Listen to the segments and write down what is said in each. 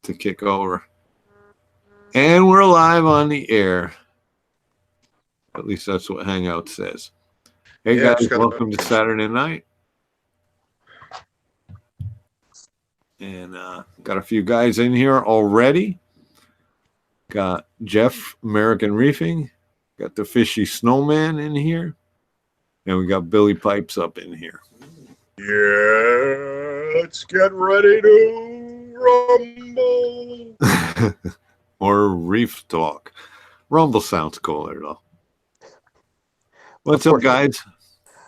to kick over. And we're live on the air. At least that's what Hangout says. Hey guys, welcome to Saturday night. And got a few guys in here already. Got Jeff, American Reefing. Got the Fishy Snowman in here. And we got Billy Pipes up in here. Yeah, let's get ready to rumble. Or reef talk. Rumble sounds cooler though. What's up, guys?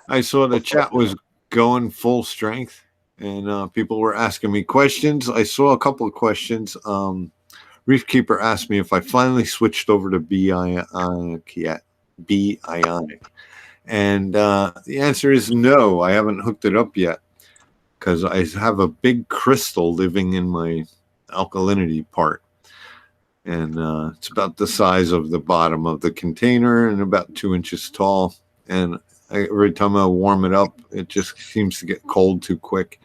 I saw the chat was going full strength, and people were asking me questions. I saw a couple of questions. Reef Keeper asked me if I finally switched over to B Ionic yet. B Ionic. And the answer is no. I haven't hooked it up yet because I have a big crystal living in my alkalinity part. And it's about the size of the bottom of the container and about 2 inches tall. And every time I warm it up, it just seems to get cold too quick.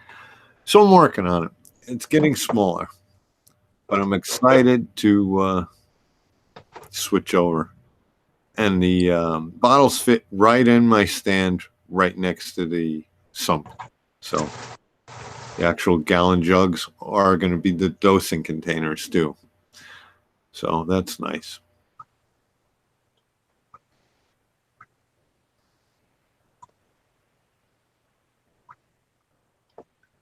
So I'm working on it. It's getting smaller. But I'm excited to switch over. And the bottles fit right in my stand right next to the sump. So the actual gallon jugs are going to be the dosing containers too. So that's nice.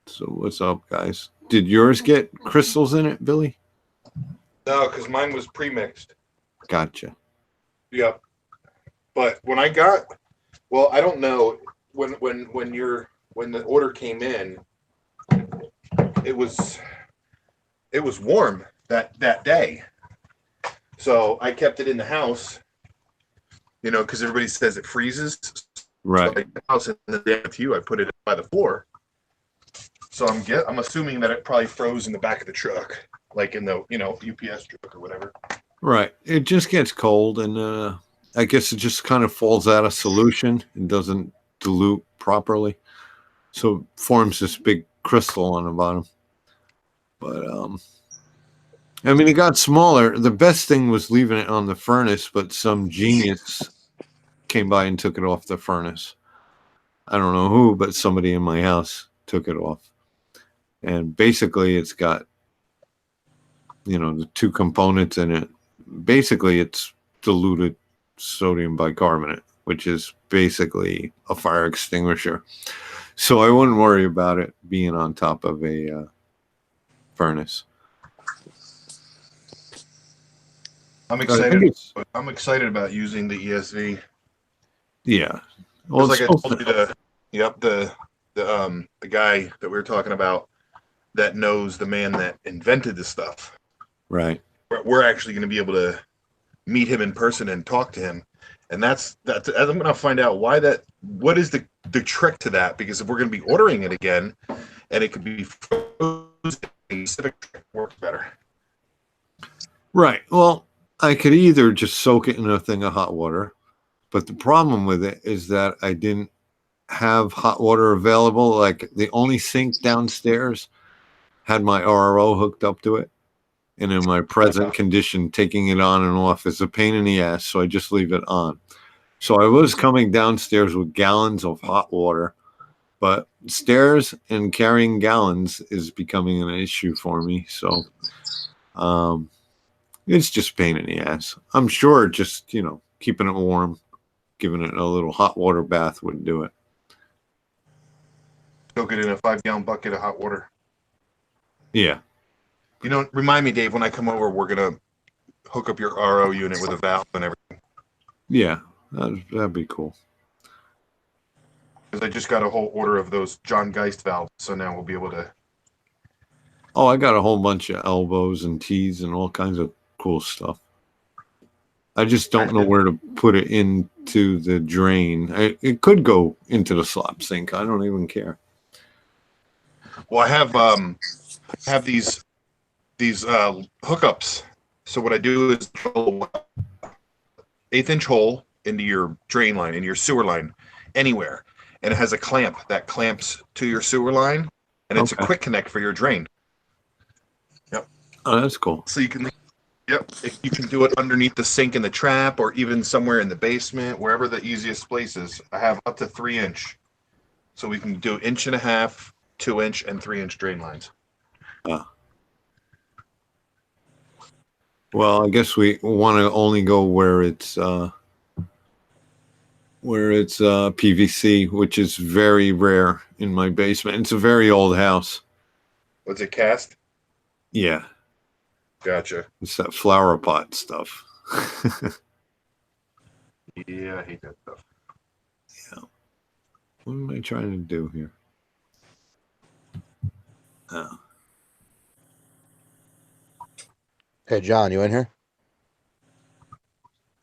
So what's up, guys? Did yours get crystals in it, Billy? No, because mine was pre-mixed. Gotcha. Yep. But when I got, well, I don't know when the order came in, it was warm that day. So I kept it in the house, because everybody says it freezes. Right. So I the house, and the day with you, I put it by the floor. So I'm assuming that it probably froze in the back of the truck, like in the UPS truck or whatever. Right. It just gets cold, and I guess it just kind of falls out of solution and doesn't dilute properly, so it forms this big crystal on the bottom. But I mean, it got smaller. The best thing was leaving it on the furnace, but some genius came by and took it off the furnace. I don't know who, but somebody in my house took it off. And basically it's got, the two components in it. Basically it's diluted sodium bicarbonate, which is basically a fire extinguisher. So I wouldn't worry about it being on top of a furnace. I'm excited about using the ESV. Yeah. Well, like I told you, the guy that we were talking about that knows the man that invented this stuff. Right. We're actually going to be able to meet him in person and talk to him. And that's I'm going to find out what is the trick to that, because if we're going to be ordering it again and it could be frozen, a specific trick works better. Right. Well, I could either just soak it in a thing of hot water, but the problem with it is that I didn't have hot water available. Like the only sink downstairs had my RO hooked up to it. And in my present condition, taking it on and off is a pain in the ass, so I just leave it on. So I was coming downstairs with gallons of hot water, but stairs and carrying gallons is becoming an issue for me. So it's just pain in the ass. I'm sure just, keeping it warm, giving it a little hot water bath would do it. Soak it in a 5-gallon bucket of hot water. Yeah. Remind me, Dave, when I come over, we're going to hook up your RO unit with a valve and everything. Yeah, that'd be cool. Because I just got a whole order of those John Geist valves, so now we'll be able to... Oh, I got a whole bunch of elbows and tees and all kinds of cool stuff. I just don't know where to put it into the drain. It could go into the slop sink. I don't even care. Well, I have these hookups. So what I do is drill an 1/8-inch hole into your drain line, in your sewer line, anywhere, and it has a clamp that clamps to your sewer line, and it's a quick connect for your drain. Yep. Oh, that's cool. So you can, yep, you can do it underneath the sink in the trap, or even somewhere in the basement, wherever the easiest place is. I have up to 3 inch, so we can do 1.5 inch, 2 inch, and 3 inch drain lines. Well, I guess we want to only go where it's PVC, which is very rare in my basement. It's a very old house. What's it, cast? Yeah, Gotcha. it's that flower pot stuff. Yeah, I hate that stuff. Yeah. What am I trying to do here? Oh. Hey, John, you in here?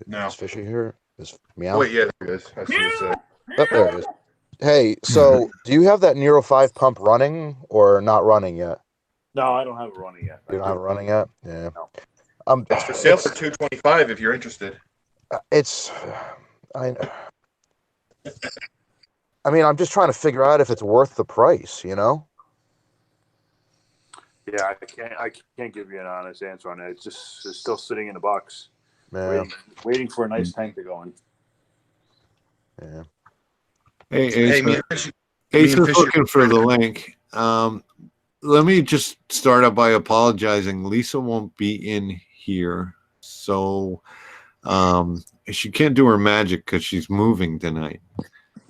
No. Is Fishy here? Is Meow? Oh, wait, yeah, there it is. I see it. Oh, there it is. Hey, so do you have that Nero 5 pump running or not running yet? No, I don't have it running yet. You don't have it running yet? Yeah. No. It's for sale for $225 if you're interested. It's, I, I mean, I'm just trying to figure out if it's worth the price, you know? Yeah, I can't give you an honest answer on it. It's still sitting in the box, Yeah. waiting for a nice tank to go in. Yeah. Hey, Hey, me Asa, and Fishy, Ace and is Fishy- looking for the link. Let me just start out by apologizing. Lisa won't be in here, so she can't do her magic because she's moving tonight.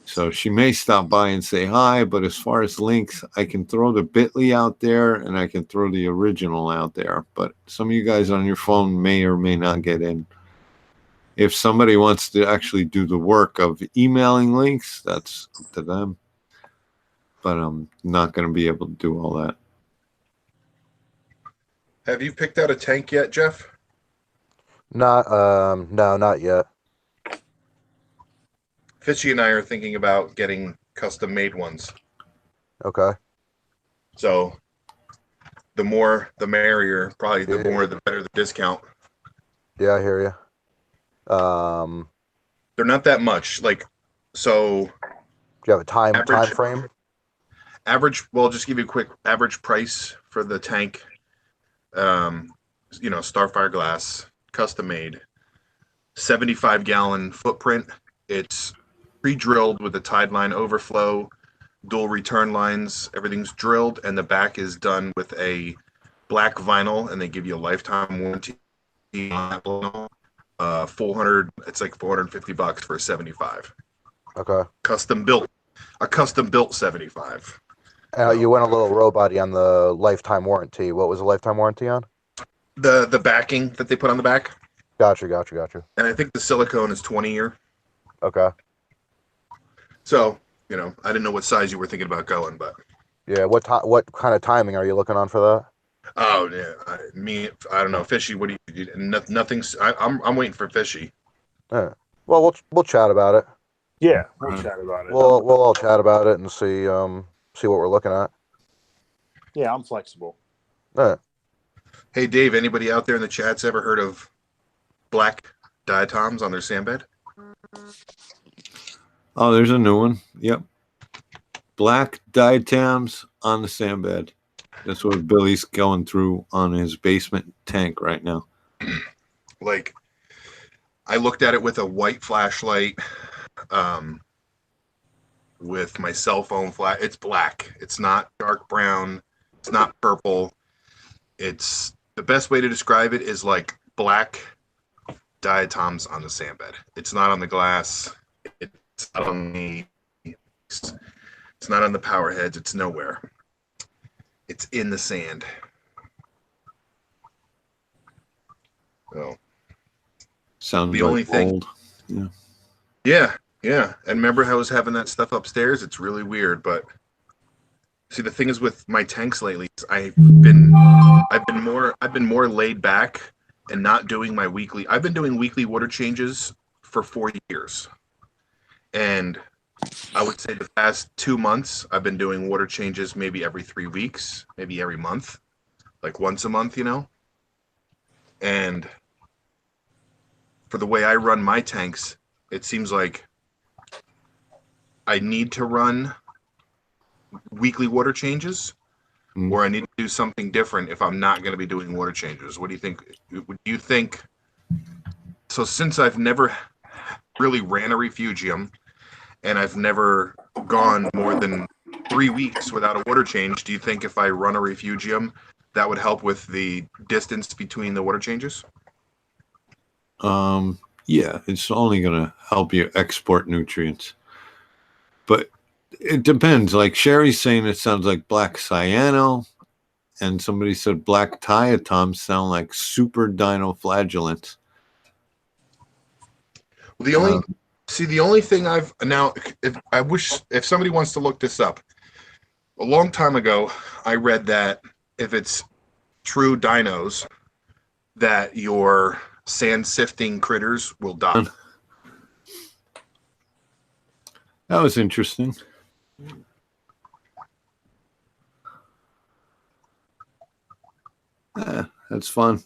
So she may stop by and say hi, but as far as links, I can throw the bit.ly out there and I can throw the original out there. But some of you guys on your phone may or may not get in. If somebody wants to actually do the work of emailing links, that's up to them. But I'm not going to be able to do all that. Have you picked out a tank yet, Jeff? No, not yet. Fishy and I are thinking about getting custom made ones. Okay. So the more the merrier, probably the Yeah. more the better the discount. Yeah, I hear you. They're not that much. Like, so Do you have a time Average. frame? average, well, just give you a quick average price for the tank. Starfire glass, custom made, 75-gallon footprint. It's pre-drilled with a tide line overflow, dual return lines. Everything's drilled, and the back is done with a black vinyl, and they give you a lifetime warranty on that vinyl. 400. It's like $450 for a 75. Okay. A custom built 75. You went a little robot-y on the lifetime warranty. What was the lifetime warranty on? The backing that they put on the back, Gotcha. and I think the silicone is 20-year. Okay. So I didn't know what size you were thinking about going, but Yeah. What kind of timing are you looking on for that? oh yeah, I don't know. Fishy, what do you? Nothing's. I'm waiting for Fishy. Yeah. Well, we'll chat about it. Yeah, we'll chat about it. We'll all chat about it and see what we're looking at. Yeah, I'm flexible. Yeah. Hey Dave, anybody out there in the chats ever heard of black diatoms on their sandbed? Oh, there's a new one. Yep. Black diatoms on the sandbed. That's what Billy's going through on his basement tank right now. Like, I looked at it with a white flashlight, with my cell phone flash. It's black. It's not dark brown. It's not purple. It's the best way to describe it is like black diatoms on the sandbed. It's not on the glass. It's not on the. It's not on the power heads. It's nowhere. It's in the sand. Oh. Sounds The like only thing- old. Yeah. And remember how I was having that stuff upstairs? It's really weird, but see, the thing is with my tanks lately, I've been more laid back and not doing my weekly. I've been doing weekly water changes for 4 years, and I would say the past 2 months I've been doing water changes maybe every 3 weeks, maybe every month, like once a month, And for the way I run my tanks, it seems like I need to run weekly water changes, or I need to do something different if I'm not going to be doing water changes? What do you think? Do you think? So since I've never really ran a refugium, and I've never gone more than 3 weeks without a water change, do you think if I run a refugium, that would help with the distance between the water changes? Yeah, it's only going to help you export nutrients. But it depends. Like Sherry's saying it sounds like black cyano, and somebody said black diatoms sound like super dinoflagellants. The only thing I've now, I wish if somebody wants to look this up, a long time ago, I read that if it's true dinos, that your sand sifting critters will die. That was interesting. Yeah, that's fun.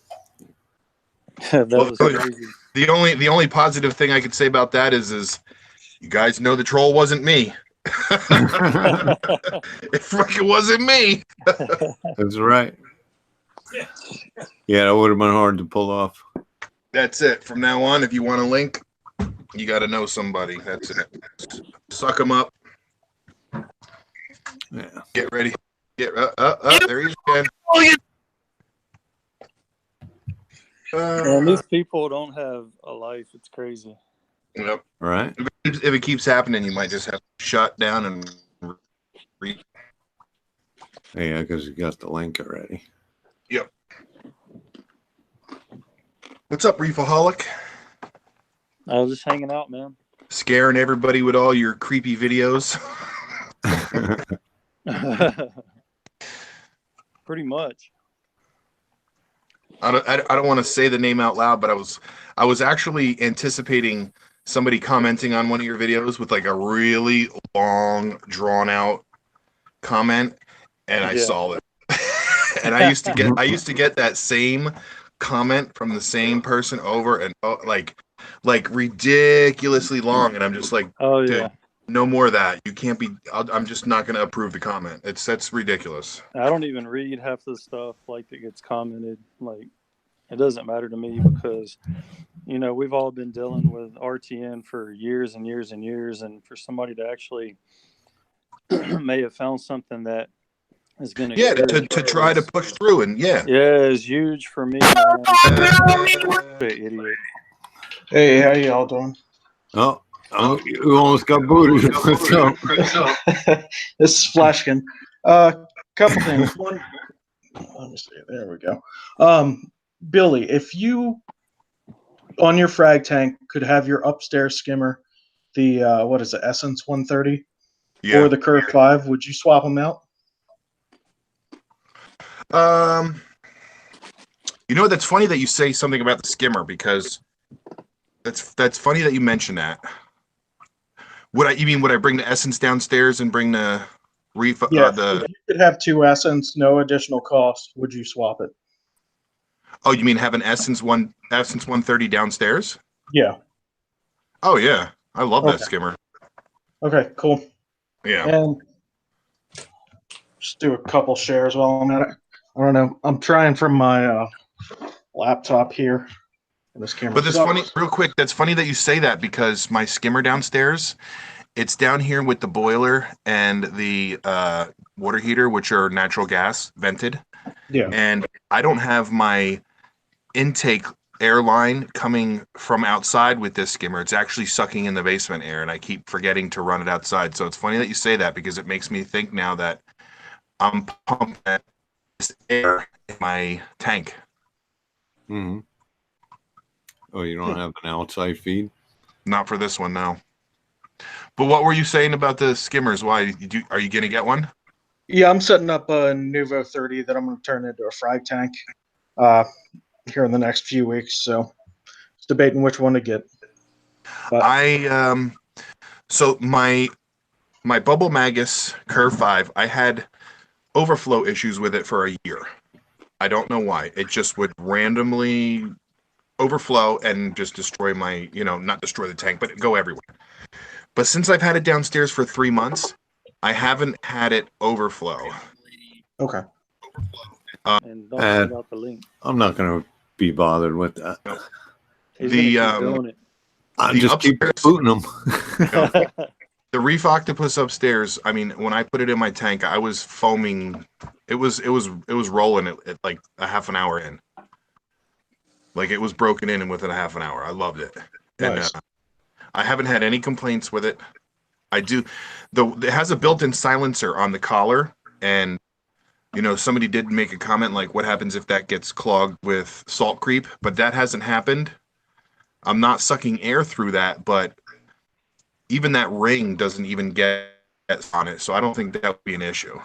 That was crazy. The only positive thing I could say about that is you guys know the troll wasn't me. It fucking wasn't me. That's right. Yeah, that would have been hard to pull off. That's it. From now on, if you want a link, you got to know somebody. That's it. Suck them up. Yeah. Get ready. There he is again. And these people don't have a life. It's crazy. Yep. All right. If it keeps happening, you might just have to shut down and Yeah, because you got the link already. Yep. What's up, Reefaholic? I was just hanging out, man. Scaring everybody with all your creepy videos. Pretty much. I don't want to say the name out loud, but I was actually anticipating somebody commenting on one of your videos with like a really long, drawn out comment, and I saw it. And I used to get that same comment from the same person over and like ridiculously long, and I'm just like, oh dude, yeah, no more of that. You can't be. I'm just not going to approve the comment. That's ridiculous. I don't even read half the stuff like that gets commented. Like, it doesn't matter to me because, you know, we've all been dealing with RTN for years and years and years, and for somebody to actually may have found something that is going to try to push through, and is huge for me, man. Idiot. Hey, how y'all doing? Oh, you almost got booted. What's up? This is Flashkin. Couple things. One, let me see. There we go. Billy, if you on your frag tank could have your upstairs skimmer, the what is it, Essence 130, or the Curve 5, would you swap them out? You know, that's funny that you say something about the skimmer, because that's funny that you mention that. Would I bring the Essence downstairs and bring the Reef? Yeah, if you could have two Essence, no additional cost, would you swap it? Oh, you mean have an Essence 130 downstairs? Yeah. Oh yeah, I love that skimmer. Okay, cool. Yeah. And just do a couple shares while I'm at it. I don't know. I'm trying from my laptop here. And this camera. But that's funny, real quick. That's funny that you say that, because my skimmer downstairs, it's down here with the boiler and the water heater, which are natural gas vented. Yeah. And I don't have my intake air line coming from outside with this skimmer. It's actually sucking in the basement air, and I keep forgetting to run it outside. So it's funny that you say that, because it makes me think now that I'm pumping this air in my tank. Mm-hmm. Oh, you don't have an outside feed? Not for this one, no. But what were you saying about the skimmers? Why are you going to get one? Yeah, I'm setting up a Nuvo 30 that I'm going to turn into a frag tank here in the next few weeks. So, just debating which one to get. But so my Bubble Magus Curve 5, I had overflow issues with it for a year. I don't know why. It just would randomly overflow and just destroy my, not destroy the tank, but go everywhere. But since I've had it downstairs for 3 months, I haven't had it overflow. Okay. And don't forget the link. I'm not going to be bothered with that. He's The, gonna keep doing it. I The just keep upstairs- booting them. The Reef Octopus upstairs. I mean, when I put it in my tank, I was foaming. It was rolling at like a half an hour in. Like it was broken in within a half an hour. I loved it. Nice. And I haven't had any complaints with it. It has a built-in silencer on the collar, and somebody did make a comment like, what happens if that gets clogged with salt creep? But that hasn't happened. I'm not sucking air through that, but even that ring doesn't even get on it, so I don't think that would be an issue.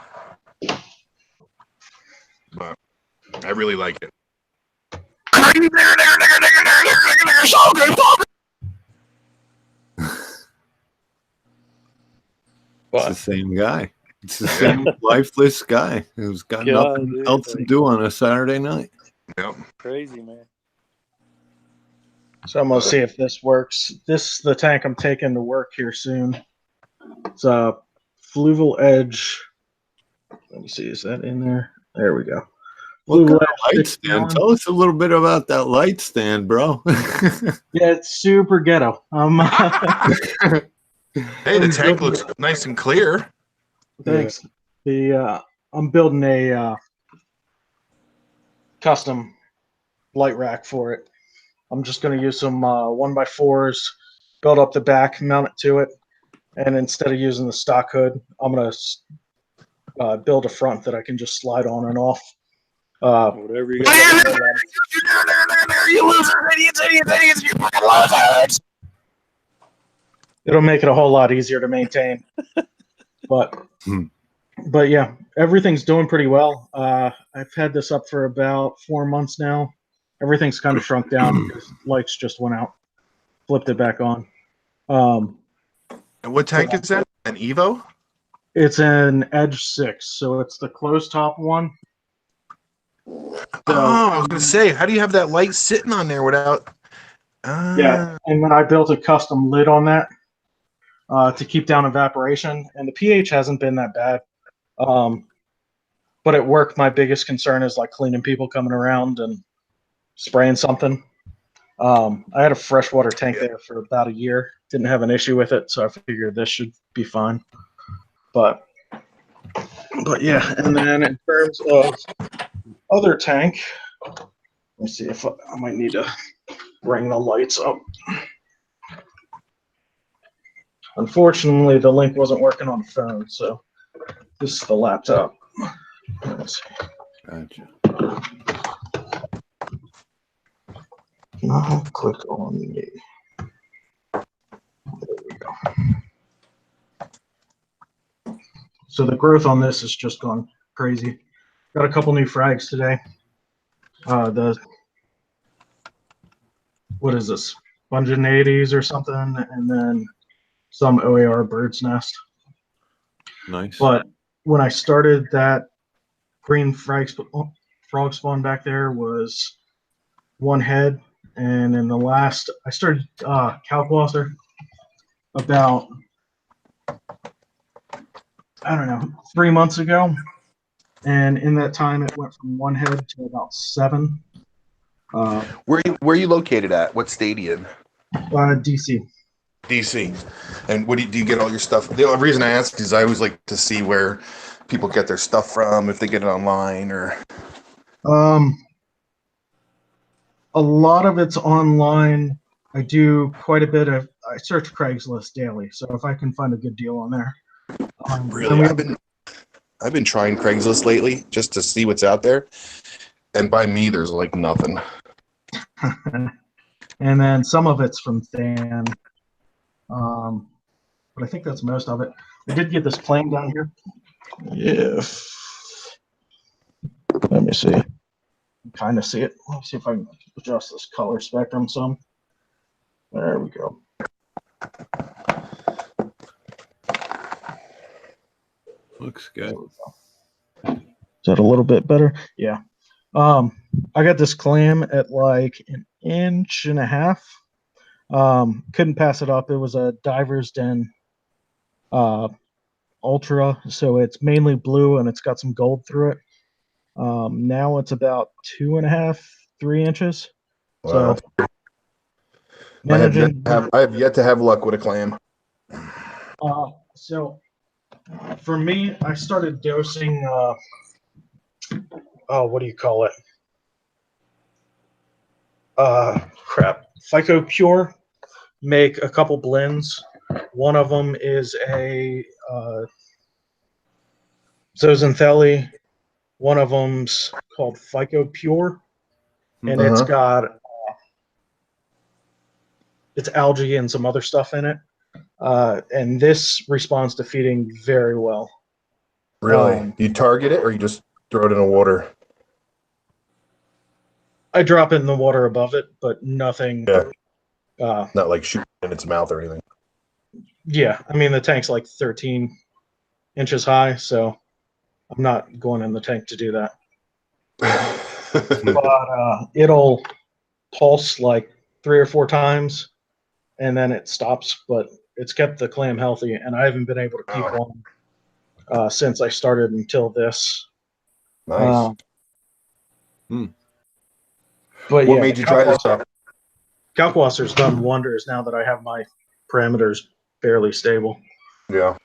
But I really like it. It's the same guy. It's the same lifeless guy who's got nothing dude, else to do on a Saturday night. Yep. Crazy, man. So I'm gonna see if this works. This is the tank I'm taking to work here soon. It's a Fluval Edge. Let me see, is that in there? There we go. What kind Fluval of Edge light 6 stand? gallon. Tell us a little bit about that light stand, bro. Yeah, it's super ghetto. Hey, the tank looks nice and clear. Thanks. I'm building a custom light rack for it. I'm just going to use some 1x4s, build up the back, mount it to it, and instead of using the stock hood, I'm going to build a front that I can just slide on and off. Whatever you got. You losers, idiots, you fucking losers! It'll make it a whole lot easier to maintain. But yeah, everything's doing pretty well. I've had this up for about 4 months now. Everything's kind of shrunk down because lights just went out. Flipped it back on. And what tank is that? An Evo? It's an Edge 6, so it's the closed top one. I was going to say, how do you have that light sitting on there without... Yeah, and then I built a custom lid on that to keep down evaporation, and the pH hasn't been that bad. But at work, my biggest concern is like cleaning people coming around and spraying something. I had a freshwater tank there for about a year. Didn't have an issue with it, so I figured this should be fine. But yeah, and then in terms of other tank, let me see if I might need to bring the lights up. Unfortunately, the link wasn't working on the phone, so this is the laptop. Let's see. Gotcha. I'll click on the. There we go. So the growth on this has just gone crazy. Got a couple new frags today. What is this? 180s or something, and then some OAR bird's nest. Nice. But when I started, that green frog spawn back there was one head, and in the last, I started Kalkwasser about, I don't know, 3 months ago, and in that time it went from one head to about 7. Where are you located at? What stadium? DC. DC. And what do you get all your stuff? The only reason I ask is I always like to see where people get their stuff from, if they get it online or. A lot of it's online. I do quite a bit of. I search Craigslist daily, so if I can find a good deal on there. Really, I've been trying Craigslist lately just to see what's out there, and by me, there's like nothing. And then some of it's from Than. But I think that's most of it. I did get this plane down here. Let me see. Kind of see it. Let me see if I can adjust this color spectrum some. There we go. Looks good. Is that a little bit better? Yeah. I got this clam at like 1.5 inches. Couldn't pass it up. It was a Diver's Den Ultra, so it's mainly blue and it's got some gold through it. Now it's about 2.5, 3 inches. Wow. So managing. I have yet to have luck with a clam. So for me, I started dosing. What do you call it? Phyco Pure. Make a couple blends. One of them is a Zooxanthellae. One of them's called Phyco Pure, and it's got it's algae and some other stuff in it. And this responds to feeding very well. Really? You target it, or you just throw it in the water? I drop it in the water above it, but nothing. Yeah. Not like shooting in its mouth or anything. Yeah, I mean the tank's like 13 inches high, so I'm not going in the tank to do that. But it'll pulse like 3 or 4 times, and then it stops. But it's kept the clam healthy, and I haven't been able to keep one since I started until this. Nice. But what made you try this stuff? Kalkwasser's done wonders now that I have my parameters fairly stable. Yeah.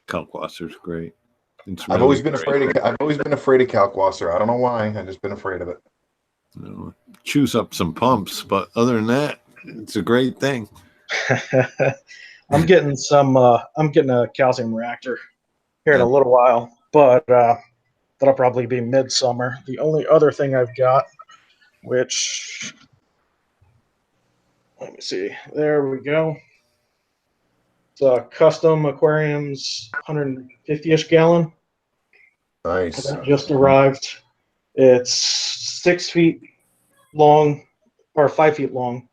Kalkwasser's great. I've always been afraid of Kalkwasser. I don't know why. I've just been afraid of it. Chews up some pumps, but other than that, it's a great thing. I'm getting a calcium reactor here in a little while, but that'll probably be midsummer. The only other thing I've got, which let me see, there we go. It's custom aquariums, 150-ish gallon. Nice. That just arrived. It's 6 feet long, or 5 feet long,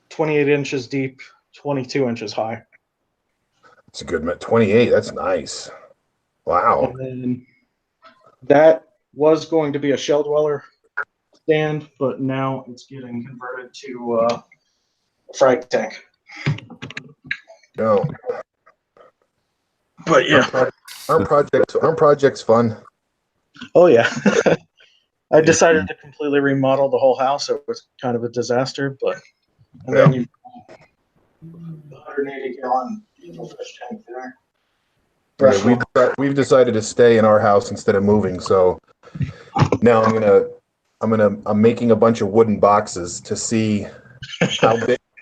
28 inches deep, 22 inches high. That's a good 28. That's nice. Wow. And then that was going to be a shell dweller stand, but now it's getting converted to a frag tank. No. But yeah, our project's fun. oh yeah. I decided to completely remodel the whole house. It was kind of a disaster, but then you 180 gallon fish tank there. Yeah, we've decided to stay in our house instead of moving. So now I'm making a bunch of wooden boxes to see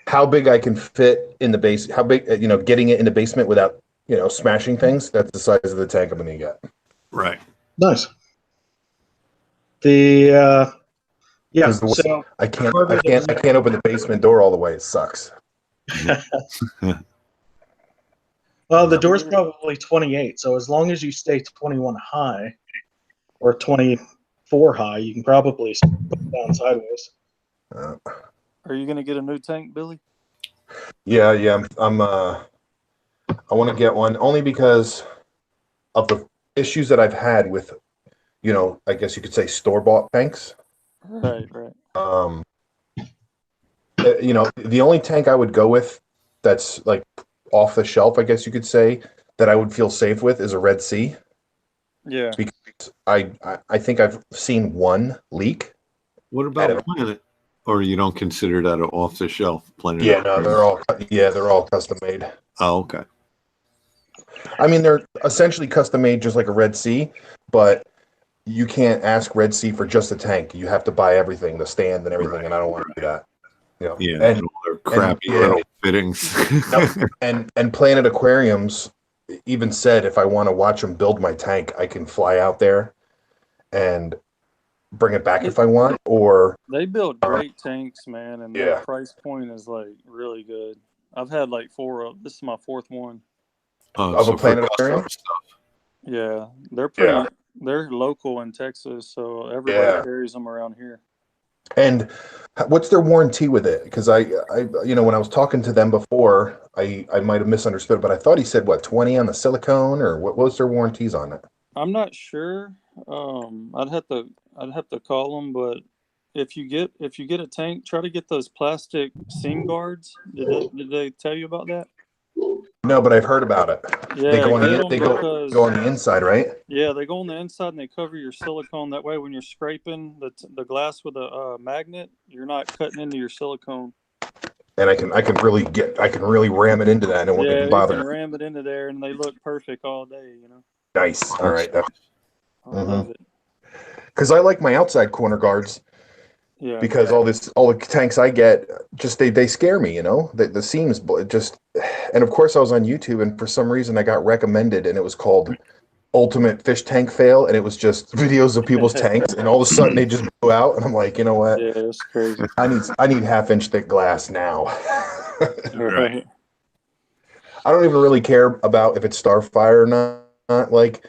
how big I can fit in the base. How big, getting it in the basement without smashing things. That's the size of the tank I'm going to get. Right. Nice. So I can't open the basement door all the way. It sucks. Well, the door's probably 28, so as long as you stay 21 high or 24 high, you can probably put it down sideways. Are you going to get a new tank, Billy? Yeah. I want to get one only because of the issues that I've had with, I guess you could say store-bought tanks. Right. The only tank I would go with that's like off the shelf, I guess you could say, that I would feel safe with is a Red Sea. Yeah. Because I think I've seen one leak. What about Planet? Or you don't consider that an off-the-shelf Planet? Yeah, no, they're all custom made. Oh, okay. I mean, they're essentially custom made just like a Red Sea, but you can't ask Red Sea for just a tank. You have to buy everything, the stand and everything, and I don't want to do that. Yeah, and all their crappy little fittings. and Planet Aquariums even said if I want to watch them build my tank, I can fly out there and bring it back if I want. Or they build great tanks, man, and their price point is like really good. I've had like 4 of. This is my 4th one. Of a Planet Aquarium stuff. Yeah, they're pretty. They're local in Texas, so everybody carries them around here. And what's their warranty with it? Because I when I was talking to them before, I might have misunderstood, but I thought he said 20 on the silicone, or what was their warranties on it? I'm not sure. I'd have to call them, but if you get a tank, try to get those plastic seam guards. Did they tell you about that? No, but I've heard about it. Yeah, They go on get the them because go on the inside, right? yeah, they go on the inside and they cover your silicone. That way, when you're scraping the glass with a magnet, you're not cutting into your silicone. And I can really ram it into that and it won't Yeah, even you can bother. ram it into there, and they look perfect all day. You know, Nice. All right. I love it. Because I like my outside corner guards Yeah, because all the tanks I get just they scare me, you know. The seams just, and of course I was on YouTube and for some reason I got recommended and it was called Ultimate Fish Tank Fail and it was just videos of people's tanks and all of a sudden they just blew out and I'm like, you know what? yeah, it's crazy. I need half-inch thick glass now. Right. I don't even really care about if it's Starfire or not, like,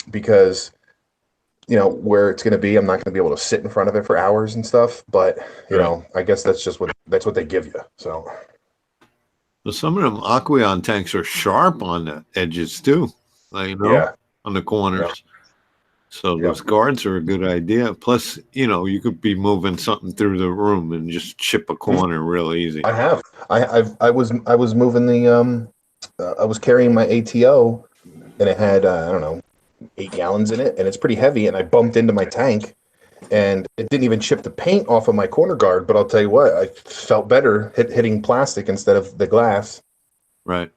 because you know where it's going to be. I'm not going to be able to sit in front of it for hours and stuff. But you know, I guess that's what they give you. So, Well, some of them Aqueon tanks are sharp on the edges too, like, you know, on the corners. Yeah. So those guards are a good idea. Plus, you know, you could be moving something through the room and just chip a corner real easy. I have. I was moving the I was carrying my ATO and it had I don't know 8 gallons in it and it's pretty heavy and I bumped into my tank and it didn't even chip the paint off of my corner guard. But I'll tell you what, I felt better hitting plastic instead of the glass. Right.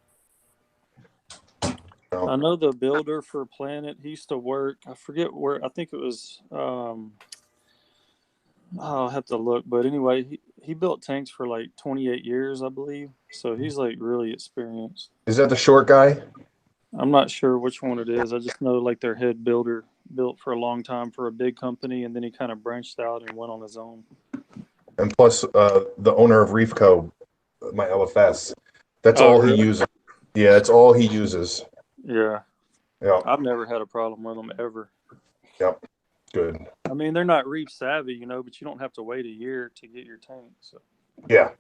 I know the builder for Planet. He used to work. I forget where. I think it was. I'll have to look. But anyway, he built tanks for like 28 years, I believe. So he's like really experienced. Is that the short guy? I'm not sure which one it is. I just know like their head builder built for a long time for a big company, and then he kind of branched out and went on his own. And plus, the owner of Reef Co, my LFS, that's all really? he uses. Yeah, that's all he uses. Yeah. Yeah. I've never had a problem with them ever. Yep. Good. I mean, they're not reef savvy, you know, but you don't have to wait a year to get your tank. So. Yeah.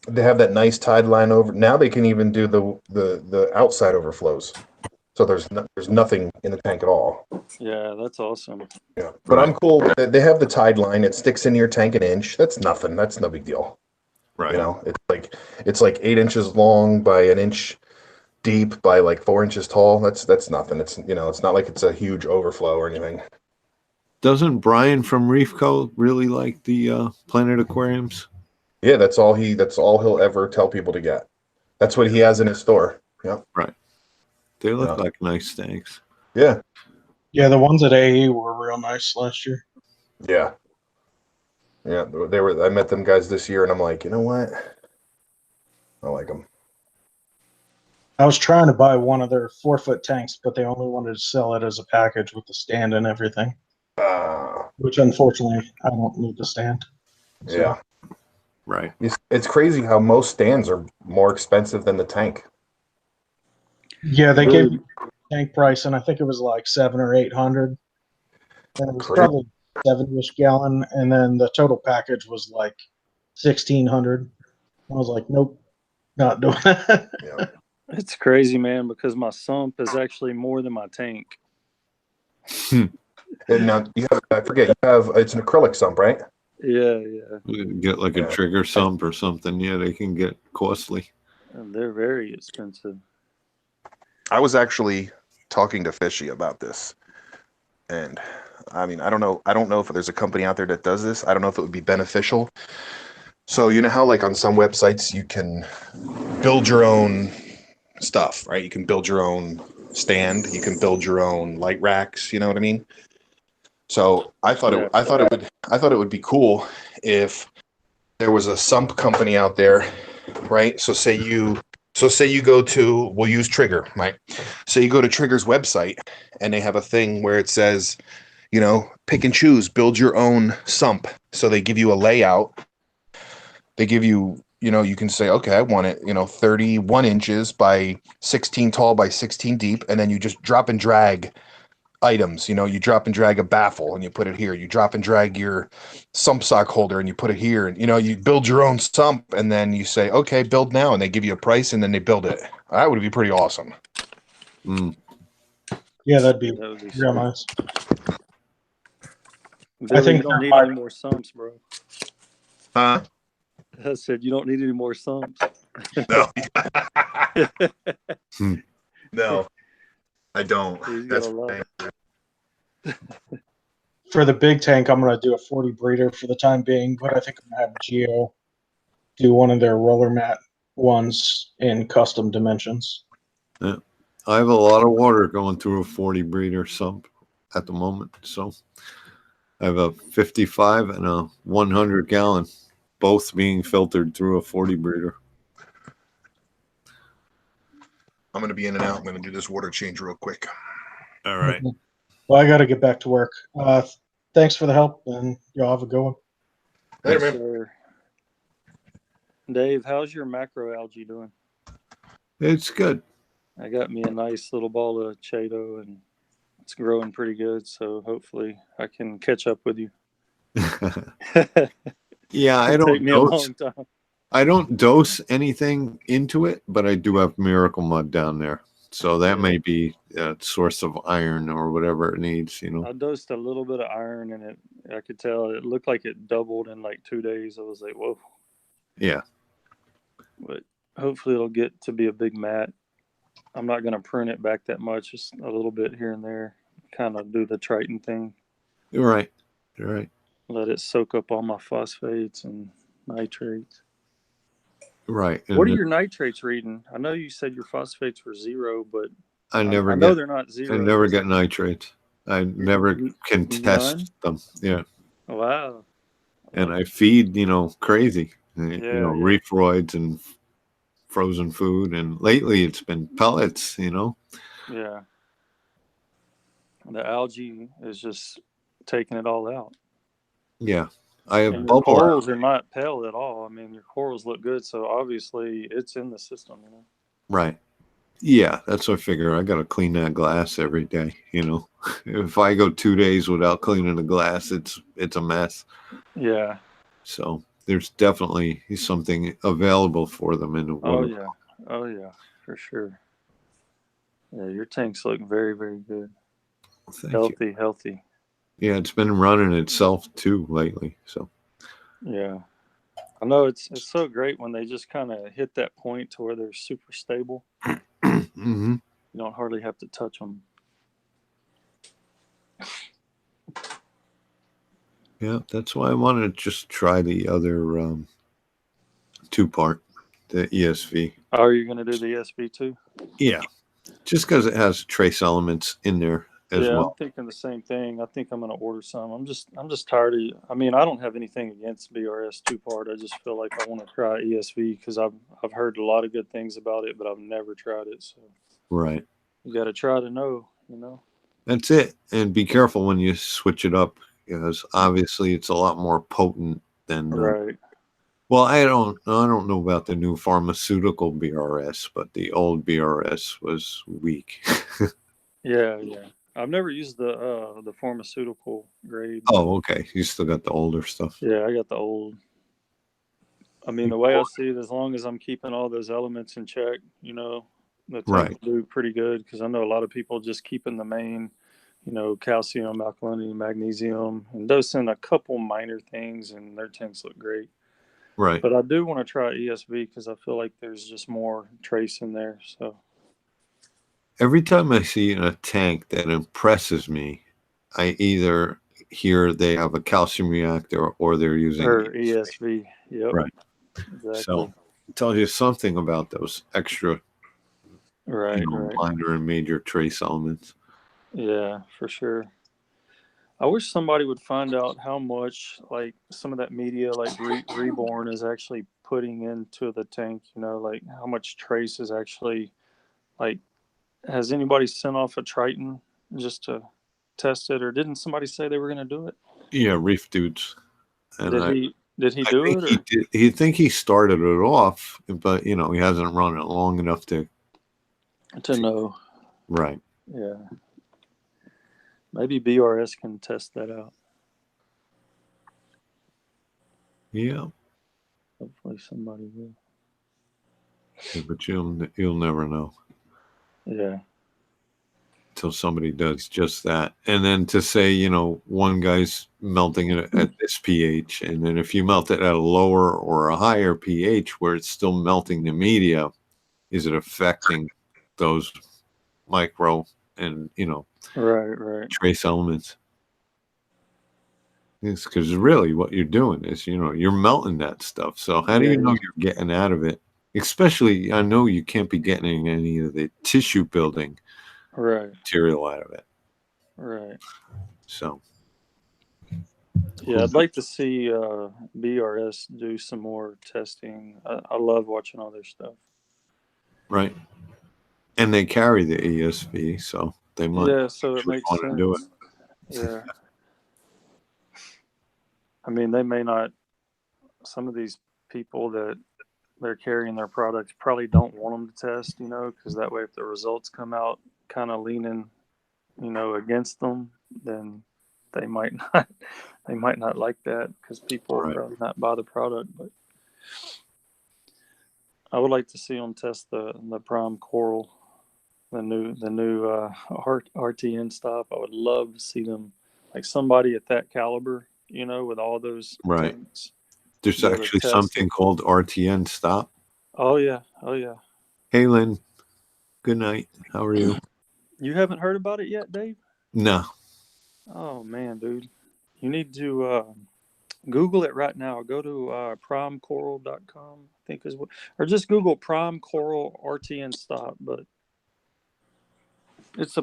They have that nice tide line over. Now they can even do the outside overflows. So there's nothing in the tank at all. Yeah, that's awesome. Yeah. But I'm cool. They have the tide line. It sticks into your tank an inch. That's nothing. That's no big deal. Right. You know, it's like 8 inches long by an inch deep by like 4 inches tall. That's nothing. It's, you know, it's not like it's a huge overflow or anything. Doesn't Brian from Reef Co really like the Planet Aquariums? Yeah, that's all he'll ever tell people to get. That's what he has in his store. Yep. Right. They look like nice tanks. Yeah. Yeah, the ones at AE were real nice last year. Yeah. Yeah, they were. I met them guys this year, and I'm like, you know what? I like them. I was trying to buy one of their 4-foot tanks, but they only wanted to sell it as a package with the stand and everything. Which unfortunately, I don't need the stand. So. Yeah. Right. It's crazy how most stands are more expensive than the tank. Yeah, they gave me tank price, and I think it was like $700 or $800. And it was probably 70-ish gallon, and then the total package was like $1,600. I was like, nope, not doing that. Yeah. It's crazy, man, because my sump is actually more than my tank. And now I forget, it's an acrylic sump, right? Yeah. You get like a trigger sump or something. Yeah, they can get costly. And they're very expensive. I was actually talking to Fishy about this, and I mean, I don't know if there's a company out there that does this. I don't know if it would be beneficial. So you know how like on some websites you can build your own stuff, right? You can build your own stand, you can build your own light racks, you know what I mean? So I thought it would be cool if there was a sump company out there, right? So say you go to, we'll use Trigger, right? So you go to Trigger's website and they have a thing where it says, you know, pick and choose, build your own sump. So they give you a layout. They give you, you know, you can say, okay, I want it, you know, 31 inches by 16 tall by 16 deep. And then you just drop and drag items. You know, you drop and drag a baffle and you put it here. You drop and drag your sump sock holder and you put it here. And, you know, you build your own sump and then you say, okay, build now. And they give you a price and then they build it. That would be pretty awesome. Yeah, that'd be real nice. Billy, I think you don't need any more sumps, bro. Huh? I said you don't need any more sumps. No. No, I don't. He's That's gonna love it. For the big tank, I'm going to do a 40 breeder for the time being, but I think I'm going to have Geo do one of their roller mat ones in custom dimensions. Yeah. I have a lot of water going through a 40 breeder sump at the moment. So I have a 55 and a 100 gallon, both being filtered through a 40 breeder. I'm going to be in and out. I'm going to do this water change real quick. All right. Well, I got to get back to work. Thanks for the help, and y'all have a good one. Later, Yes, man. sir. Dave, how's your macroalgae doing? It's good. I got me a nice little ball of Chaeto, and it's growing pretty good. So hopefully I can catch up with you. Yeah, It'll take me a long time. I don't dose anything into it, but I do have Miracle Mud down there. So that may be a source of iron or whatever it needs, I dosed a little bit of iron, and I could tell it looked like it doubled in like 2 days. I was like, whoa. Yeah. But hopefully it'll get to be a big mat. I'm not going to prune it back that much, just a little bit here and there. Kind of do the Triton thing. You're right. You're right. Let it soak up all my phosphates and nitrates. Right. What are your nitrates reading? I know you said your phosphates were 0, but I know they're not 0. I never get nitrates. I never can test them. Yeah. Wow. And I feed, crazy. Reef roids and frozen food. And lately it's been pellets, Yeah. The algae is just taking it all out. Yeah. I have and bubble. Your corals are not pale at all. I mean, your corals look good, so obviously it's in the system, Right. Yeah, that's what I figure. I got to clean that glass every day, If I go 2 days without cleaning the glass, it's a mess. Yeah. So there's definitely something available for them in the water. Oh yeah, for sure. Yeah, your tanks look very, very good. Thank you. Healthy. Yeah, it's been running itself too lately. So yeah, I know it's so great when they just kind of hit that point to where they're super stable. Mm-hmm. You don't hardly have to touch them. Yeah, that's why I wanted to just try the other 2-part, the ESV. Oh, you're going to do the ESV too? Yeah, just because it has trace elements in there as well. I'm thinking the same thing. I think I'm going to order some. I'm just tired of. I mean, I don't have anything against BRS 2-part. I just feel like I want to try ESV because I've heard a lot of good things about it, but I've never tried it. So right, you got to try to know. That's it, and be careful when you switch it up because obviously it's a lot more potent than. Right. Well, I don't know about the new pharmaceutical BRS, but the old BRS was weak. Yeah. I've never used the pharmaceutical grade. Oh, okay. You still got the older stuff. Yeah, I got the old. I mean, the way I see it, as long as I'm keeping all those elements in check, the tank will do pretty good. Because I know a lot of people just keeping the main, calcium, alkalinity, magnesium, and dosing a couple minor things, and their tanks look great. Right. But I do want to try ESV because I feel like there's just more trace in there. So every time I see a tank that impresses me, I either hear they have a calcium reactor or they're using ESV. Yep. Right. Exactly. So it tells you something about those extra right. minor and major trace elements. Yeah, for sure. I wish somebody would find out how much, like, some of that media, like Reborn, is actually putting into the tank. Like how much trace is actually, like, has anybody sent off a Triton just to test it, or didn't somebody say they were going to do it? Yeah, Reef Dudes. And did he do it? He did. He think he started it off, but he hasn't run it long enough to know. Right. Yeah. Maybe BRS can test that out. Yeah. Hopefully somebody will. Yeah, but you'll never know. Yeah. Until somebody does just that. And then to say, one guy's melting it at this pH, and then if you melt it at a lower or a higher pH where it's still melting the media, is it affecting those micro and Right. trace elements? It's because really what you're doing is you're melting that stuff. So how do you know you're getting out of it? Especially, I know you can't be getting any of the tissue building material out of it. Right. So yeah, I'd like to see BRS do some more testing. I love watching all their stuff. Right. And they carry the ESV, so they might so it makes want sense. to do it. Yeah. I mean, they may not, some of these people that they're carrying their products probably don't want them to test, because that way if the results come out kind of leaning, against them, then they might not like that, because people will probably not buy the product. But I would like to see them test the Prime Coral, the new RTN stuff. I would love to see them, like somebody at that caliber, with all those tanks. There's actually something called RTN stop. Oh yeah. Hey Lynn, good night. How are you? You haven't heard about it yet, Dave? No. Oh man, dude, you need to Google it right now. Go to primecoral.com, I think is what, or just Google Prime Coral RTN stop. But it's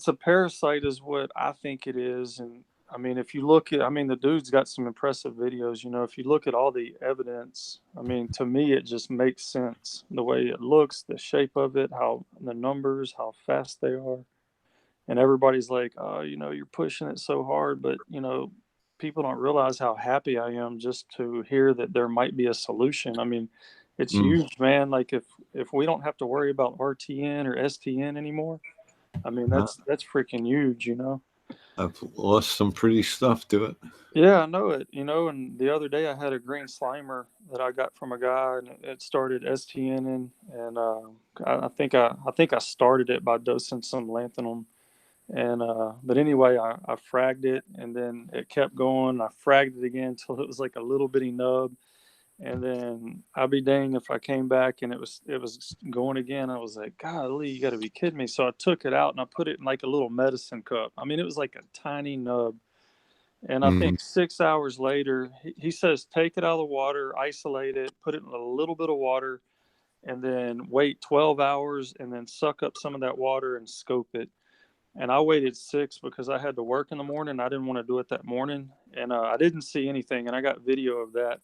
a parasite is what I think it is. And I mean, if you look at, the dude's got some impressive videos. If you look at all the evidence, to me it just makes sense, the way it looks, the shape of it, how the numbers, how fast they are. And everybody's like, oh, you're pushing it so hard, but people don't realize how happy I am just to hear that there might be a solution. It's huge, man. Like if we don't have to worry about RTN or STN anymore, that's freaking huge, I've lost some pretty stuff to it. Yeah, I know it, and the other day I had a green slimer that I got from a guy, and it started STNing, and I think I started it by dosing some lanthanum. And but anyway, I fragged it, and then it kept going. I fragged it again until it was like a little bitty nub, and then I'd be dang if I came back and it was going again. I was like, golly, you got to be kidding me! So I took it out and I put it in like a little medicine cup. It was like a tiny nub. And I think 6 hours later, he says, take it out of the water, isolate it, put it in a little bit of water, and then wait 12 hours, and then suck up some of that water and scope it. And I waited 6 because I had to work in the morning. I didn't want to do it that morning. And I didn't see anything. And I got video of that.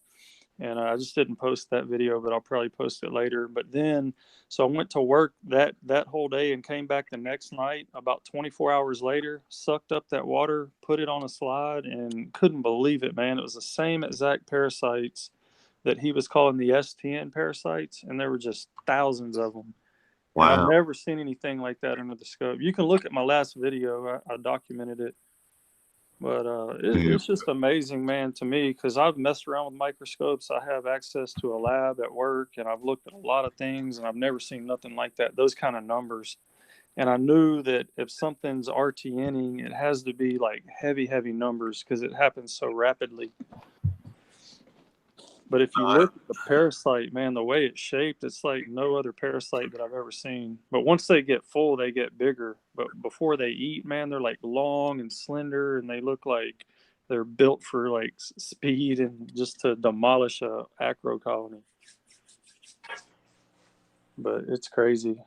And I just didn't post that video, but I'll probably post it later. But then, so I went to work that whole day and came back the next night. About 24 hours later, sucked up that water, put it on a slide, and couldn't believe it, man. It was the same exact parasites that he was calling the STN parasites. And there were just thousands of them. Wow. And I've never seen anything like that under the scope. You can look at my last video. I documented it. But it's just amazing, man, to me, because I've messed around with microscopes. I have access to a lab at work, and I've looked at a lot of things, and I've never seen nothing like that, those kind of numbers. And I knew that if something's RTNing, it has to be like heavy, heavy numbers because it happens so rapidly. But if you look at the parasite, man, the way it's shaped, it's like no other parasite that I've ever seen. But once they get full, they get bigger. But before they eat, man, they're like long and slender, and they look like they're built for like speed and just to demolish a acro colony. But it's crazy.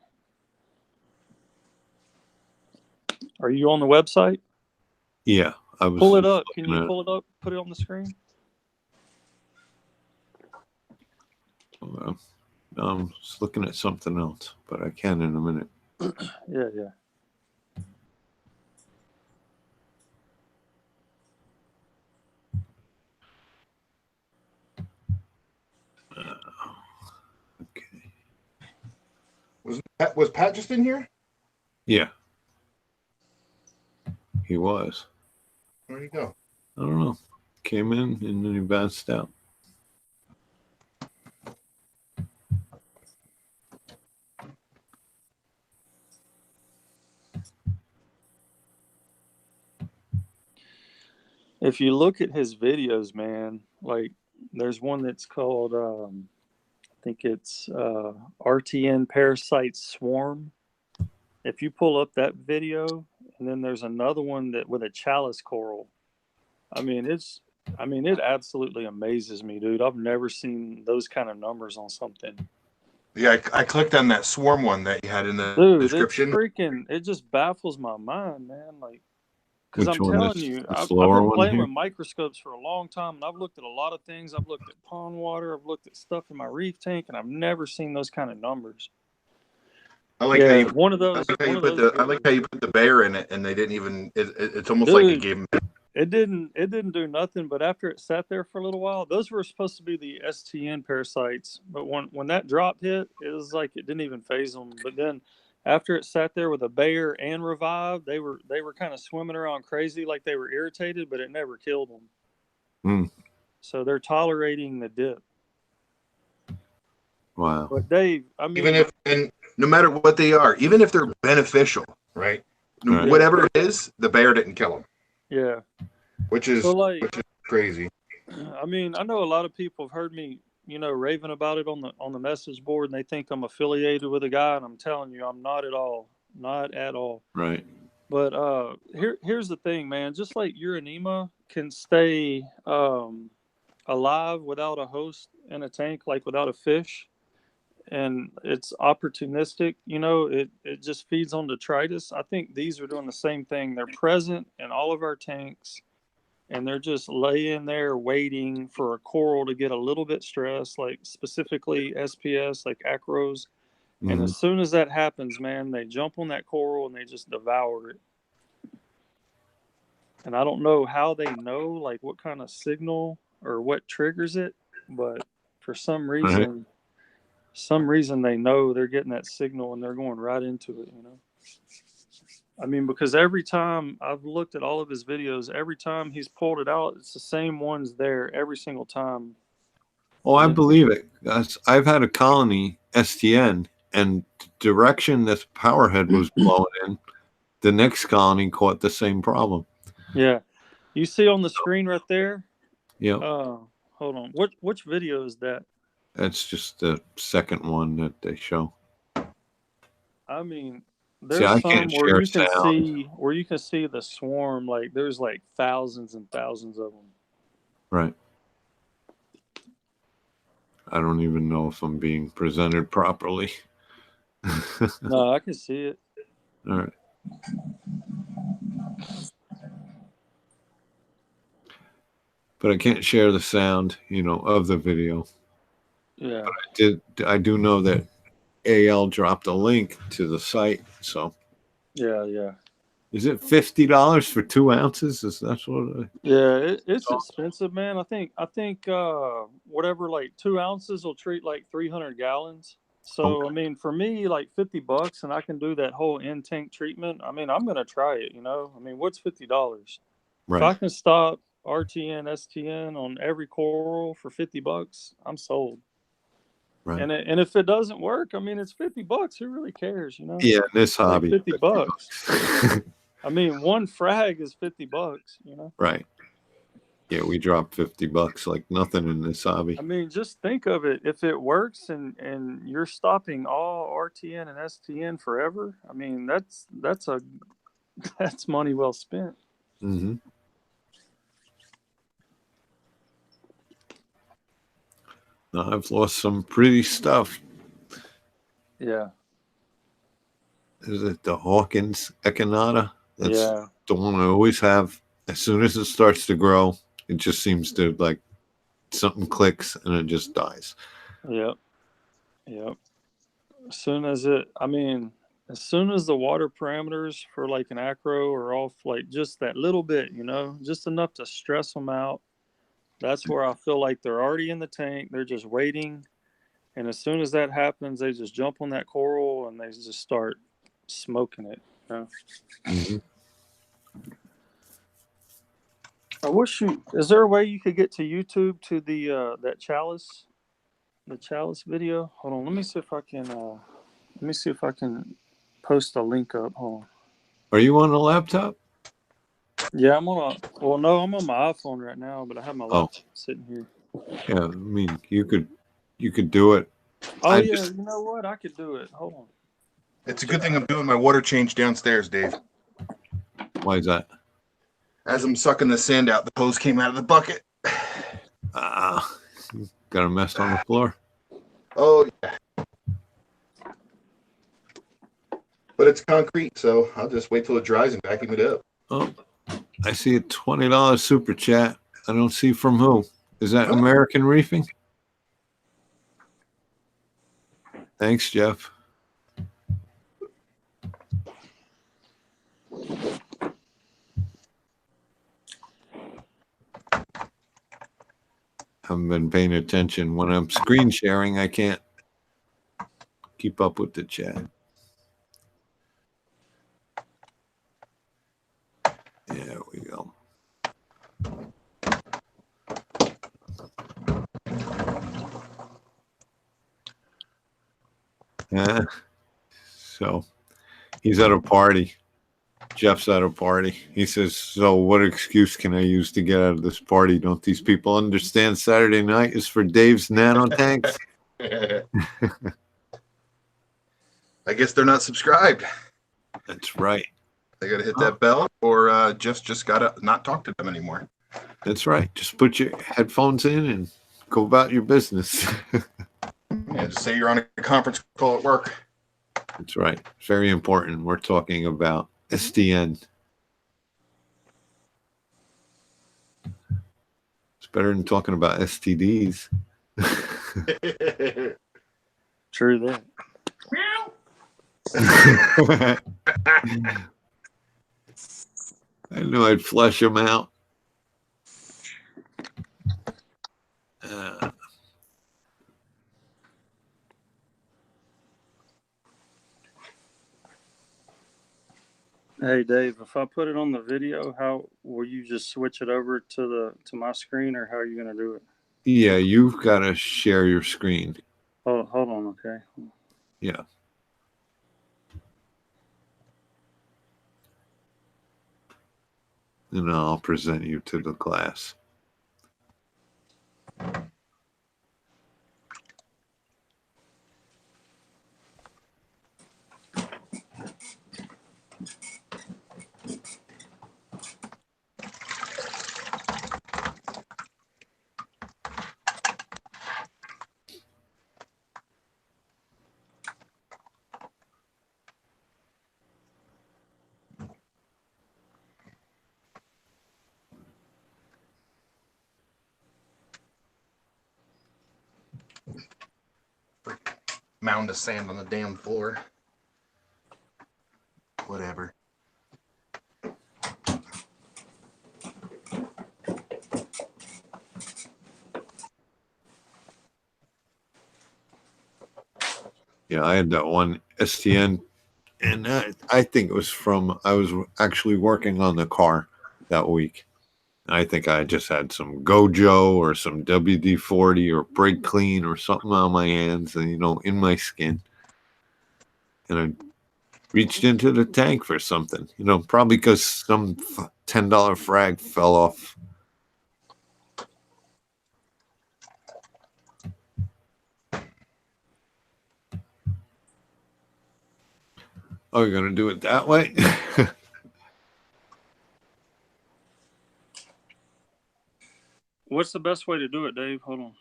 Are you on the website? Yeah, I was. Pull it up. Can you pull it up? Put it on the screen. I'm just looking at something else, but I can in a minute. Yeah. Okay. Was Pat just in here? Yeah. He was. Where'd he go? I don't know. Came in and then he bounced out. If you look at his videos, man, like there's one that's called think it's RTN Parasite Swarm. If you pull up that video, and then there's another one that with a chalice coral. I mean, it absolutely amazes me, dude. I've never seen those kind of numbers on something. Yeah, I clicked on that swarm one that you had in the Dude, description. it just baffles my mind, man. Like, because Which I'm one telling is you, the I've slower been one playing here? with microscopes for a long time, and I've looked at a lot of things. I've looked at pond water, I've looked at stuff in my reef tank, and I've never seen those kind of numbers. I like Yeah, how you. one of those. I One like of those. I like how you put the bear in it, and they didn't even. It's almost like it Dude, gave him. it didn't do nothing. But after it sat there for a little while, those were supposed to be the STN parasites. But when that drop hit, it was like it didn't even phase them. But then after it sat there with a bear and revived, they were kind of swimming around crazy, like they were irritated, but it never killed them. Hmm. So they're tolerating the dip. Wow. But Dave, I mean, Even if, and no matter what they are, even if they're beneficial, right? Right. Whatever it is, the bear didn't kill him, yeah. which is So like, crazy. I mean, I know a lot of people have heard me, raving about it on the message board, and they think I'm affiliated with a guy, and I'm telling you, I'm not at all, not at all. Right. But here's the thing, man. Just like Uranema can stay alive without a host in a tank, like without a fish, and it's opportunistic, it just feeds on detritus. I think these are doing the same thing. They're present in all of our tanks, and they're just laying there waiting for a coral to get a little bit stressed, like specifically SPS, like acros. And Mhm. as soon as that happens, man, they jump on that coral and they just devour it. And I don't know how they know, like what kind of signal or what triggers it, but for some reason, they know they're getting that signal and they're going right into it, I mean, because every time I've looked at all of his videos, every time he's pulled it out, it's the same ones there every single time. Oh, I believe it. I've had a colony STN, and the direction this powerhead was blowing in, the next colony caught the same problem. Yeah. You see on the screen right there? Yeah. Hold on. Which video is that? That's just the second one that they show. I mean, See, there's I some can't where share you can sound. see the swarm, like there's like thousands and thousands of them. Right. I don't even know if I'm being presented properly. No, I can see it. All right. But I can't share the sound, of the video. Yeah. But I do know that AL dropped a link to the site. So Yeah. is it $50 for 2 ounces? Is that what? Yeah, it's expensive, man. I think whatever, like 2 ounces will treat like 300 gallons. So Okay. I mean, for me, like $50, and I can do that whole in tank treatment. I mean, I'm gonna try it. I mean, what's $50? If I Right. can stop RTN, STN on every coral for $50, I'm sold. Right. And if it doesn't work, I mean, it's $50. Who really cares? Yeah, this Like hobby. $50. I mean, one frag is $50. Right. Yeah, we dropped $50 like nothing in this hobby. I mean, just think of it. If it works and you're stopping all RTN and STN forever, I mean, that's money well spent. Mm-hmm. Now, I've lost some pretty stuff. Yeah. Is it the Hawkins Echinata? That's the one I always have. As soon as it starts to grow, it just seems to like something clicks and it just dies. Yep. As soon as the water parameters for like an acro are off, like just that little bit, just enough to stress them out. That's where I feel like they're already in the tank. They're just waiting. And as soon as that happens, they just jump on that coral and they just start smoking it. Mm-hmm. I wish is there a way you could get to YouTube to the the chalice video? Hold on, let me see if I can post a link up. Hold on. Are you on a laptop? Yeah, I'm on I'm on my iPhone right now, but I have my laptop sitting here. Yeah, I mean you could do it Oh yeah, you know what? I could do it. Hold on. It's a good thing I'm doing my water change downstairs, Dave. Why is that? As I'm sucking the sand out, the hose came out of the bucket. Got a mess on the floor. Oh yeah. But it's concrete, so I'll just wait till it dries and vacuum it up. Oh, I see a $20 super chat. I don't see from who. Is that American Reefing? Thanks, Jeff. Haven't been paying attention. When I'm screen sharing, I can't keep up with the chat. There we go. So he's at a party. Jeff's at a party. He says, so what excuse can I use to get out of this party? Don't these people understand Saturday night is for Dave's nano tanks? I guess they're not subscribed. That's right. They got to hit that bell, or just got to not talk to them anymore. That's right. Just put your headphones in and go about your business. Yeah, just say you're on a conference call at work. That's right. Very important. We're talking about SDN. It's better than talking about STDs. True that. I knew I'd flush them out. Hey Dave, if I put it on the video, how will you just switch it over to my screen, or how are you gonna do it? Yeah, you've got to share your screen. Hold on, okay. Yeah. And I'll present you to the class. Mound of sand on the damn floor. Whatever. Yeah, I had that one STN, and I think it was from, I was actually working on the car that week. I think I just had some Gojo or some WD-40 or Brake Clean or something on my hands and, in my skin. And I reached into the tank for something, probably because some $10 frag fell off. Oh, you're going to do it that way? What's the best way to do it, Dave? Hold on.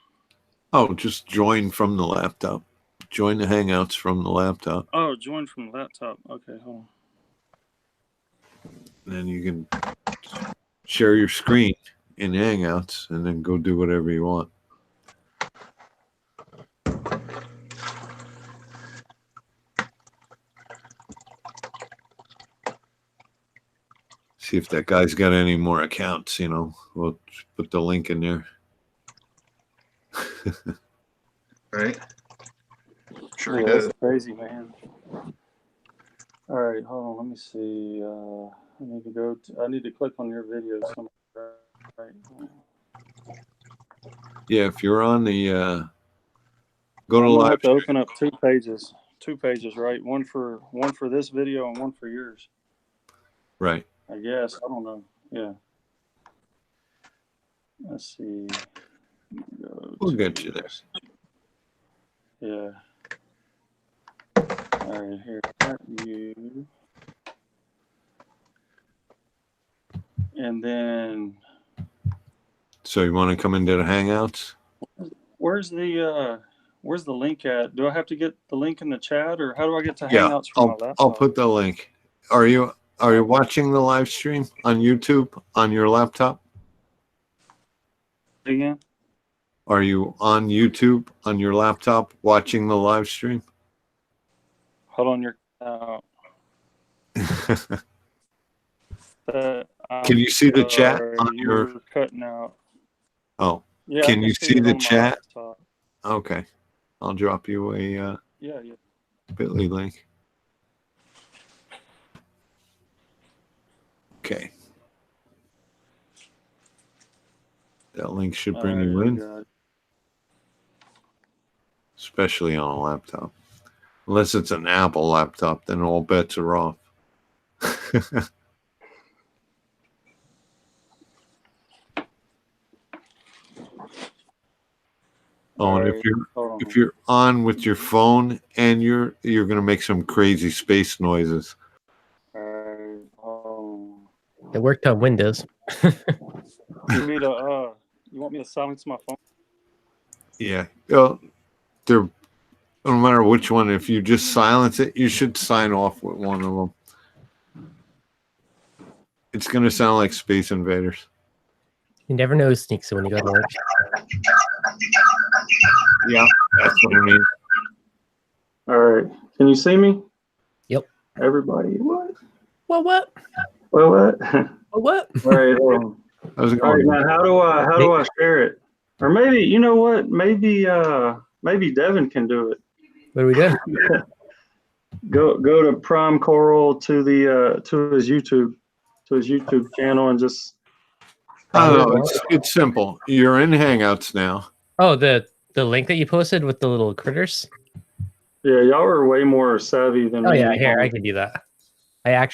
Oh, just join from the laptop. Join the Hangouts from the laptop. Oh, join from the laptop. Okay, hold on. Then you can share your screen in Hangouts and then go do whatever you want. See if that guy's got any more accounts, We'll put the link in there. Right? Sure Yeah, he does. that's crazy, man. All right, hold on. Let me see. I need to click on your video somewhere. Right. Yeah, if you're on the go to I'm gonna live. have to open up two pages. Two pages, right? One for this video and one for yours. Right. I guess. I don't know. Yeah. Let's see. We'll get you there. Yeah. All right, here. Got you. And then So you want to come into the Hangouts? where's the link at? Do I have to get the link in the chat, or how do I get to Yeah, Hangouts from my laptop? I'll put the link. Are you watching the live stream on YouTube on your laptop? Again? Are you on YouTube on your laptop watching the live stream? Hold on, you're Can you see the chat on your? You're cutting out. Oh, Yeah, I can you see it the on my chat? laptop. Okay, I'll drop you a Yeah. Bitly link. Okay, that link should bring you in, got it. especially on a laptop. Unless it's an Apple laptop, then all bets are off. Oh, and if you're on with your phone and you're gonna make some crazy space noises. It worked on Windows. You want me to silence my phone? Yeah. They're no matter which one. If you just silence it, you should sign off with one of them. It's gonna sound like Space Invaders. You never know who sneaks in when you go to work. Yeah, that's what I mean. All right. Can you see me? Yep. Everybody, what? Well, what? Well, what? Well, what? All right. Hold on. How's it All right, going? now how do I share it? Or maybe you know what? Maybe Devin can do it. What are we doing? Go to Prime Coral to the to his YouTube channel and just. Oh, it's simple. You're in Hangouts now. Oh, the link that you posted with the little critters. Yeah, y'all are way more savvy than me. Oh yeah, here I can do that. I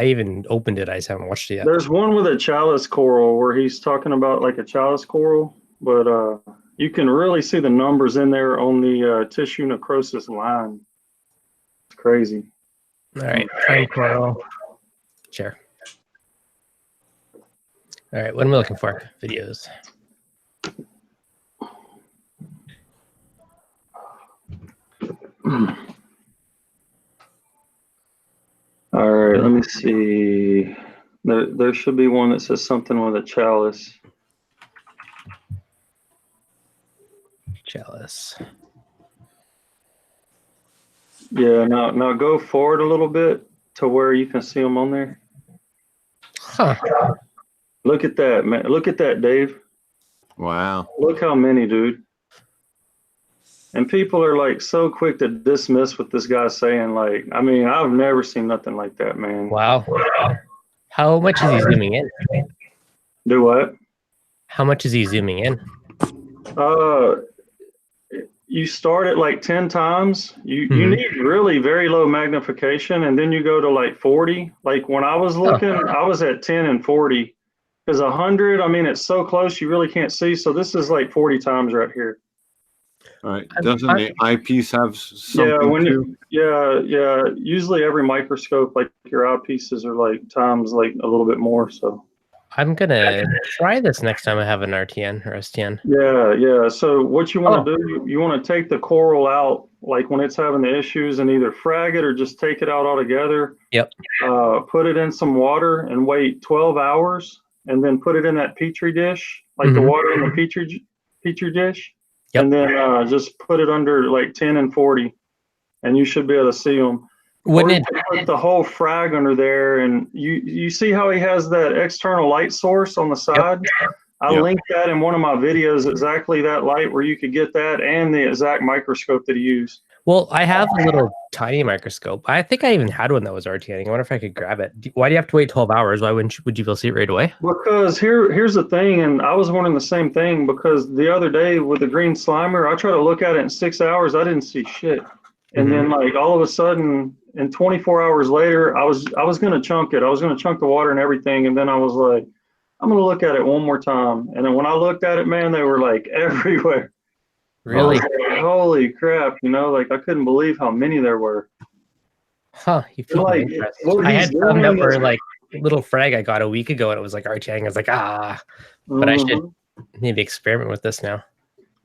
even opened it. I just haven't watched it yet. There's one with a chalice coral where he's talking about like a chalice coral, but you can really see the numbers in there on the tissue necrosis line. It's crazy. All right, Prime Coral. Share. All right, what am I looking for? Videos. All right, let me see. There should be one that says something with a chalice. Chalice. Yeah, now go forward a little bit to where you can see them on there. Huh. Look at that, man. Look at that, Dave. Wow. Look how many, dude. And people are like so quick to dismiss what this guy's saying. Like, I mean, I've never seen nothing like that, man. Wow. How much is he zooming in? Do what? How much is he zooming in? You start at like 10 times. You need really very low magnification, and then you go to like 40. Like when I was looking, I was at 10 and 40. Because 100, I mean, it's so close you really can't see. So this is like 40 times right here. All right. Doesn't the eyepiece have something too? Yeah. Usually every microscope, like your eyepieces are like times like a little bit more. So I'm gonna try this next time I have an RTN or STN. Yeah. So what you want to do, you want to take the coral out, like when it's having the issues, and either frag it or just take it out altogether. Yep. Put it in some water and wait 12 hours, and then put it in that petri dish, like the water in the petri dish. Yep. And then just put it under like 10 and 40, and you should be able to see them. Wouldn't it put the whole frag under there, and you see how he has that external light source on the side? Yep. I linked that in one of my videos, exactly that light where you could get that and the exact microscope that he used. Well, I have a little tiny microscope. I think I even had one that was RTNing. I wonder if I could grab it. Why do you have to wait 12 hours? Why would you be able to see it right away? Because here's the thing, and I was wondering the same thing, because the other day with the green slimer, I tried to look at it in 6 hours. I didn't see shit. And then like all of a sudden, and 24 hours later, I was going to chunk it. I was going to chunk the water and everything. And then I was like, I'm going to look at it one more time. And then when I looked at it, man, they were like everywhere. Really? Holy crap! You know, like I couldn't believe how many there were. Huh. You piqued my Like, interest. what I he's had some that doing were is- like little frag I got a week ago, and it was like RTing. I was like, but I should maybe experiment with this now.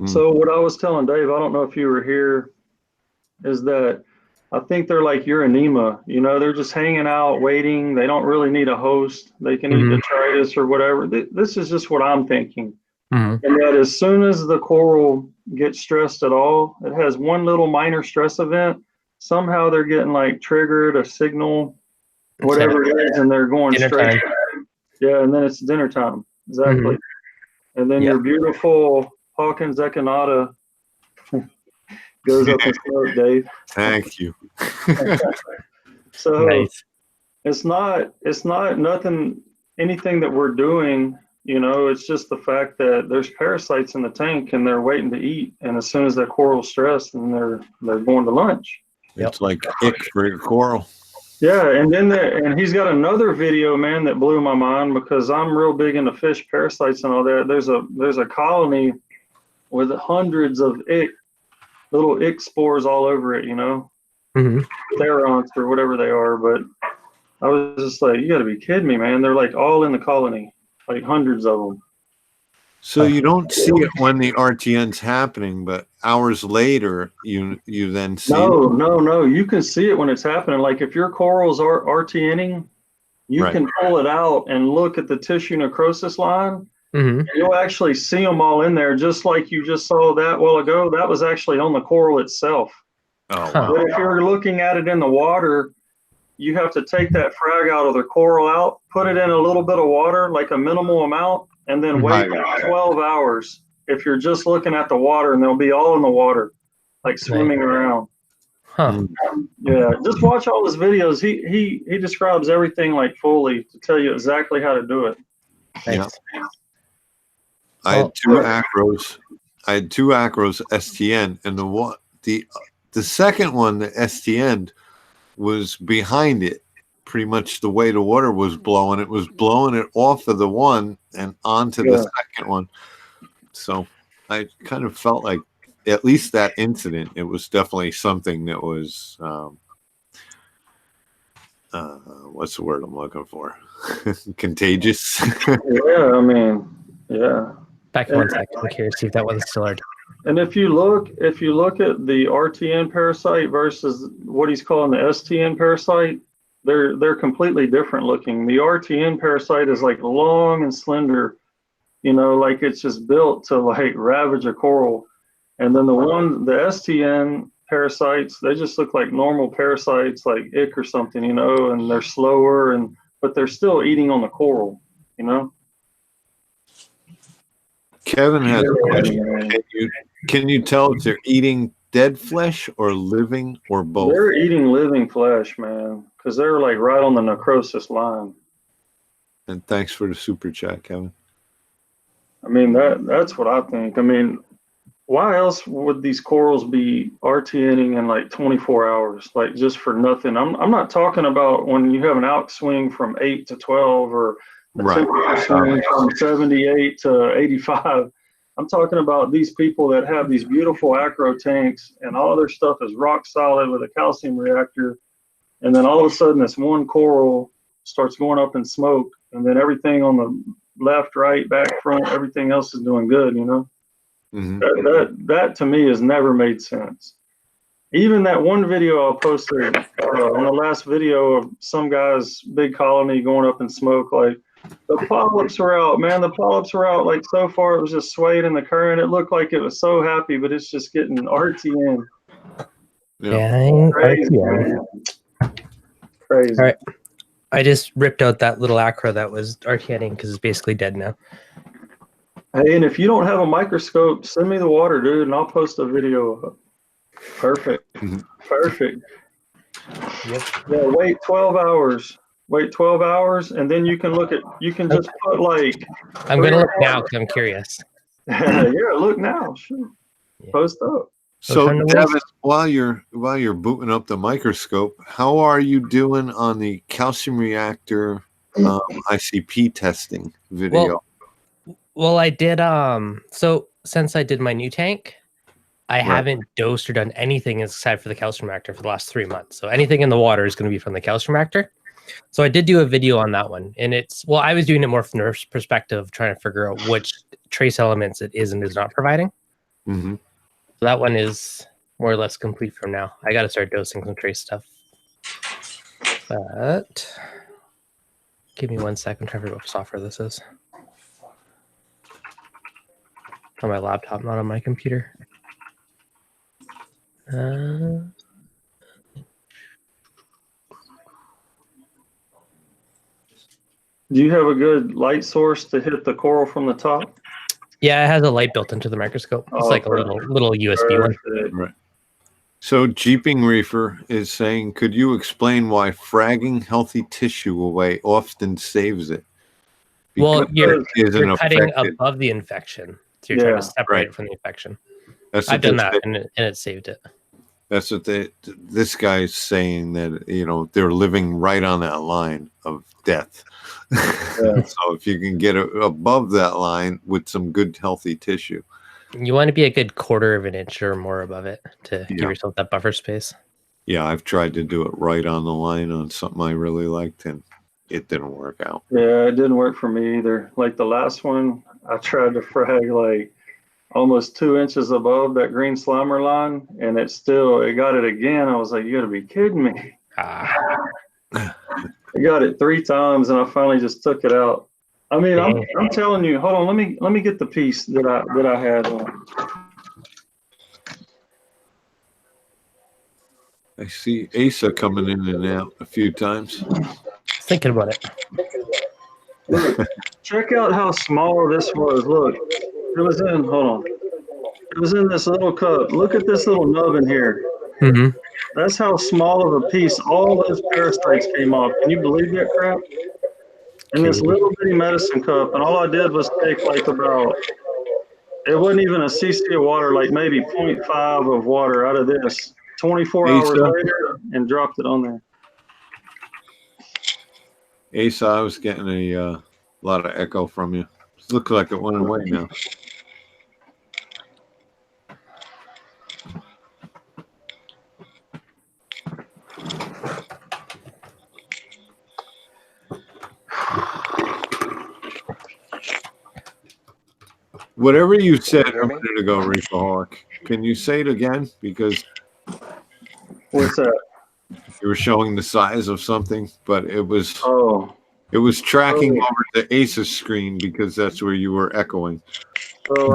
So what I was telling Dave, I don't know if you were here, is that I think they're like Uranema. You know, they're just hanging out, waiting. They don't really need a host. They can eat detritus or whatever. This is just what I'm thinking. And that as soon as the coral gets stressed at all, it has one little minor stress event. Somehow they're getting like triggered, a signal, whatever it is, and they're going Dinner straight. time. Yeah, and then it's dinner time. Exactly. And then your beautiful Hawkins Echinata goes up in smoke, Dave. Thank you. So Nice. it's not anything that we're doing, you know, it's just the fact that there's parasites in the tank and they're waiting to eat, and as soon as that coral's stressed, then they're going to lunch. It's like ick for your coral. Yeah, and then and he's got another video, man, that blew my mind, because I'm real big into fish parasites and all that. There's a colony with hundreds of little ick spores all over it, you know, Theronts or whatever they are. But I was just like, you got to be kidding me, man. They're like all in the colony, like hundreds of them. So you don't see it when the RTN's happening, but hours later, you then see it? No. You can see it when it's happening. Like if your corals are RTNing, you can pull it out and look at the tissue necrosis line. And you'll actually see them all in there, just like you just saw that while ago. That was actually on the coral itself. Oh, wow. But if you're looking at it in the water, you have to take that frag out of the coral out, put it in a little bit of water, like a minimal amount, and then wait 12 hours. If you're just looking at the water, and they'll be all in the water, like swimming around. Yeah, just watch all his videos. He describes everything like fully to tell you exactly how to do it. Yeah. I had two acros. STN, and the second one, the STN, was behind it. Pretty much the way the water was blowing, it was blowing it off of the one and onto the second one. So I kind of felt like, at least that incident, it was definitely something that was what's the word I'm looking for? Contagious. Yeah, I mean, yeah. Back in 1 second. I'm curious to see if that one's still hard. And if you look at the RTN parasite versus what he's calling the STN parasite, they're completely different looking. The RTN parasite is like long and slender, you know, like it's just built to like ravage a coral. And then the STN parasites, they just look like normal parasites, like ick or something, you know, and they're slower, but they're still eating on the coral, you know. Kevin has a question. Can you tell if they're eating dead flesh or living or both? They're eating living flesh, man, because they're like right on the necrosis line. And thanks for the super chat, Kevin. I mean, that's what I think. I mean, why else would these corals be RTNing in like 24 hours, like just for nothing? I'm not talking about when you have an out swing from 8 to 12 or a temperature swing from 78 to 85. I'm talking about these people that have these beautiful acro tanks and all their stuff is rock solid with a calcium reactor. And then all of a sudden this one coral starts going up in smoke, and then everything on the left, right, back, front, everything else is doing good, you know? That to me has never made sense. Even that one video I posted on the last video of some guy's big colony going up in smoke, like the polyps were out, man. The polyps were out. Like so far, it was just swayed in the current. It looked like it was so happy, but it's just getting RTN. Yeah, crazy, man. Crazy. All right, I just ripped out that little acro that was RTNing because it's basically dead now. Hey, and if you don't have a microscope, send me the water, dude, and I'll post a video of it. Perfect. Perfect. Yep. Yeah, wait 12 hours. Wait 12 hours, and then you can just put like. I'm going to look now because I'm curious. Yeah, look now. Sure. Post up. So, Devin, while you're booting up the microscope, how are you doing on the calcium reactor ICP testing video? Well, I did. So since I did my new tank, I haven't dosed or done anything aside for the calcium reactor for the last 3 months. So anything in the water is going to be from the calcium reactor. So I did do a video on that one, and I was doing it more from the perspective, trying to figure out which trace elements it is and is not providing. Mm-hmm. So that one is more or less complete from now. I got to start dosing some trace stuff. But give me 1 second. I'm trying to figure out what software this is. On my laptop, not on my computer. Do you have a good light source to hit the coral from the top? Yeah, it has a light built into the microscope. It's like a little USB one. Right. So Jeeping Reefer is saying, could you explain why fragging healthy tissue away often saves it? Well, Because you're cutting above the infection. So you're trying to separate it from the infection. I've done that, and it saved it. That's what this guy's saying, that they're living right on that line of death. Yeah. So if you can get above that line with some good healthy tissue, you want to be a good 1/4 of an inch or more above it to give yourself that buffer space. Yeah, I've tried to do it right on the line on something I really liked, and it didn't work out. Yeah, it didn't work for me either. Like the last one, I tried to frag like almost 2 inches above that green slimer line, and it got it again. I was like, you gotta be kidding me. I got it 3 times, and I finally just took it out. I mean, I'm telling you, hold on, let me get the piece that I had on. I see Asa coming in and out a few times. Thinking about it. Look, check out how small this was. Look, it was in this little cup. Look at this little nub in here. Mm-hmm. That's how small of a piece all those parasites came off. Can you believe that crap? In this little bitty medicine cup, and all I did was take like it wasn't even a cc of water, like maybe 0.5 of water out of this 24 hours later, and dropped it on there. Asa, I was getting a lot of echo from you. It looks like it went away now. Whatever you said a minute ago, Reefaholic, can you say it again? Because what's that? You were showing the size of something, but it was tracking over to Ace's screen because that's where you were echoing. So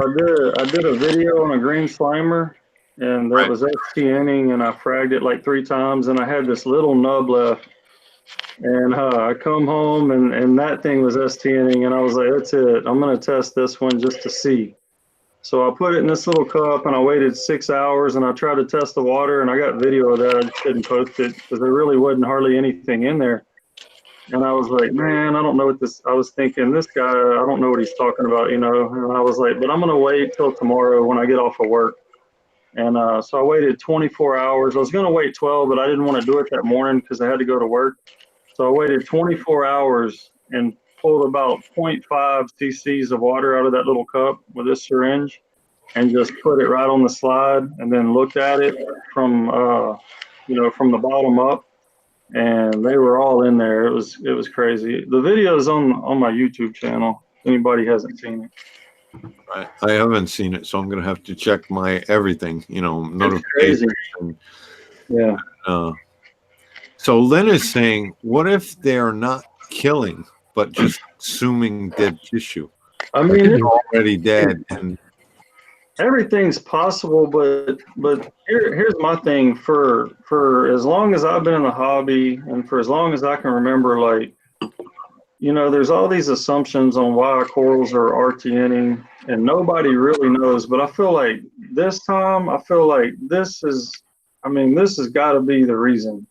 I did a video on a green slimer, and that was STNing, and I fragged it like 3 times, and I had this little nub left. And I come home, and that thing was STNing, and I was like, that's it. I'm going to test this one just to see. So I put it in this little cup, and I waited 6 hours, and I tried to test the water, and I got video of that. I just didn't post it because there really wasn't hardly anything in there. And I was like, man, I don't know what this – I was thinking, this guy, I don't know what he's talking about, And I was like, but I'm going to wait till tomorrow when I get off of work. And so I waited 24 hours. I was going to wait 12, but I didn't want to do it that morning because I had to go to work. So I waited 24 hours and pulled about 0.5 cc's of water out of that little cup with this syringe and just put it right on the slide and then looked at it from, from the bottom up, and they were all in there. It was crazy. The video is on my YouTube channel. If anybody hasn't seen it. I haven't seen it, so I'm going to have to check my everything, notifications. Yeah. So Lynn is saying, what if they're not killing, but just consuming dead tissue? I mean, it's already dead. And everything's possible, but here's my thing. For as long as I've been in the hobby, and for as long as I can remember, there's all these assumptions on why corals are RTNing, and nobody really knows. But I feel like this time, this has got to be the reason.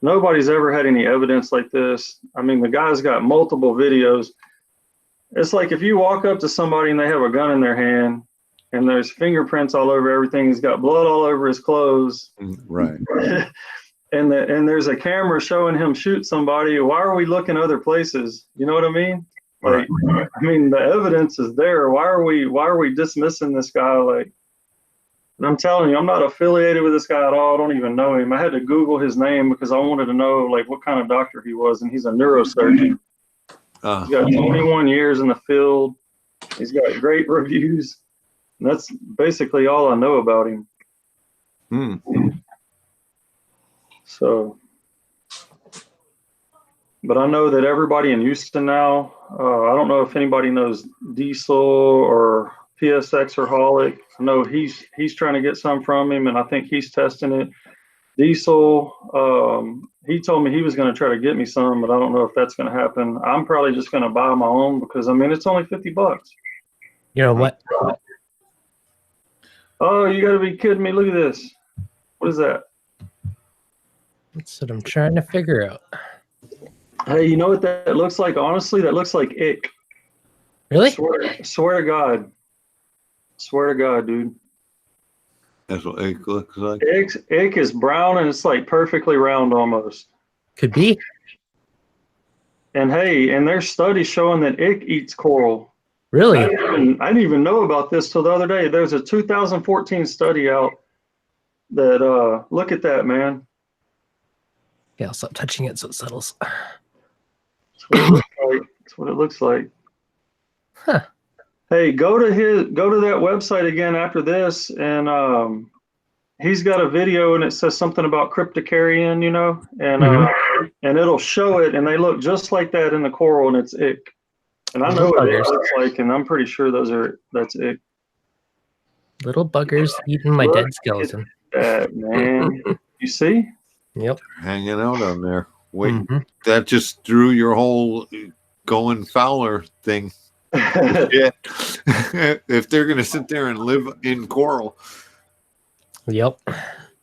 Nobody's ever had any evidence like this. I mean, the guy's got multiple videos. It's like if you walk up to somebody and they have a gun in their hand and there's fingerprints all over everything, he's got blood all over his clothes. Right. and there's a camera showing him shoot somebody. Why are we looking other places? You know what I mean? Like, I mean, the evidence is there. Why are we dismissing this guy? Like, And I'm telling you, I'm not affiliated with this guy at all. I don't even know him. I had to Google his name because I wanted to know like what kind of doctor he was, and he's a neurosurgeon. He's got 21 years in the field. He's got great reviews. And that's basically all I know about him. So, but I know that everybody in Houston now, I don't know if anybody knows Diesel or PSX or Holic. I know he's trying to get some from him, and I think he's testing it. Diesel, he told me he was going to try to get me some, but I don't know if that's going to happen. I'm probably just going to buy my own because, I mean, it's only $50. You know what? Oh, you got to be kidding me. Look at this. What is that? That's what I'm trying to figure out. Hey, you know what that looks like? Honestly, that looks like ick. Really? Swear to God. Swear to God, dude. That's what egg looks like. Ick is brown and it's like perfectly round almost. Could be. And hey, and there's studies showing that ick eats coral. Really? I didn't even know about this till the other day. There's a 2014 study out that look at that, man. Yeah, I'll stop touching it so it settles. That's what it looks like. That's what it looks like. Huh. Hey, go to that website again after this, and he's got a video, and it says something about cryptocarrion, you know, and and it'll show it, and they look just like that in the coral, and it's ick. And I know what it looks like, and I'm pretty sure that's ick. Little buggers eating my dead skeleton. That man, you see? Yep. Hanging out on there. Wait, that just threw your whole going Fowler thing. Yeah. If they're gonna sit there and live in coral. Yep.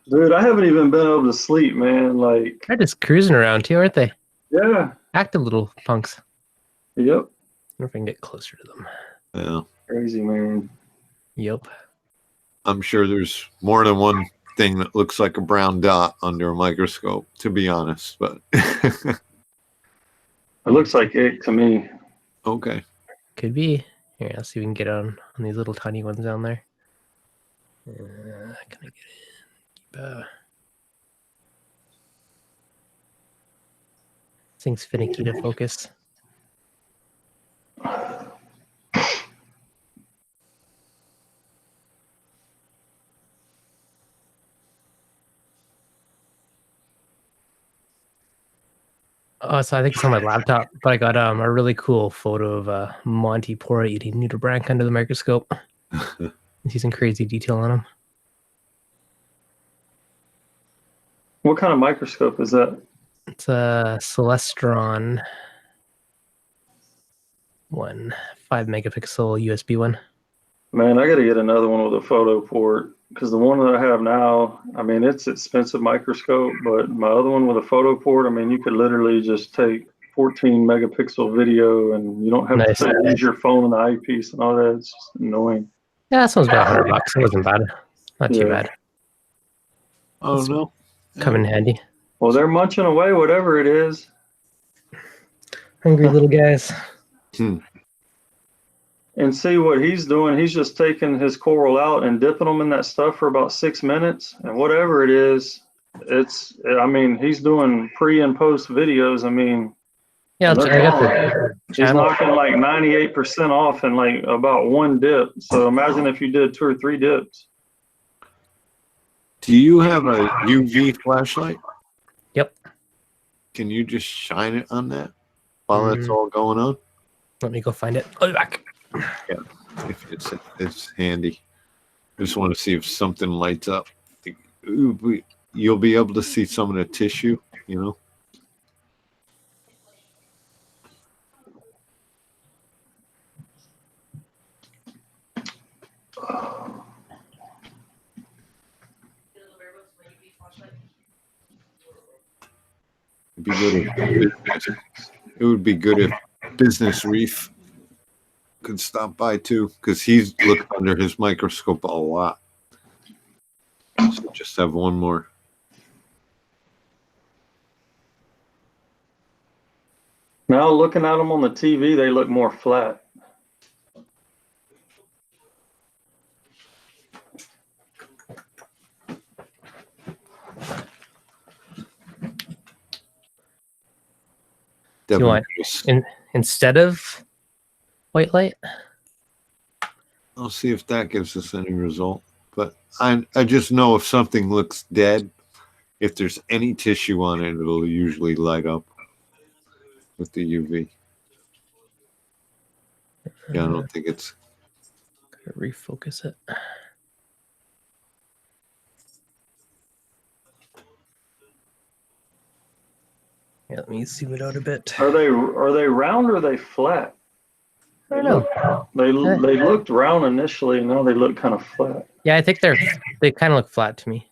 Dude, I haven't even been able to sleep, man. Like They're just cruising around too, aren't they? Yeah. Active little punks. Yep. I wonder if I can get closer to them. Yeah. Crazy, man. Yep. I'm sure there's more than one thing that looks like a brown dot under a microscope, to be honest, but it looks like ick to me. Okay. Could be. Here, let's see if we can get on these little tiny ones down there. Can I get in? This thing's finicky to focus. Oh, so I think it's on my laptop, but I got a really cool photo of Monty Pora eating nudibranch under the microscope. See some crazy detail on him. What kind of microscope is that? It's a Celestron 1, 5 megapixel USB one. Man, I got to get another one with a photo port because the one that I have now, I mean, it's expensive microscope, but my other one with a photo port, I mean, you could literally just take 14 megapixel video and you don't have to use your phone and the eyepiece and all that. It's just annoying. Yeah, that sounds about $100. It wasn't bad. Not too bad. Oh, no. Come in handy. Well, they're munching away, whatever it is. Hungry little guys. And see what he's doing. He's just taking his coral out and dipping them in that stuff for about 6 minutes. And whatever it is, I mean, he's doing pre and post videos. I mean, yeah, I got the he's knocking like 98% off in like about one dip. So imagine if you did 2 or 3 dips. Do you have a UV flashlight? Yep. Can you just shine it on that while that's all going on? Let me go find it. I'll be back. Yeah, if it's handy. I just want to see if something lights up. You'll be able to see some of the tissue, you know. It would be good if Business Reef could stop by too, because he's looked under his microscope a lot. So just have one more. Now looking at them on the TV, they look more flat. Do you want instead of white light? I'll see if that gives us any result. But I just know if something looks dead, if there's any tissue on it, it'll usually light up with the UV. Yeah, I don't think it's... Gotta refocus it. Yeah, let me zoom it out a bit. Are they round or are they flat? I don't know. They looked round initially, and now they look kind of flat. Yeah, I think they kind of look flat to me.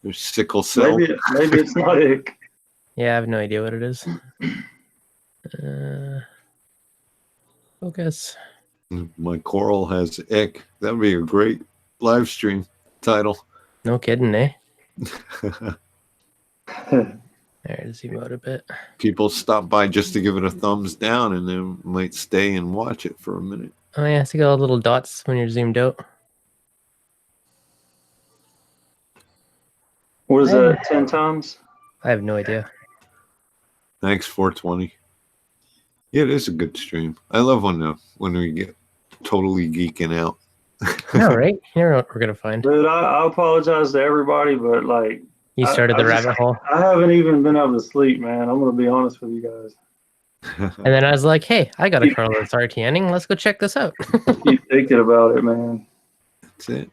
There's sickle cell. Maybe it's not ick. Yeah, I have no idea what it is. Focus. My coral has ick. That would be a great live stream title. No kidding, eh? There, zoom out a bit. People stop by just to give it a thumbs down, and then might stay and watch it for a minute. Oh yeah, so you got all the little dots when you're zoomed out. What is that? 10 times? I have no idea. Thanks, 420. Yeah, it is a good stream. I love when we get totally geeking out. No, right? You never know what we're gonna find. Dude, I apologize to everybody, but like You started the rabbit hole. I haven't even been able to sleep, man. I'm gonna be honest with you guys. And then I was like, hey, I got a kernel that's RTNing. Let's go check this out. Keep thinking about it, man. That's it.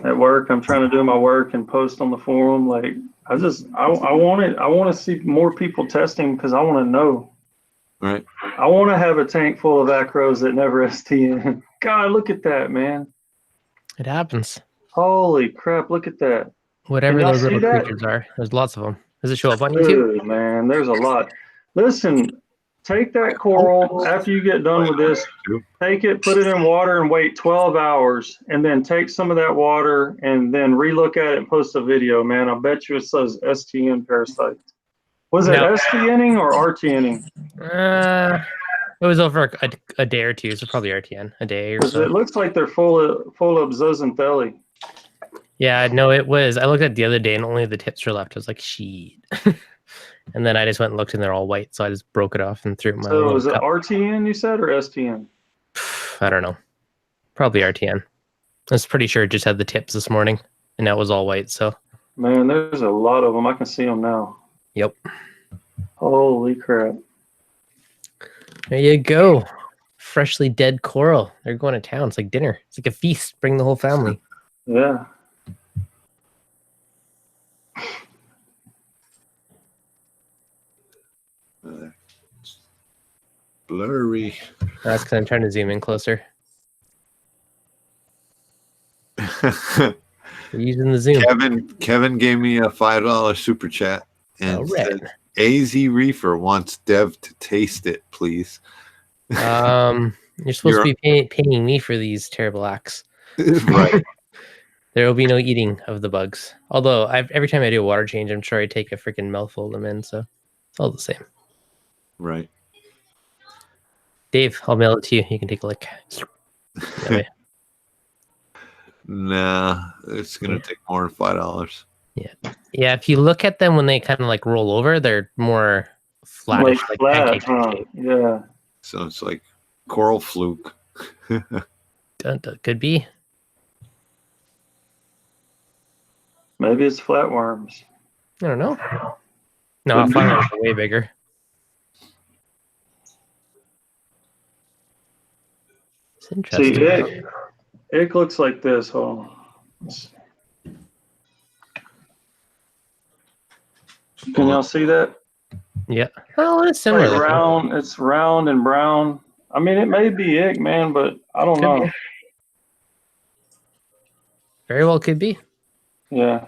At work, I'm trying to do my work and post on the forum. Like, I want to see more people testing because I want to know. Right. I want to have a tank full of acros that never STN. God, look at that, man. It happens. Holy crap, look at that. Whatever Can y'all those little see that? creatures are, there's lots of them. Does it show up on YouTube? Dude, man, there's a lot. Listen, take that coral after you get done with this. Take it, put it in water, and wait 12 hours. And then take some of that water and then relook at it and post a video, man. I bet you it says STN parasites. Was it STNing or RTNing? It was over a day or two, so probably RTN, a day or so. It looks like they're full of zooxanthellae. Yeah, no, it was. I looked at it the other day and only the tips were left. I was like, shit. And then I just went and looked and they're all white, so I just broke it off and threw it in my So is it cup. RTN you said or STN? I don't know. Probably RTN. I was pretty sure it just had the tips this morning and that was all white, so. Man, there's a lot of them. I can see them now. Yep. Holy crap. There you go. Freshly dead coral. They're going to town. It's like dinner. It's like a feast. Bring the whole family. Yeah. Blurry. That's because I'm trying to zoom in closer. We're using the zoom. Kevin gave me a $5 super chat and said, AZ Reefer wants Dev to taste it, please. You're supposed to be paying me for these terrible acts. Right. There will be no eating of the bugs. Although every time I do a water change, I'm sure I take a freaking mouthful of them in, so it's all the same. Right. Dave, I'll mail it to you. You can take a lick. Nah, it's gonna take more than $5. Yeah. If you look at them when they kind of like roll over, they're more flattish, like flat, pancake huh? shape. Yeah. So it's like coral fluke. Could be. Maybe it's flatworms. I don't know. No, I'll find out way bigger. It's interesting. See, it looks like this. Hold on. Can y'all see that? Yeah. Oh, it's similar. Like round. It's round and brown. I mean, it may be it, man, but I don't know. Very well could be. Yeah.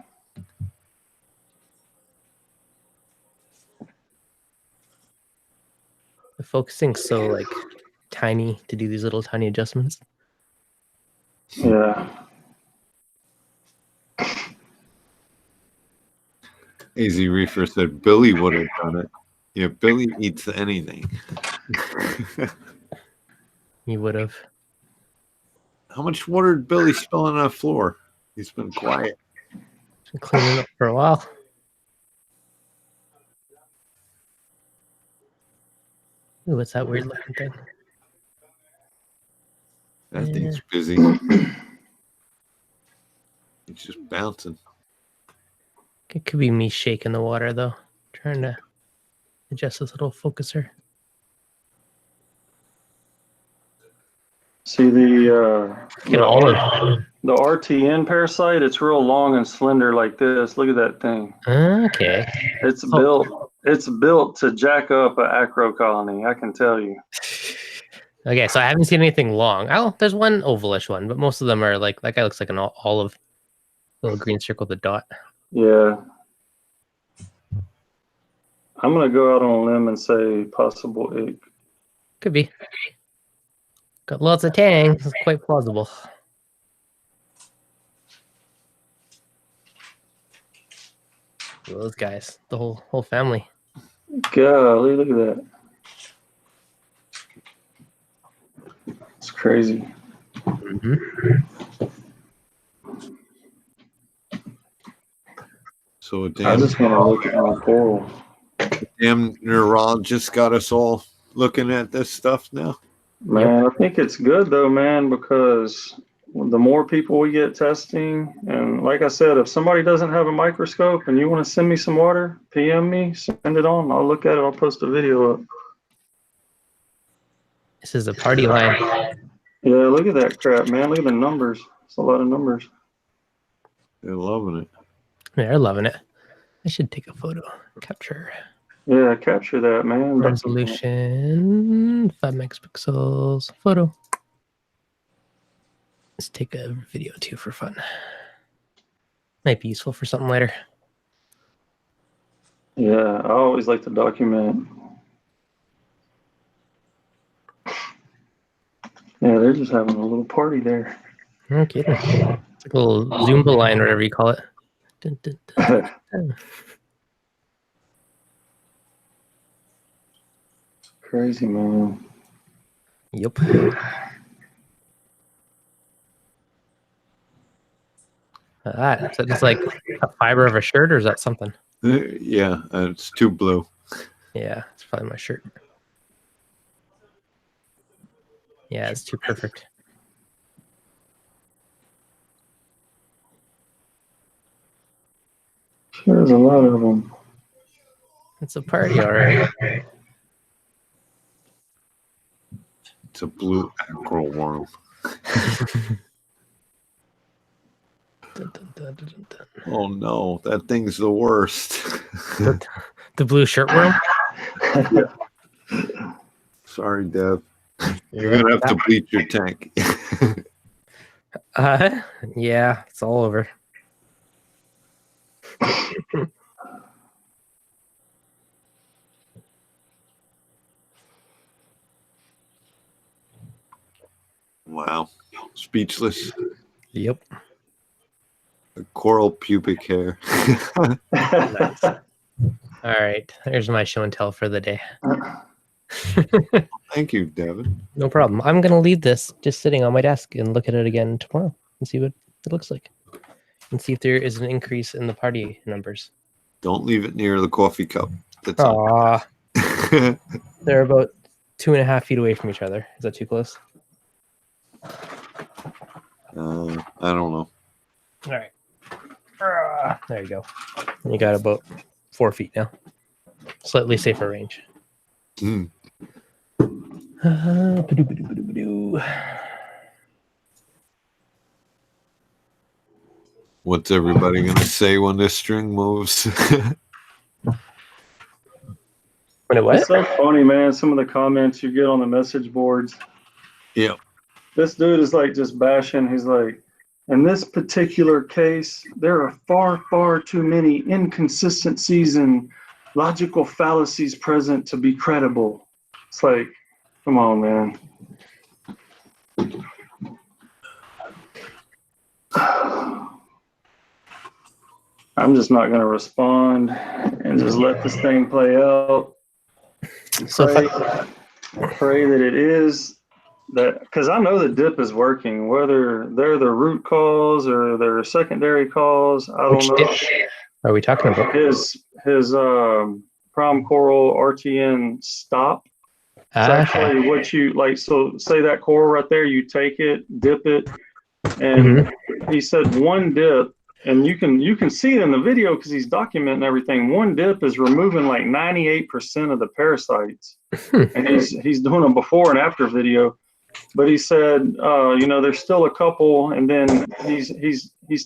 The focusing's so like tiny to do these little tiny adjustments. Yeah. AZ Reefer said Billy would have done it. Yeah, Billy eats anything. You would have. How much water did Billy spill on that floor? He's been quiet. Been cleaning up for a while. Ooh, what's that weird looking thing? That thing's busy. It's just bouncing. It could be me shaking the water though. Trying to adjust this little focuser. See the Get all of the RTN parasite, it's real long and slender like this. Look at that thing. Okay. It's Oh. built to jack up an acro colony, I can tell you. Okay, so I haven't seen anything long. Oh, there's one ovalish one, but most of them are like that guy looks like an olive, little green circle with a dot. Yeah. I'm gonna go out on a limb and say possible egg. Could be. Got lots of tang. It's quite plausible. Those guys, the whole family. Golly, look at that. It's crazy. So I damn, just want to look at my coral. damn neurologist got us all looking at this stuff now. Man, I think it's good though, man, because the more people we get testing, and like I said, if somebody doesn't have a microscope and you want to send me some water, PM me, send it on. I'll look at it. I'll post a video up. This is a party line. Yeah, look at that crap, man. Look at the numbers. It's a lot of numbers. They're loving it. They're loving it. I should take a photo. Capture. Yeah, capture that, man. Resolution 5 megapixels. Photo. Let's take a video too for fun. Might be useful for something later. Yeah, I always like to document. Yeah, they're just having a little party there. No kidding. It's like a little Zumba line, or whatever you call it. Dun, dun, dun, dun. Crazy, man. Yep. Is that just like a fiber of a shirt, or is that something? Yeah, it's too blue. Yeah, it's probably my shirt. Yeah, it's too perfect. There's a lot of them. It's a party, all right. It's a blue acro worm. Dun, dun, dun, dun, dun. Oh no, that thing's the worst. The blue shirt worm? Sorry, Deb. You're gonna have to bleach your tank. Yeah, it's all over. Wow, speechless. Yep. The coral pubic hair. Nice. All right, there's my show and tell for the day. Thank you, Devin. No problem. I'm gonna leave this just sitting on my desk and look at it again tomorrow and see what it looks like, and see if there is an increase in the party numbers. Don't leave it near the coffee cup. That's Aw, they're about 2.5 feet away from each other. Is that too close? I don't know. All right. There you go. You got about 4 feet now. Slightly safer range. Mm. Ba-doo. What's everybody gonna say when this string moves? When it what? It's so funny, man. Some of the comments you get on the message boards. Yep. This dude is like just bashing. He's like, in this particular case, there are far, far too many inconsistencies and logical fallacies present to be credible. It's like, come on, man. I'm just not going to respond and just let this thing play out. So Pray that it is that, because I know the dip is working, whether they're the root cause or they're secondary cause, I don't which know. dip are we talking about? His prom coral RTN stop It's actually what you like. So say that coral right there, you take it, dip it, and he said one dip, and you can see it in the video because he's documenting everything. One dip is removing like 98% of the parasites, and he's doing a before and after video. But he said, there's still a couple, and then he's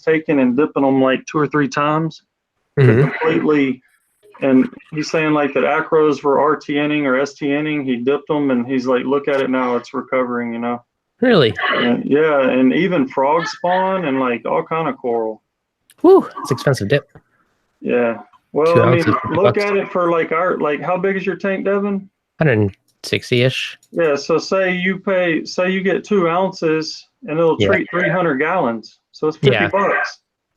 taking and dipping them like 2 or 3 times to completely. And he's saying like that acros were RTNing or STNing. He dipped them, and he's like, look at it now, it's recovering. Really? And, yeah, and even frog spawn and like all kind of coral. Whew, it's expensive dip. Yeah. Well, I mean, look at it for like how big is your tank, Devin? 160-ish. Yeah. So say you get 2 ounces and it'll treat 300 gallons. So it's $50.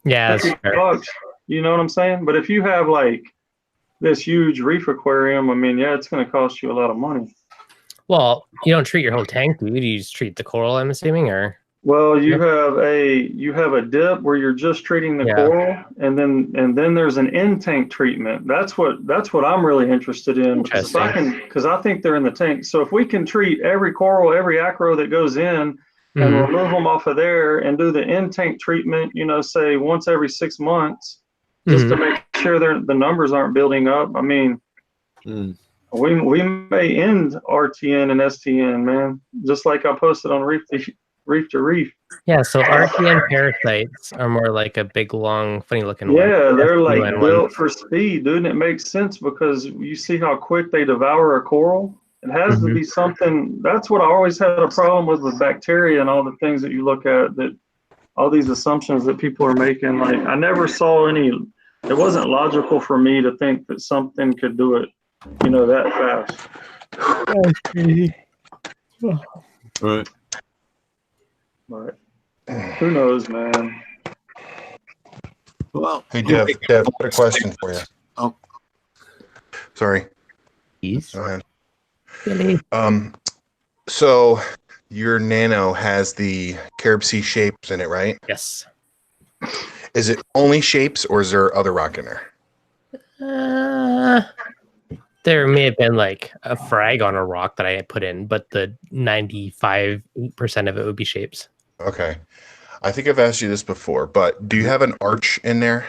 Yeah, that's fair. $50. You know what I'm saying? But if you have like this huge reef aquarium, I mean, it's going to cost you a lot of money. Well, you don't treat your whole tank, do you? Do you just treat the coral, I'm assuming, or? Well, you have a dip where you're just treating the coral, and then there's an in tank treatment. That's what I'm really interested in, because I think they're in the tank. So if we can treat every coral, every acro that goes in, and remove them off of there, and do the in tank treatment, say once every 6 months, just to make sure the numbers aren't building up. I mean, we may end RTN and STN, man. Just like I posted on Reef to Reef. Yeah, so RTN parasites are more like a big, long, funny-looking one. Yeah, they're like built for speed, dude. And it makes sense because you see how quick they devour a coral. It has to be something. That's what I always had a problem with bacteria and all the things that you look at, that all these assumptions that people are making. Like, I never saw any. It wasn't logical for me to think that something could do it, that fast. That's crazy. Right. But who knows, man? Well, Hey, Dev, I got a question for you. Oh, sorry. Please. Go ahead. Billy. So your nano has the carob sea shapes in it, right? Yes. Is it only shapes, or is there other rock in there? There may have been like a frag on a rock that I had put in, but the 95% of it would be shapes. Okay. I think I've asked you this before, but do you have an arch in there?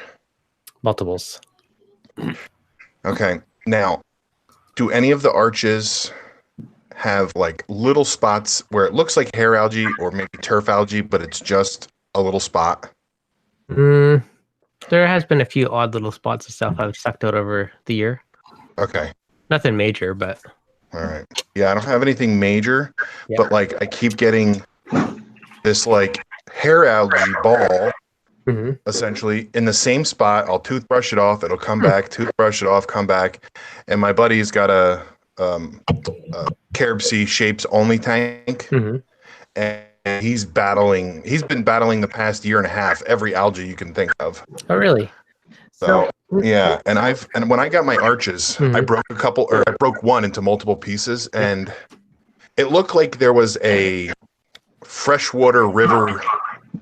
Multiples. Okay. Now, do any of the arches have like little spots where it looks like hair algae or maybe turf algae, but it's just a little spot? There has been a few odd little spots of stuff I've sucked out over the year. Okay. Nothing major, but. All right. Yeah, I don't have anything major, but like I keep getting this like hair algae ball, essentially in the same spot. I'll toothbrush it off. It'll come back, toothbrush it off, come back. And my buddy's got a carob sea shapes only tank. And he's been battling the past year and a half every algae you can think of. Oh, really? So yeah, and when I got my arches, I broke one into multiple pieces, and it looked like there was a freshwater river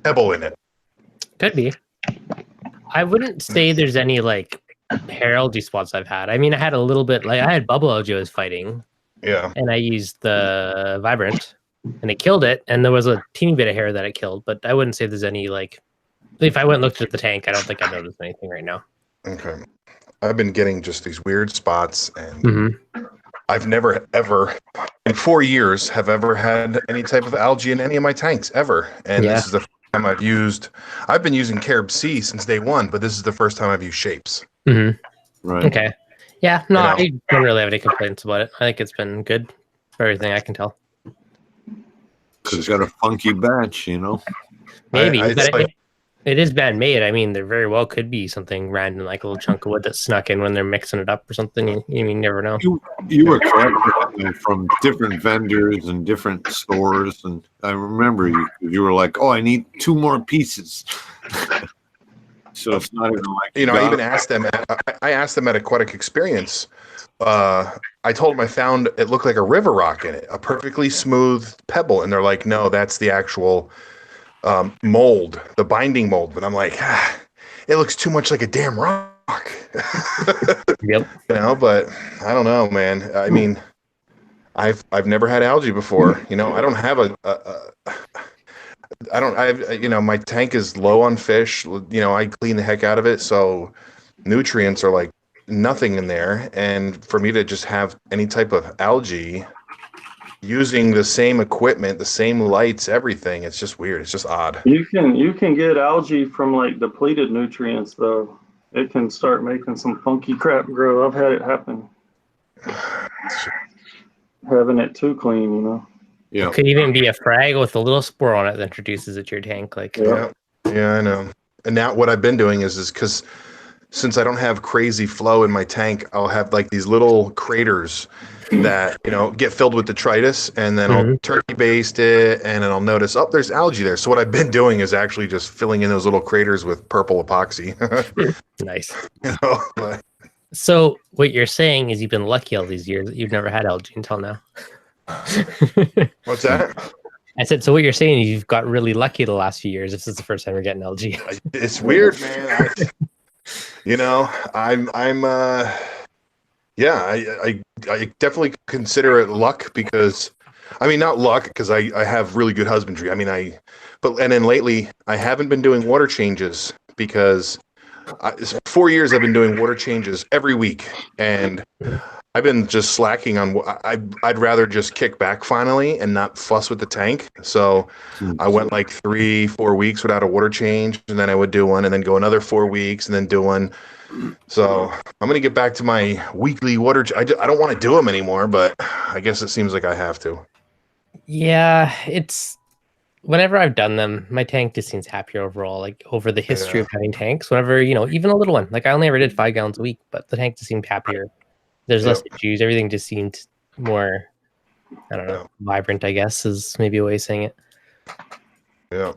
pebble in it. Could be. I wouldn't say there's any like hair algae spots I've had. I mean, I had a little bit, like I had bubble algae I was fighting. Yeah. And I used the Vibrant, and it killed it. And there was a teeny bit of hair that it killed, but I wouldn't say there's any like. If I went and looked at the tank, I don't think I noticed anything right now. Okay. I've been getting just these weird spots, and I've never ever in 4 years have ever had any type of algae in any of my tanks ever. And this is the first time I've been using carob sea since day one, but this is the first time I've used shapes. right. Okay. Yeah. No, I don't really have any complaints about it. I think it's been good for everything I can tell. Because it's got a funky batch, Maybe. It is bad made. I mean, there very well could be something random, like a little chunk of wood that snuck in when they're mixing it up or something. You never know. You were collecting from different vendors and different stores, and I remember you were like, "Oh, I need 2 more pieces." So it's not even like I even asked them. I asked them at Aquatic Experience. I told them I found it looked like a river rock in it, a perfectly smooth pebble, and they're like, "No, that's the actual." Mold, the binding mold, but I'm like, it looks too much like a damn rock. Yep. But I don't know, man. I mean, I've never had algae before. You know, I don't have I don't, you know, my tank is low on fish. You know, I clean the heck out of it. So nutrients are like nothing in there. And for me to just have any type of algae using the same equipment, the same lights, everything, it's just weird. It's just odd. You can get algae from like depleted nutrients though. It can start making some funky crap grow. I've had it happen. Having it too clean, you know. Yeah. It could even be a frag with a little spore on it that introduces it to your tank. Like, Yeah, I know. And now what I've been doing is because since I don't have crazy flow in my tank, I'll have like these little craters that, you know, get filled with detritus, and then I'll turkey baste it, and then I'll notice, oh, there's algae there. So what I've been doing is actually just filling in those little craters with purple epoxy. nice. You know, but, So what you're saying is you've been lucky all these years that you've never had algae until now. what's that? I said, so what you're saying is you've got really lucky the last few years. This is the first time you're getting algae. It's weird, man. You know, yeah, I definitely consider it luck because, I mean, not luck because I have really good husbandry. I mean, and then lately I haven't been doing water changes because 4 years I've been doing water changes every week, and I've been just slacking on. I'd rather just kick back finally and not fuss with the tank. So I went like 3-4 weeks without a water change, and then I would do one, and then go another 4 weeks, and then do one. So I'm gonna get back to my weekly water. I don't want to do them anymore, but I guess it seems like I have to. Yeah, it's whenever I've done them, my tank just seems happier overall. Like over the history of having tanks, whenever, you know, even a little one, like I only ever did 5 gallons a week, but the tank just seemed happier. There's less issues. Everything just seemed more, I don't know, vibrant, I guess is maybe a way of saying it. Yeah.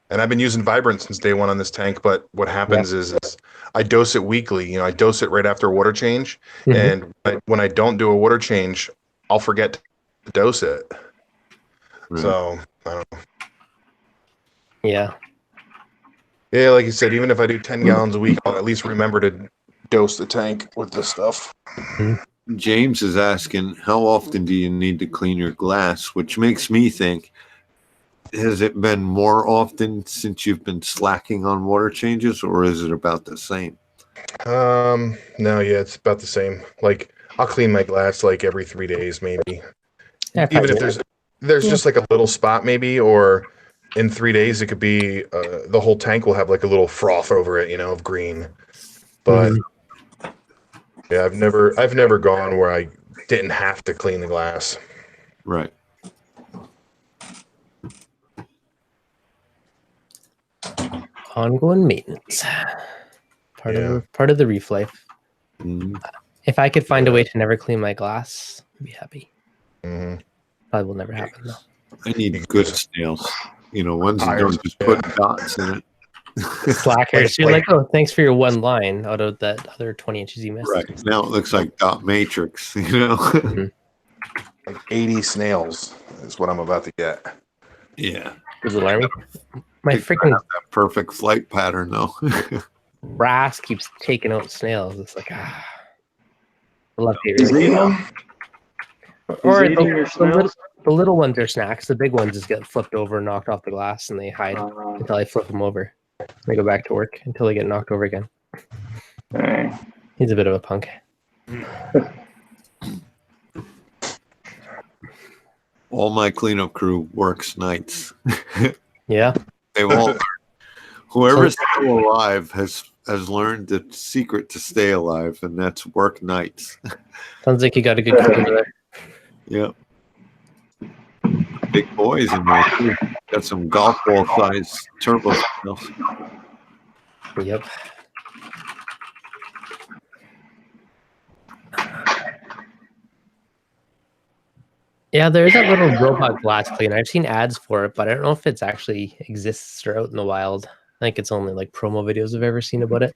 And I've been using Vibrant since day one on this tank, but what happens is I dose it weekly. You know, I dose it right after a water change, and when I don't do a water change, I'll forget to dose it. Right. So I don't know. Yeah. Yeah, like you said, even if I do 10 gallons a week, I'll at least remember to dose the tank with this stuff. James is asking, how often do you need to clean your glass? Which makes me think, has it been more often since you've been slacking on water changes, or is it about the same? No, yeah, it's about the same. Like I'll clean my glass like every 3 days, maybe. Yeah, even if there's just like a little spot, maybe, or in 3 days it could be the whole tank will have like a little froth over it, you know, of green. But yeah, I've never gone where I didn't have to clean the glass. Right. Ongoing maintenance. Part of the reef life. If I could find a way to never clean my glass, I'd be happy. Probably will never happen though. I need good snails. You know, ones that don't just put dots in it. Slackers. You're like, oh, thanks for your one line out of that other 20 inches you missed. Right. Now it looks like dot matrix, you know. Like 80 snails is what I'm about to get. Yeah. Does it alarm me? My freaking that perfect flight pattern though. Brass keeps taking out snails. It's like I love it. He's eating them? Or the little ones are snacks. The big ones just get flipped over and knocked off the glass, and they hide until I flip them over. They go back to work until they get knocked over again. Dang. He's a bit of a punk. All my cleanup crew works nights. Yeah. They've all whoever's still alive has learned the secret to stay alive, and that's work nights. Sounds like you got a good crew over there. Yep. Big boys in there too. Got some golf ball size turbo snails. Yep. Yeah, there's that little robot glass cleaner. I've seen ads for it, but I don't know if it's actually exists or out in the wild. I think it's only like promo videos I've ever seen about it.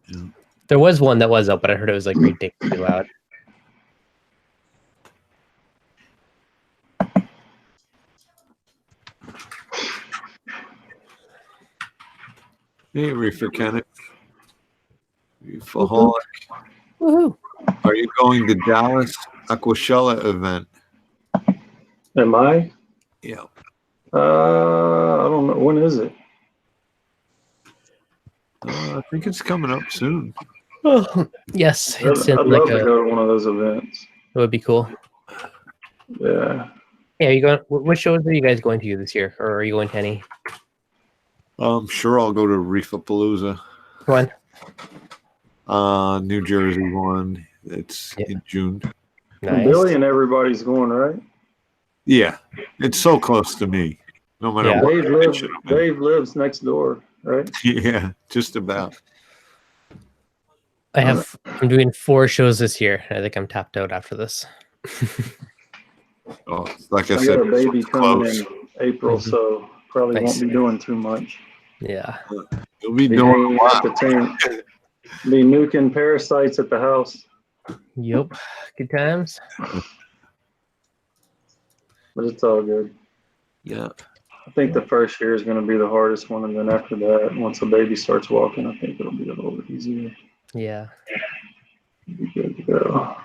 Yeah. There was one that was out, but I heard it was like ridiculously loud. Hey, Reefer Kenneth. Reefaholic. Woohoo! Are you going to Dallas Aquashella event? Am I? Yeah. I don't know. When is it? I think it's coming up soon. Oh, yes, it's in I'd like love to go to one of those events. It would be cool. Yeah. Yeah, you going? What shows are you guys going to this year, or are you going to any? I'm sure I'll go to Reefapalooza. One. New Jersey one. It's in June. Nice. Billy and everybody's going, right? Yeah, it's so close to me. No matter Yeah. what. Dave lives next door, right? Yeah, just about. I'm doing 4 shows this year. I think I'm tapped out after this. Oh, like I I said, got a baby it's coming close. in April, so probably Nice. won't be doing too much. Yeah. You'll be Be doing hanging a at lot. the tank. Be nuking parasites at the house. Yep. Good times. But it's all good. Yeah. I think the first year is going to be the hardest one, and then after that, once the baby starts walking, I think it'll be a little bit easier. Yeah. Be good to go.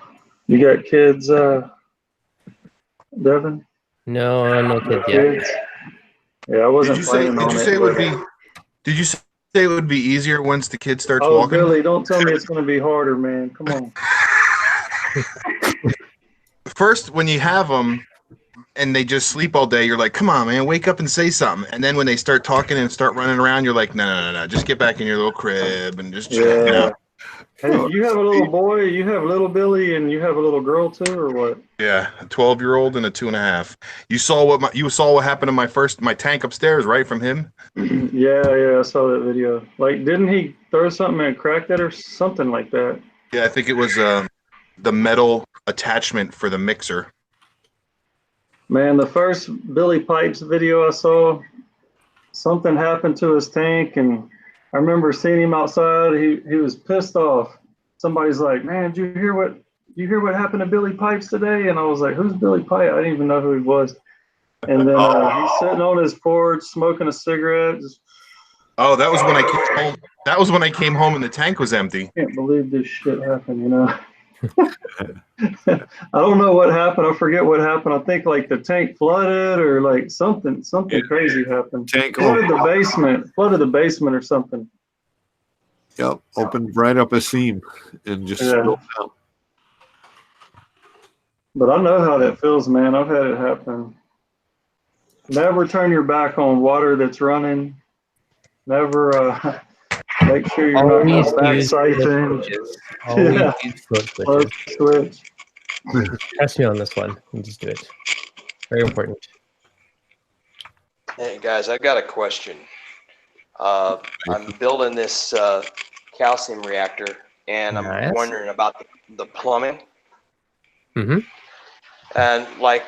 You got kids, Devin? No kids yet. Kids? Yeah, I wasn't Did you say? planning Did on you it. say it would but- be? Did you say it would be easier once the kid starts Oh, walking? Billy, don't tell me it's going to be harder, man. Come on. First, when you have them and they just sleep all day, you're like, "Come on, man, wake up and say something." And then when they start talking and start running around, you're like, "No, just get back in your little crib and just chill." You know? Hey, you have a little boy, you have little Billy, and you have a little girl too, or what? Yeah, a 12-year-old and a 2.5. You saw what happened to my tank upstairs, right? From him. Yeah, I saw that video. Like, didn't he throw something and crack that or something like that? Yeah, I think it was the metal attachment for the mixer. Man, the first Billy Pipes video I saw, something happened to his tank, and I remember seeing him outside. He was pissed off. Somebody's like, "Man, did you hear what happened to Billy Pipes today?" And I was like, "Who's Billy Pipe?" I didn't even know who he was. And then he's sitting on his porch smoking a cigarette. Just Oh, that was when I came home. That was when I came home and the tank was empty. can't believe this shit happened, you know. I don't know what happened. I forget what happened. I think like the tank flooded or like something crazy happened. Tank Flooded the basement or something. Yep, opened right up a seam and just spilled out. But I know how that feels, man. I've had it happen. Never turn your back on water that's running. Never make sure you're not Always going back use float siphon. switches. Always Yeah. use float Float switches. switch. Trust me on this one. You just do it. Very important. Hey guys, I've got a question. I'm building this calcium reactor, and I'm Nice. wondering about the plumbing. Mm-hmm. And like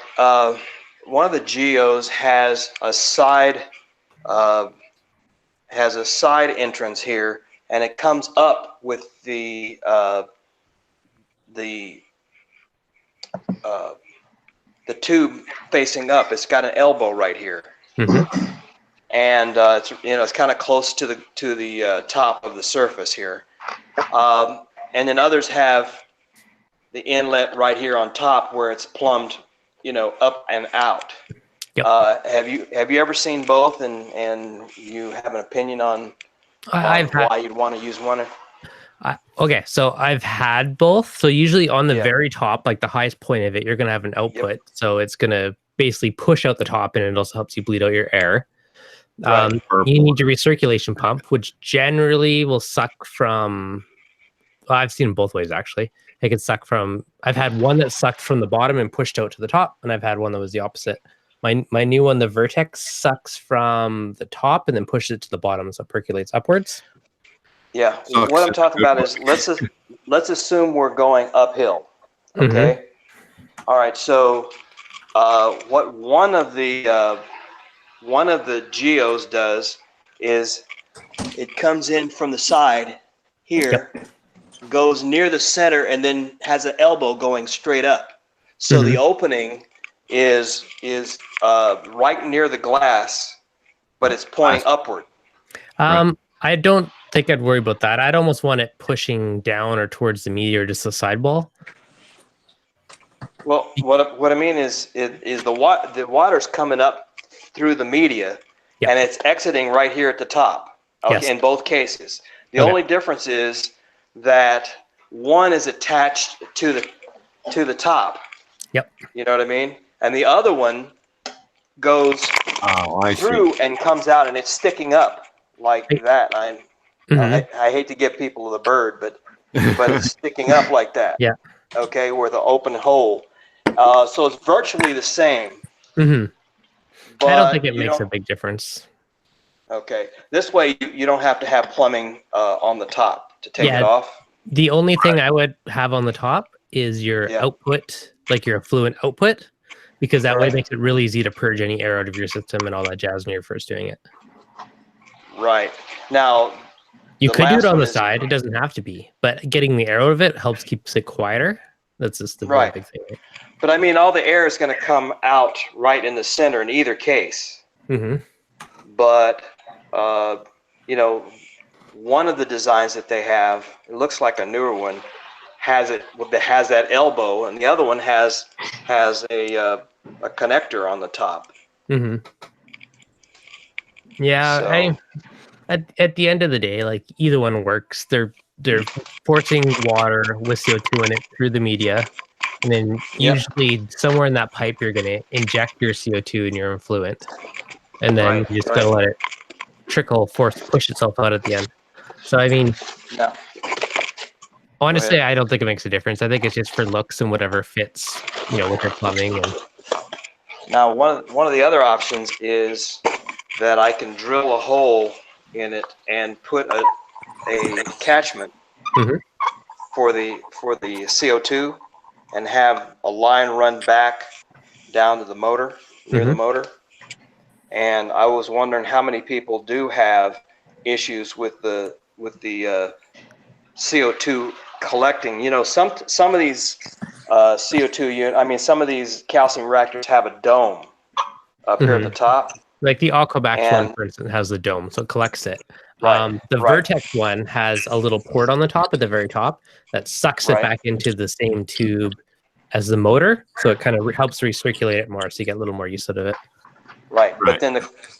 one of the geos has a side entrance here, and it comes up with the tube facing up. It's got an elbow right here. Mm-hmm. And it's kind of close to the top of the surface here, and then others have the inlet right here on top where it's plumbed, up and out. Yep. Have you ever seen both, and you have an opinion on why you'd want to use one? Okay, so I've had both. So usually on the Yeah. very top, like the highest point of it, you're gonna have an output. So it's gonna basically push out the top, and it also helps you bleed out your air. Right. You need your recirculation pump, which generally will suck from. Well, I've seen them both ways actually. It can suck from. I've had one that sucked from the bottom and pushed out to the top, and I've had one that was the opposite. My new one, the Vertex, sucks from the top and then pushes it to the bottom, so it percolates upwards. Yeah. Sucks. What I'm talking about is let's assume we're going uphill. Okay. All right. So what one of the geos does is it comes in from the side here, goes near the center, and then has an elbow going straight up. So the opening is right near the glass, but it's pointing upward. I don't think I'd worry about that. I'd almost want it pushing down or towards the media or just the sidewall. Well, what I mean is the water's coming up through the media, Yep. and it's exiting right here at the top. Okay, Yes. in both cases. The Okay. only difference is that one is attached to the top. Yep. You know what I mean? And the other one goes Oh, I see. through and comes out, and it's sticking up like that. Mhm. I hate to give people the bird, but it's sticking up like that. Yeah. Okay, with an open hole. So it's virtually the same. Mhm. But I don't think it you makes a don't- big difference. Okay, this way you don't have to have plumbing on the top to take Yeah. it off. The only thing I would have on the top is your Yeah. output, like your effluent output, because that way Right. it makes it really easy to purge any air out of your system and all that jazz when you're first doing it. Right. Now, You The could do last it on one the is- side. It doesn't have to be, but getting the air out of it helps keeps it quieter. That's just the really Right. big thing. Right? but I mean, all the air is going to come out right in the center in either case. Mm-hmm. But you know, one of the designs that they have, it looks like a newer one, has that elbow, and the other one has a connector on the top. Mm-hmm. Yeah, So- at the end of the day, like either one works. They're forcing water with CO2 in it through the media, and then Yep. usually somewhere in that pipe you're gonna inject your CO2 in your effluent, and then Right, you just right. gotta let it push itself out at the end. So I mean, No. honestly, ahead. I don't think it makes a difference. I think it's just for looks and whatever fits, with your plumbing. And Now, one of the other options is that I can drill a hole in it and put a catchment Mhm. for the CO2, and have a line run back down to the motor, near the Mhm. motor. And I was wondering how many people do have issues with the CO2 collecting. Some of these CO2 unit, I mean, some of these calcium reactors have a dome up here at the top. like the Aquabax one, And- for instance, has the dome, so it collects it. Right, The right. Vertex one has a little port on the top, at the very top, that sucks it Right. back into the same tube as the motor, so it kind of helps recirculate it more, so you get a little more use out of it. Right, Right.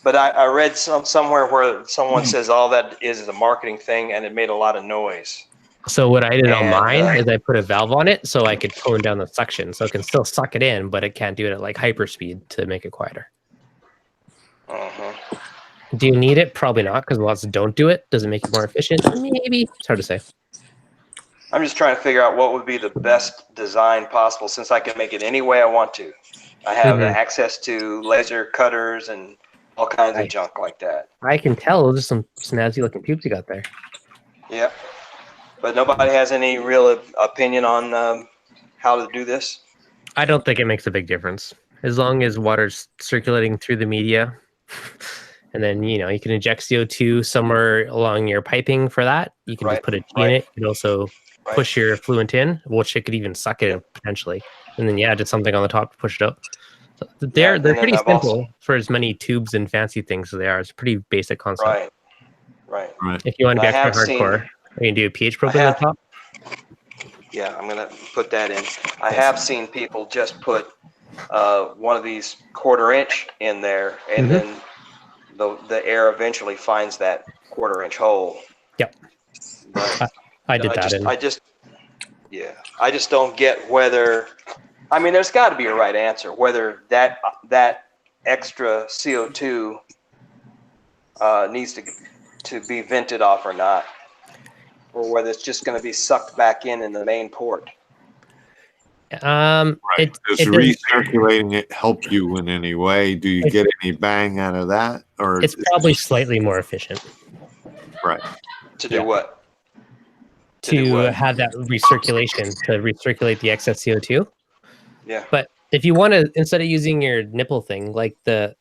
but I read somewhere where someone says all that is a marketing thing, and it made a lot of noise. So what I did on And, mine is I put a valve on it, so I could tone down the suction, so it can still suck it in, but it can't do it at like hyperspeed to make it quieter. Uh-huh. Do you need it? Probably not, because lots don't do it. Does it make it more efficient? Maybe. It's hard to say. I'm just trying to figure out what would be the best design possible, since I can make it any way I want to. I have Mhm. access to laser cutters and all kinds of Nice. junk like that. I can tell there's some snazzy looking pubes you got there. Yep. But nobody has any real opinion on how to do this? I don't think it makes a big difference. As long as water's circulating through the media, and then, you can inject CO2 somewhere along your piping for that. You can Right, just put a T in right. it. You can also Right. push your effluent in, which it could even suck it in potentially. And then, just something on the top to push it out. So they're and then pretty I've simple also- for as many tubes and fancy things as they are. It's a pretty basic concept. Right. If you want to be I have extra hardcore, you can do a pH probe on the top. Yeah, I'm gonna put that in. I have seen people just put one of these 1/4 inch in there, and Mhm. then the air eventually finds that 1/4 inch hole. Yep. But I did that. I just don't get whether. I mean, there's got to be a right answer whether that extra CO2 needs to be vented off or not, or whether it's just going to be sucked back in the main port. Right. It Does doesn't- recirculating it help you in any way? Do you get any bang out of that? Or it's probably slightly more efficient right. To do Yeah. what? to have that recirculation, to recirculate the excess CO2. Yeah. But if you want to, instead of using your nipple thing, like the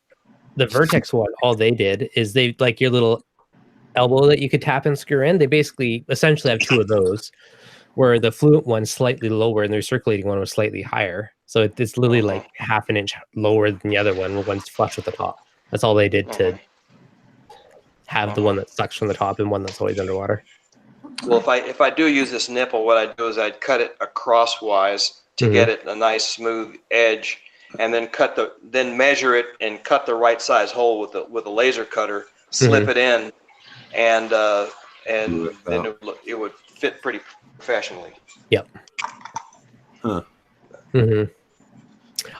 Vertex one, all they did is they, like your little elbow that you could tap and screw in, they essentially have two of those, where the fluent one's slightly lower and the recirculating one was slightly higher. So it's literally like 1/2 inch lower than the other one. One's flush with the top. That's all they did to have the one that sucks from the top and one that's always underwater. Well, if I do use this nipple, what I do is I'd cut it crosswise to get it a nice smooth edge, and then measure it and cut the right size hole with a laser cutter, slip it in, and then it would fit pretty professionally. Yep. Huh.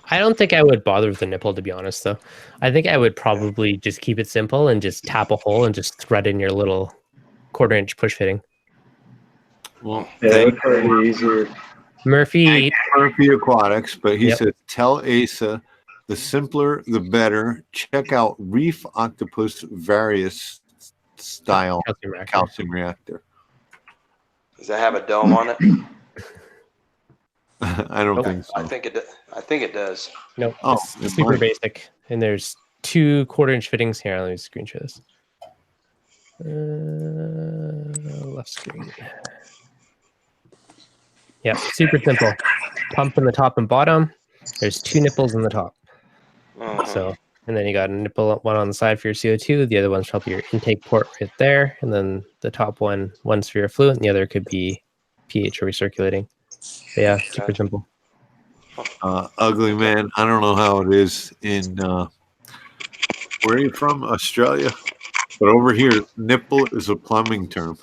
I don't think I would bother with the nipple, to be honest, though. I think I would probably just keep it simple and just tap a hole and just thread in your little 1/4-inch push fitting. Well, Yeah, that'd probably be easier. Murphy Aquatics, but he said, tell Asa, the simpler, the better. Check out Reef Octopus Various Style calcium reactor. Does that have a dome on it? I don't think so. I think it does. Nope. Oh, it's super basic. And there's 2 1/4-inch fittings here. Let me screenshot this. Left screen. Yeah, super simple. Pump in the top and bottom. There's 2 nipples in the top. So, and then you got a nipple, one on the side for your CO2. The other one's probably your intake port right there. And then the top one's for your fluid, and the other could be pH or recirculating. But yeah, super simple. Ugly man, I don't know how it is in where are you from? Australia? But over here, nipple is a plumbing term.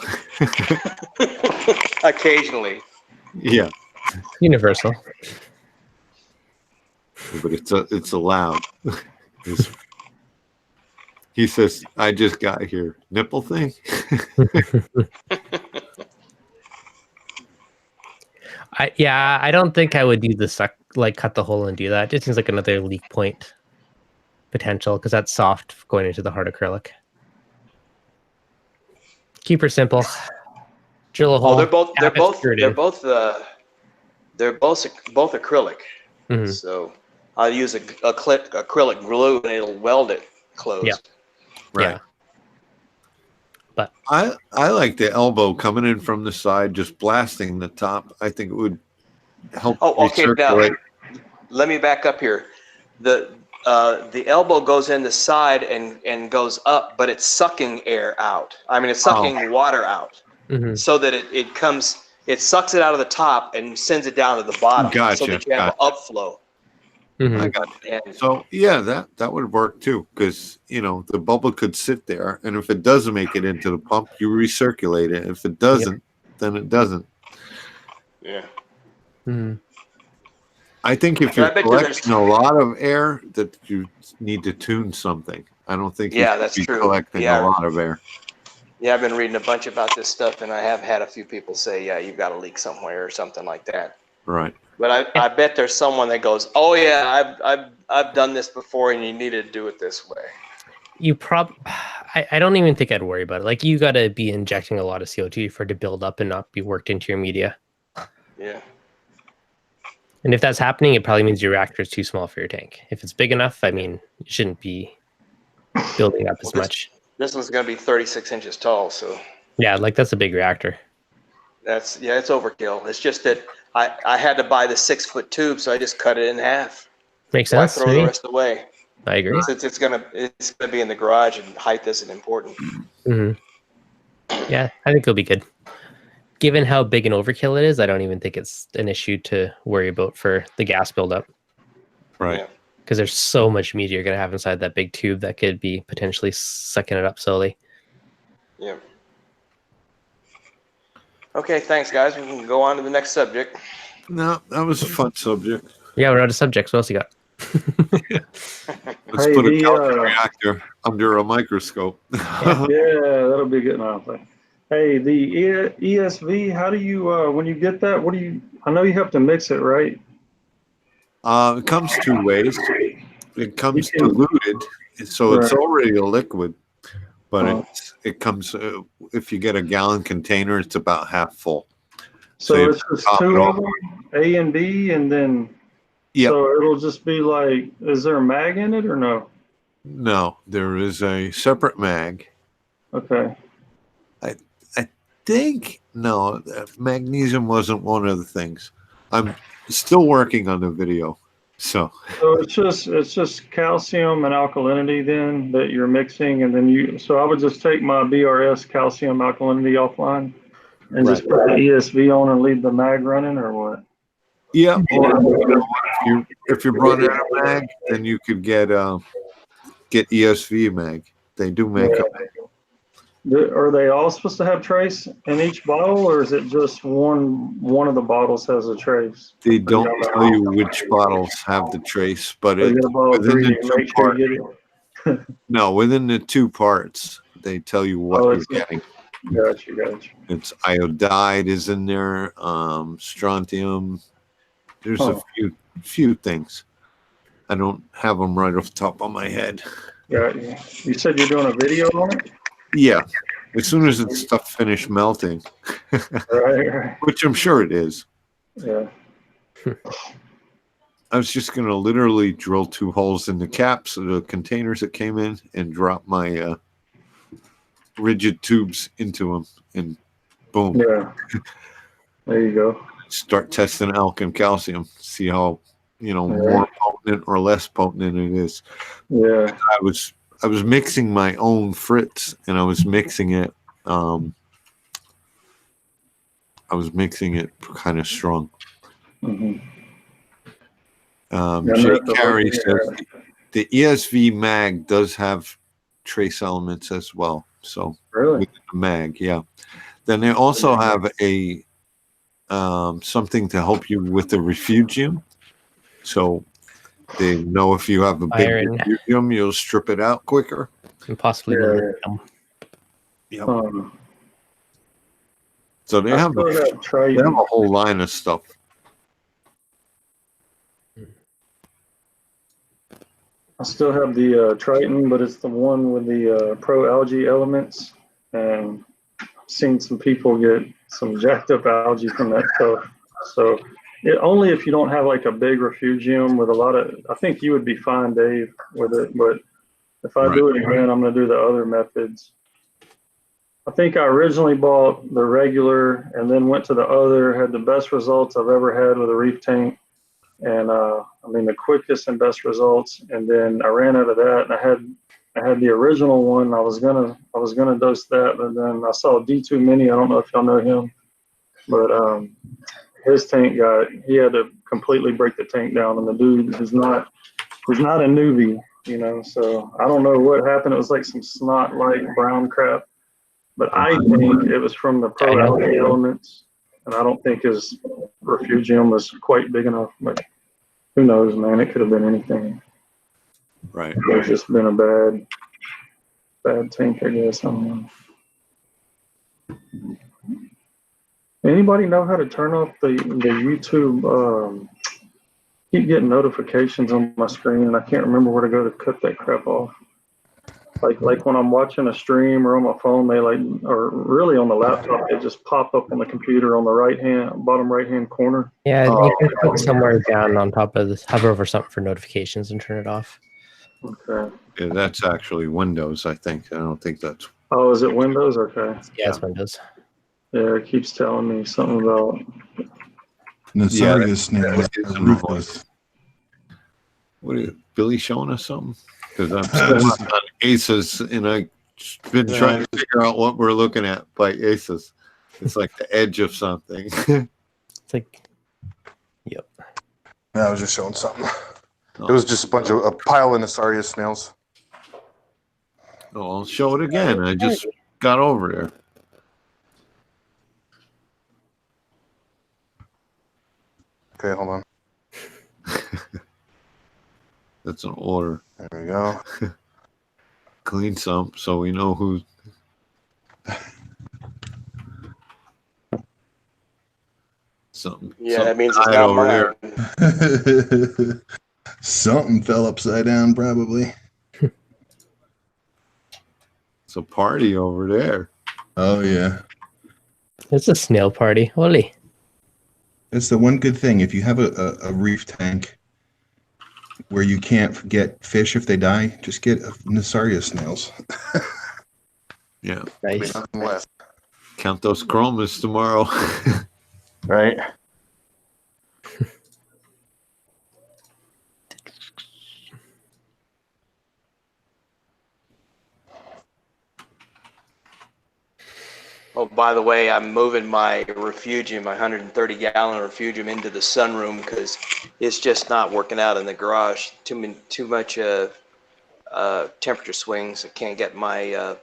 Occasionally. Yeah. Universal. But it's allowed. He says, I just got here. Nipple thing? I don't think I would do the suck, like cut the hole and do that. It just seems like another leak point potential because that's soft going into the hard acrylic. Keep her simple. Drill a hole. Oh, they're both acrylic. So I'll use acrylic glue and it'll weld it closed. Yeah. Right. Yeah. But I like the elbow coming in from the side, just blasting the top. I think it would help. Oh, okay. Now, let me back up here. The elbow goes in the side and goes up, but it's sucking air out. I mean, it's sucking water out, so that it sucks it out of the top and sends it down to the bottom, so that you have an upflow. I got it. So yeah, that would work too, because the bubble could sit there, and if it doesn't make it into the pump, you recirculate it. If it doesn't, then it doesn't. Yeah. I think if you're collecting a lot of air, that you need to tune something. I don't think you should be collecting a lot of air. Yeah, I've been reading a bunch about this stuff, and I have had a few people say, yeah, you've got a leak somewhere or something like that. Right. But I bet there's someone that goes, oh yeah, I've done this before, and you need to do it this way. I don't even think I'd worry about it. Like, you got to be injecting a lot of CO2 for it to build up and not be worked into your media. Yeah. And if that's happening, it probably means your reactor is too small for your tank. If it's big enough, I mean, it shouldn't be building up as much. This one's going to be 36 inches tall, so. Yeah, like that's a big reactor. It's overkill. It's just that I had to buy the 6-foot tube, so I just cut it in half. Makes sense. Throw the rest away. I agree. Since it's gonna be in the garage, and height isn't important. Yeah, I think it'll be good. Given how big an overkill it is, I don't even think it's an issue to worry about for the gas buildup. Right. Because there's so much media you're going to have inside that big tube that could be potentially sucking it up slowly. Yeah. Okay, thanks, guys. We can go on to the next subject. No, that was a fun subject. Yeah, we're out of subjects. What else you got? Let's put a calcium reactor under a microscope. Yeah, that'll be good. Hey, the ESV, how do you, when you get that, I know you have to mix it, right? It comes 2 ways. It comes diluted, so it's already a liquid, but it comes, if you get a gallon container, it's about half full. So it's just 2 of them, A and B, and then, so it'll just be like, is there a mag in it or no? No, there is a separate mag. Okay. I think, magnesium wasn't one of the things. I'm still working on the video, So So it's just calcium and alkalinity then that you're mixing, and then so I would just take my BRS calcium alkalinity offline and just put the ESV on and leave the mag running, or what? yeah, or if you're running a mag, then you could get ESV mag. They do make Yeah. them. Are they all supposed to have trace in each bottle, or is it just one of the bottles has a trace? They don't tell you which bottles have the trace, but So you it get a bottle of within three, the you two make sure parts. you get it. No, within the two parts, they tell you what you're getting. Gotcha. It's iodide is in there, strontium. There's a few things. I don't have them right off the top of my head. Yeah, you said you're doing a video on it? Yeah, as soon as the stuff finished melting, Right. which I'm sure it is. Yeah. I was just going to literally drill 2 holes in the caps of the containers that came in and drop my rigid tubes into them, and boom. Yeah. There you go. Start testing alk and calcium, see how more potent or less potent it is. Yeah. I was mixing my own Fritz, and I was mixing it. I was mixing it kind of strong. Mm-hmm. Jay Carey says the ESV mag does have trace elements as well. So really, with the mag, yeah. Then they also have a something to help you with the refugium. So they know if you have a big refugium, you'll strip it out quicker. And possibly lithium. Yep. So they have a whole line of stuff. I still have the Triton, but it's the one with the pro algae elements, and I've seen some people get some jacked up algae from that stuff. So only if you don't have like a big refugium with a lot of, I think you would be fine, Dave, with it. But if I do it again, I'm going to do the other methods. I think I originally bought the regular and then went to the other, had the best results I've ever had with a reef tank. And the quickest and best results. And then I ran out of that, and I had the original one. I was gonna dose that, but then I saw D2 Mini. I don't know if y'all know him, but his tank he had to completely break the tank down, and the dude is not a newbie, So I don't know what happened. It was like some snot-like brown crap, but I think it was from the pro algae elements, and I don't think his refugium was quite big enough. But who knows, man? It could have been anything. Right. It's just been a bad tank, I guess. I don't know. Anybody know how to turn off the YouTube? Keep getting notifications on my screen, and I can't remember where to go to cut that crap off. Like when I'm watching a stream or on my phone, or really on the laptop, they just pop up on the computer on the bottom right hand corner. Yeah, you can click somewhere down on top of this, hover over something for notifications and turn it off. Okay. Yeah, that's actually Windows, I think. I don't think that's. Oh, is it Windows? Okay. Yeah, it's Windows. Yeah, it keeps telling me something about. Nasaria snails are ruthless. What is Billy showing us something? Because I'm still on ACES, and I've been trying to figure out what we're looking at by ACES. It's like the edge of something. It's like, yep. I was just showing something. It was just a pile of Nasaria snails. Oh, I'll show it again. I just got over there. Okay, hold on. That's an order. There we go. Clean some so we know who. Something. Yeah, that means it's not over mine. Something fell upside down, probably. It's a party over there. Oh, yeah. It's a snail party. Holy. That's the one good thing. If you have a reef tank where you can't get fish if they die, just get Nasaria snails. Yeah. Nice. Count those chromas tomorrow. Right. Oh, by the way, I'm moving my refugium, my 130-gallon refugium, into the sunroom because it's just not working out in the garage. Too much temperature swings. I can't get my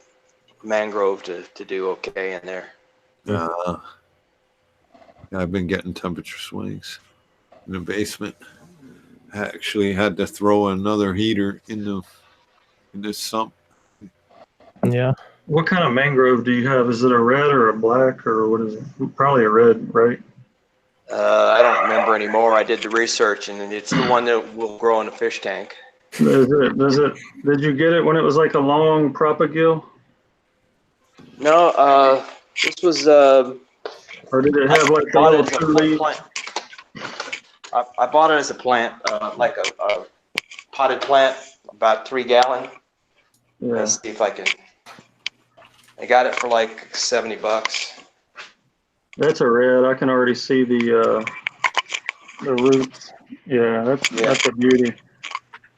mangrove to do okay in there. I've been getting temperature swings in the basement. I actually had to throw another heater in the sump. Yeah. What kind of mangrove do you have? Is it a red or a black or what is it? Probably a red, right? I don't remember anymore. I did the research, and it's the one that will grow in a fish tank. Did you get it when it was like a long propagule? No, this was. Or did it have like a bought it little as a two leaf? plant. I bought it as a plant, like a potted plant, about 3 gallon. Yeah, Let's see if I can. I got it for like $70. that's a red. I can already see the roots. Yeah, that's a beauty.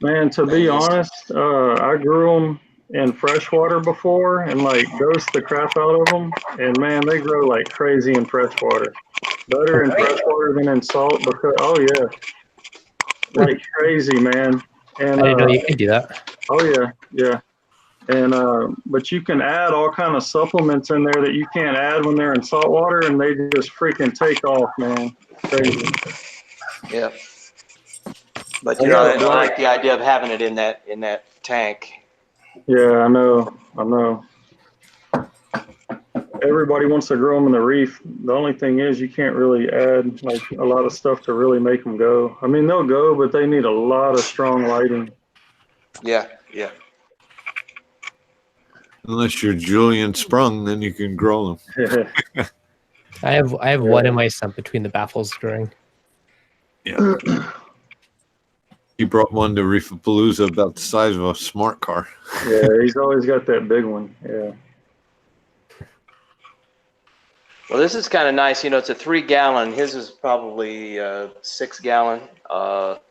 Man, to be honest, I grew them in freshwater before and like dosed the crap out of them. And man, they grow like crazy in freshwater. Better in freshwater than in salt because, oh yeah, like crazy, man. And I didn't know you could do that. oh yeah, yeah. And but you can add all kind of supplements in there that you can't add when they're in salt water, and they just freaking take off, man. Crazy. Yeah. But you know, I like the idea of having it in that tank. Yeah, I know. Everybody wants to grow them in the reef. The only thing is you can't really add like a lot of stuff to really make them go. I mean, they'll go, but they need a lot of strong lighting. Yeah. Unless you're Julian Sprung, then you can grow them. I have one in my sump between the baffles growing. Yeah. He brought one to Reefapalooza about the size of a smart car. Yeah, he's always got that big one. Yeah. Well, this is kind of nice. You know, it's a 3 gallon. His is probably 6 gallon. But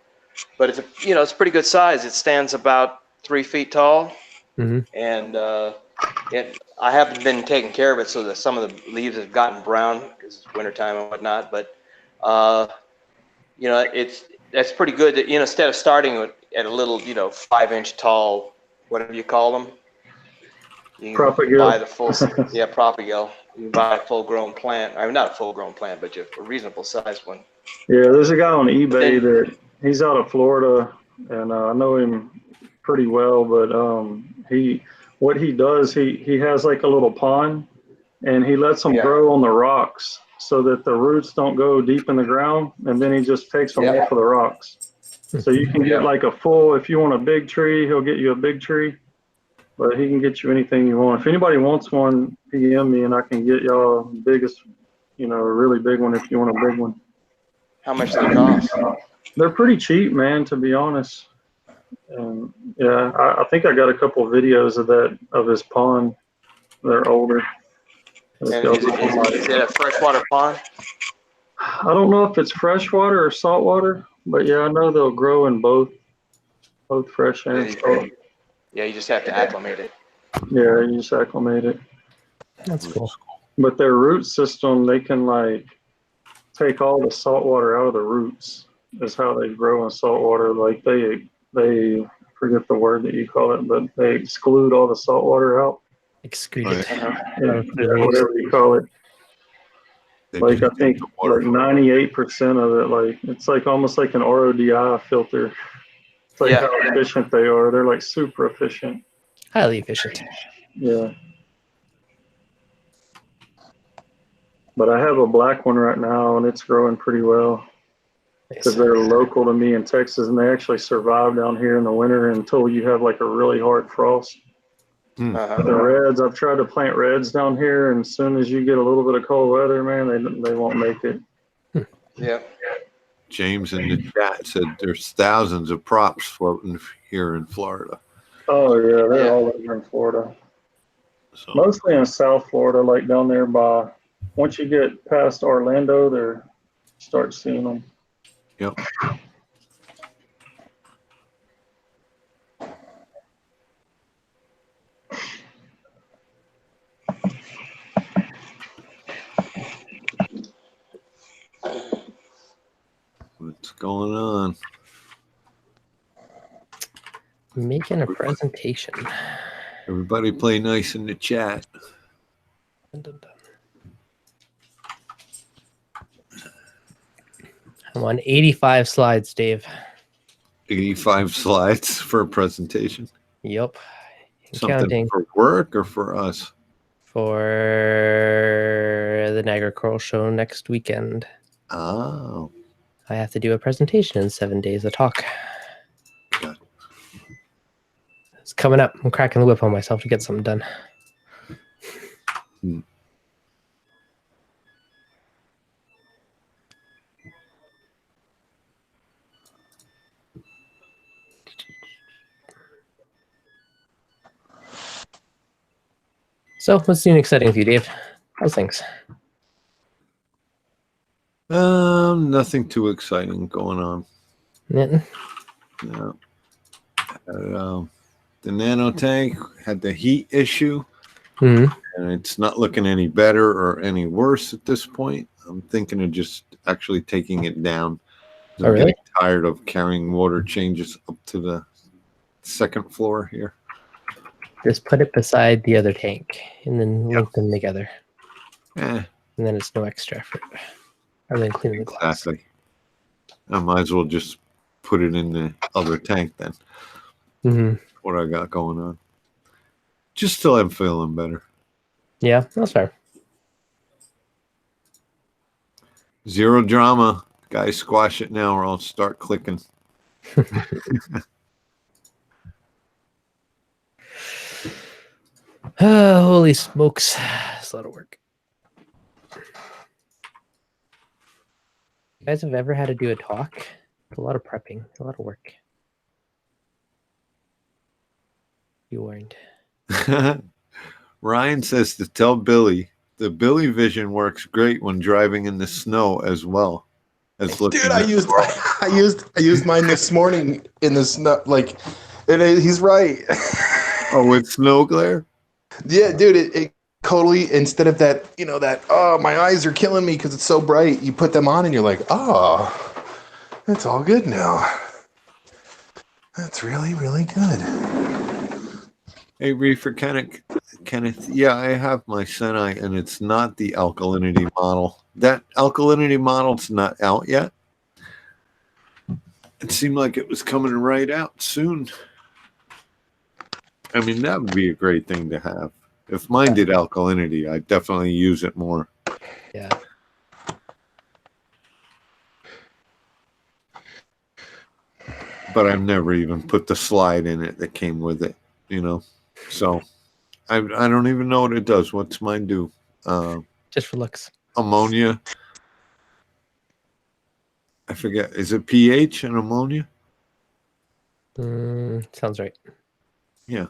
it's it's a pretty good size. It stands about 3 feet tall. Mm-hmm. And I haven't been taking care of it, so that some of the leaves have gotten brown because it's wintertime and whatnot. But that's pretty good. That instead of starting at a little 5-inch tall, whatever you call them, you can buy the full propagule. You can buy a full-grown plant. I mean, not a full-grown plant, but just a reasonable sized one. Yeah, there's a guy on eBay that he's out of Florida, and I know him pretty well. But what he does, he has like a little pond, and he lets them grow on the rocks so that the roots don't go deep in the ground, and then he just takes them off of the rocks. So you can get like a full. If you want a big tree, he'll get you a big tree. But he can get you anything you want. If anybody wants one, PM me and I can get y'all biggest, a really big one if you want a big one. How much do they cost? They're pretty cheap, man, to be honest. And yeah, I think I got a couple of videos of his pond. They're older. And is it a freshwater pond? I don't know if it's freshwater or saltwater, but yeah, I know they'll grow in both fresh and salt. Yeah, you just have to acclimate it. Yeah, you just acclimate it. That's cool. But their root system, they can like take all the salt water out of the roots. Is how they grow in salt water. Like they forget the word that you call it, but they exclude all the salt water out. Excreted. Whatever you call it. Like I think like 98% of it, like it's like almost like an RODI filter. It's like how efficient they are. They're like super efficient. Highly efficient. Yeah. But I have a black one right now, and it's growing pretty well because they're local to me in Texas, and they actually survive down here in the winter until you have like a really hard frost. The reds, I've tried to plant reds down here, and as soon as you get a little bit of cold weather, man, they won't make it. Yeah. James in the chat said there's thousands of props floating here in Florida. Oh yeah, they're all over in Florida. So. Mostly in South Florida, like down there by. Once you get past Orlando, there, start seeing them. Yep. going on? Making a presentation. Everybody play nice in the chat. Dun, dun, dun. I'm on 85 slides, Dave. 85 slides for a presentation. Yep. Something Counting for work or for us? for the Niagara Coral Show next weekend. Oh. I have to do a presentation in 7 days, a talk. Got it. It's coming up. I'm cracking the whip on myself to get something done. So, what's new and exciting with you, Dave? How's things? Nothing too exciting going on. Yeah. No. The nano tank had the heat issue, hmm and it's not looking any better or any worse at this point. I'm thinking of just actually taking it down. I'm Oh, really? getting tired of carrying water changes up to the second floor here. Just put it beside the other tank and then link them together. Eh, And then it's no extra effort. Other than cleaning the glass. exactly. I might as well just put it in the other tank then. hmm What I got going on. Just till I'm feeling better. Yeah, that's fair. Zero drama. Guys, squash it now or I'll start clicking. Holy smokes. It's a lot of work. You guys have ever had to do a talk? It's a lot of prepping. It's a lot of work. You weren't. Ryan says to tell Billy the Billy vision works great when driving in the snow as well as looking. Dude, I used mine this morning in the snow. Like, he's right. Oh, with snow glare? Yeah, dude, it totally, instead of that, oh, my eyes are killing me because it's so bright, you put them on and you're like, oh, it's all good now. That's really, really good. Hey, Reefer Kenneth, yeah, I have my Senai, and it's not the alkalinity model. That alkalinity model's not out yet. It seemed like it was coming right out soon. I mean, that would be a great thing to have. If mine did alkalinity, I'd definitely use it more. Yeah. But I've never even put the slide in it that came with it, So I don't even know what it does. What's mine do? Just for looks. Ammonia. I forget. Is it pH and ammonia? Sounds right. Yeah.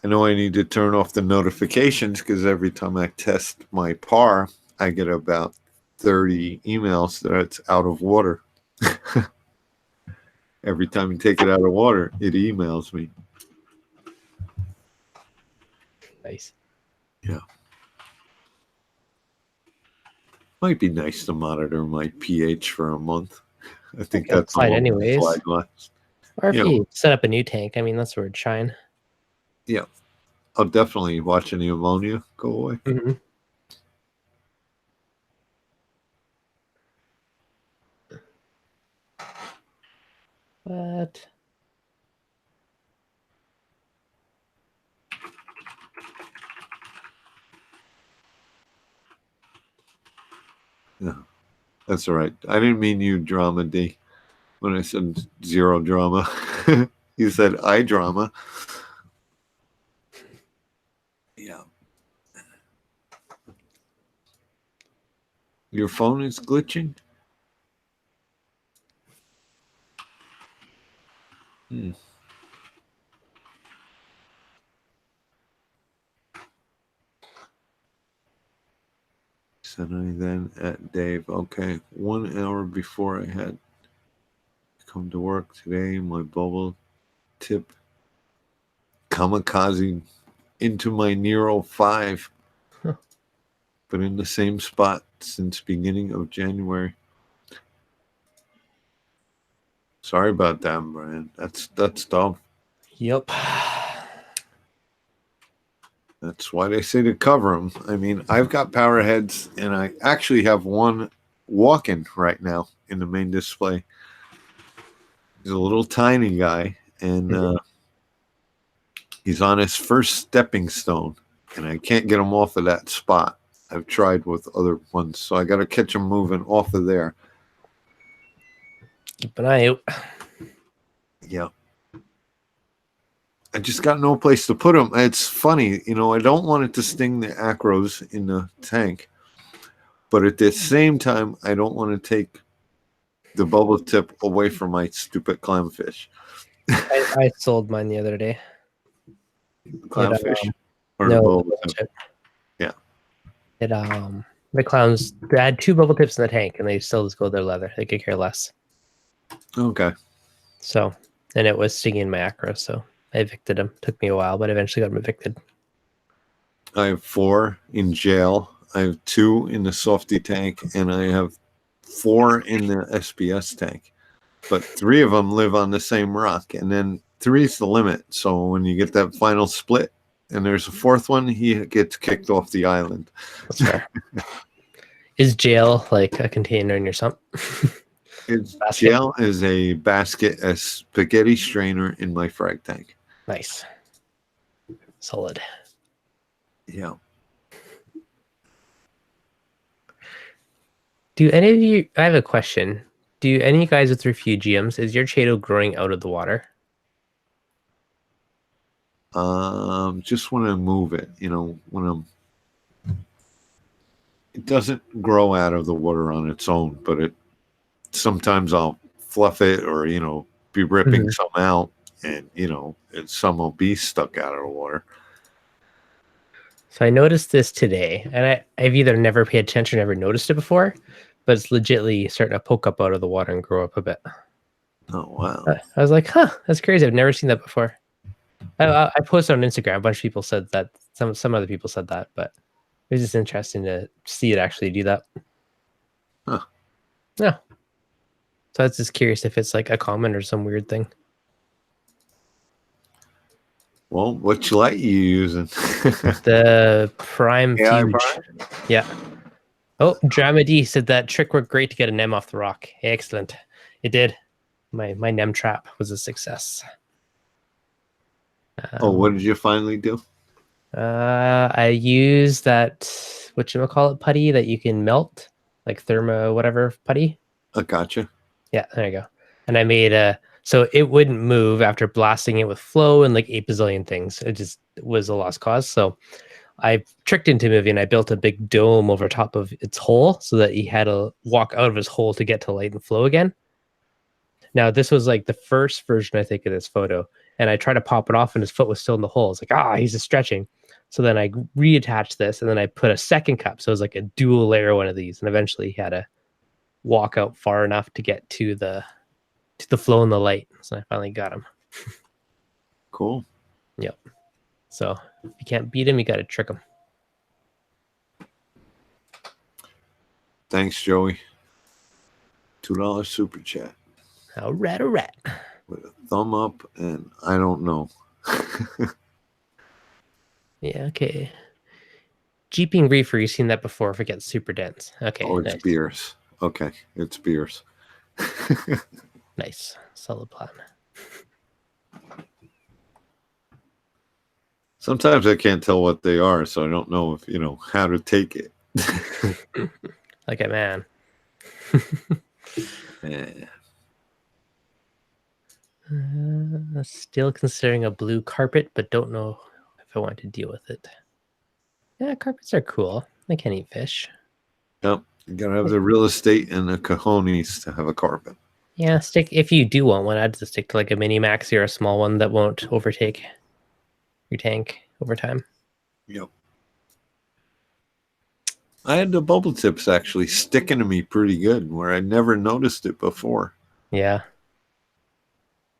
I know I need to turn off the notifications because every time I test my PAR, I get about 30 emails that it's out of water. Every time you take it out of water, it emails me. Nice. Yeah. Might be nice to monitor my pH for a month. I think that's fine all anyways. slide lasts. Or if Yeah. you set up a new tank, I mean, that's where it'd shine. Yeah. I'll definitely watch any ammonia go away. Mm-hmm. But Yeah. That's all right. I didn't mean you drama D when I said zero drama. You said I drama. Yeah. Your phone is glitching? Said I then at Dave. Okay. 1 hour before I had come to work today, my bubble tip kamikaze into my Nero 5. But in the same spot since beginning of January. Sorry about that, Brian. That's dumb. Yep. That's why they say to cover them. I mean, I've got power heads, and I actually have one walking right now in the main display. He's a little tiny guy, and he's on his first stepping stone, and I can't get him off of that spot. I've tried with other ones, so I got to catch him moving off of there. Keep an eye out. Yeah. I just got no place to put him. It's funny, I don't want it to sting the acros in the tank, but at the same time, I don't want to take the bubble tip away from my stupid clamfish. I sold mine the other day. Clownfish or no, the bubble bubble tip? tip. Yeah. The clowns, they had 2 bubble tips in the tank, and they still just go their leather. They could care less. Okay. So, and it was stinging my acro, so I evicted him. Took me a while, but eventually got him evicted. I have 4 in jail. I have 2 in the softy tank, and I have 4 in the SPS tank. But 3 of them live on the same rock, and then 3 is the limit. So when you get that final split, and there's a 4th one, he gets kicked off the island. That's fair. Is jail like a container in your sump? Jail is a basket, a spaghetti strainer in my frag tank. Nice. Solid. Yeah. Do any of you, I have a question. Do any of you guys with refugiums, is your Chaeto growing out of the water? Just want to move it, it doesn't grow out of the water on its own, but sometimes I'll fluff it or, be ripping some out and, some will be stuck out of the water. So I noticed this today, and I've either never paid attention or never noticed it before, but it's legitimately starting to poke up out of the water and grow up a bit. Oh, wow. I was like, huh, that's crazy. I've never seen that before. I posted on Instagram. A bunch of people said that. Some other people said that, but it was just interesting to see it actually do that. Huh. Yeah. So I was just curious if it's like a common or some weird thing. Well, what light you using? The Prime AI Fuge. Prime? Yeah. Oh, Drama D said that trick worked great to get a Nem off the rock. Excellent. It did. My Nem trap was a success. What did you finally do? I use that whatchamacallit putty that you can melt, like thermo whatever putty. I gotcha. Yeah, there you go. And I made so it wouldn't move after blasting it with flow and like 8 bazillion things. It just was a lost cause. So I tricked into moving. I built a big dome over top of its hole so that he had to walk out of his hole to get to light and flow again. Now, this was like the first version, I think, of this photo. And I tried to pop it off and his foot was still in the hole. It's like, he's just stretching. So then I reattached this and then I put a second cup. So it was like a dual layer one of these. And eventually he had to walk out far enough to get to the flow and the light. So I finally got him. Cool. Yep. So if you can't beat him, you got to trick him. Thanks, Joey. $2 super chat. All right. With a thumb up, and I don't know. Yeah, okay. Jeeping Reefer, you've seen that before. Forget super dense. Okay. Oh, it's nice. beers. Okay, it's beers. Nice. Solid plan. Sometimes I can't tell what they are, so I don't know if, how to take it. Like a man. Yeah. Still considering a blue carpet, but don't know if I want to deal with it. Yeah, carpets are cool. They can eat fish. Yep. You gotta have the real estate and the cojones to have a carpet. Yeah, if you do want one, I'd just stick to like a mini maxi or a small one that won't overtake your tank over time. Yep. I had the bubble tips actually sticking to me pretty good where I never noticed it before. Yeah.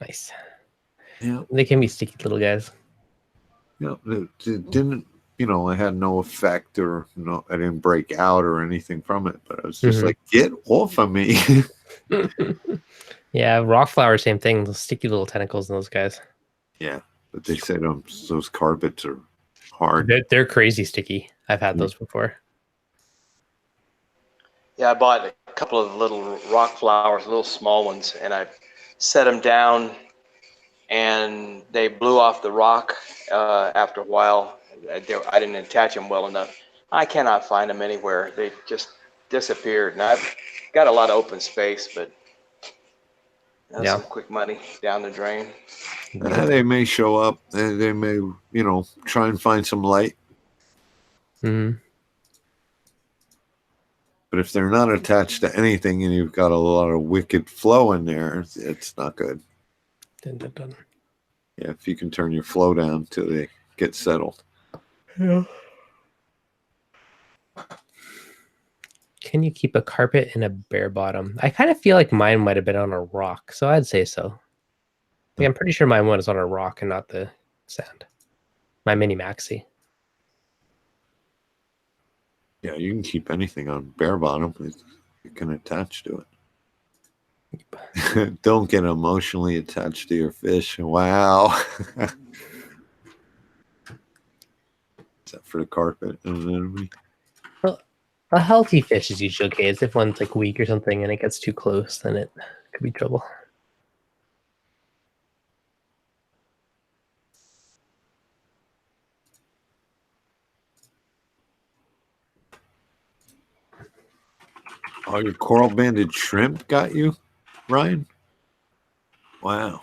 Nice. Yeah. They can be sticky little guys. Yeah. It didn't I had no effect or no, I didn't break out or anything from it. But I was just like, get off of me. Yeah, rock flower, same thing. Those sticky little tentacles in those guys. Yeah, but they say those carpets are hard. They're crazy sticky. I've had those before. Yeah, I bought a couple of little rock flowers, little small ones, and I set them down, and they blew off the rock after a while. I didn't attach them well enough. I cannot find them anywhere. They just disappeared. And I've got a lot of open space, but that's some quick money down the drain. They may show up. They may, try and find some light. Mm-hmm. But if they're not attached to anything and you've got a lot of wicked flow in there, it's not good. Dun, dun, dun. Yeah, if you can turn your flow down till they get settled. Yeah. Can you keep a carpet in a bare bottom? I kind of feel like mine might have been on a rock, so I'd say so. I'm pretty sure mine was on a rock and not the sand. My mini maxi. Yeah, you can keep anything on bare bottom. You can attach to it. Don't get emotionally attached to your fish. Wow. Except for the carpet. Well, a healthy fish is usually okay. It's if one's like weak or something and it gets too close, then it could be trouble. Oh, your coral banded shrimp got you, Ryan? Wow.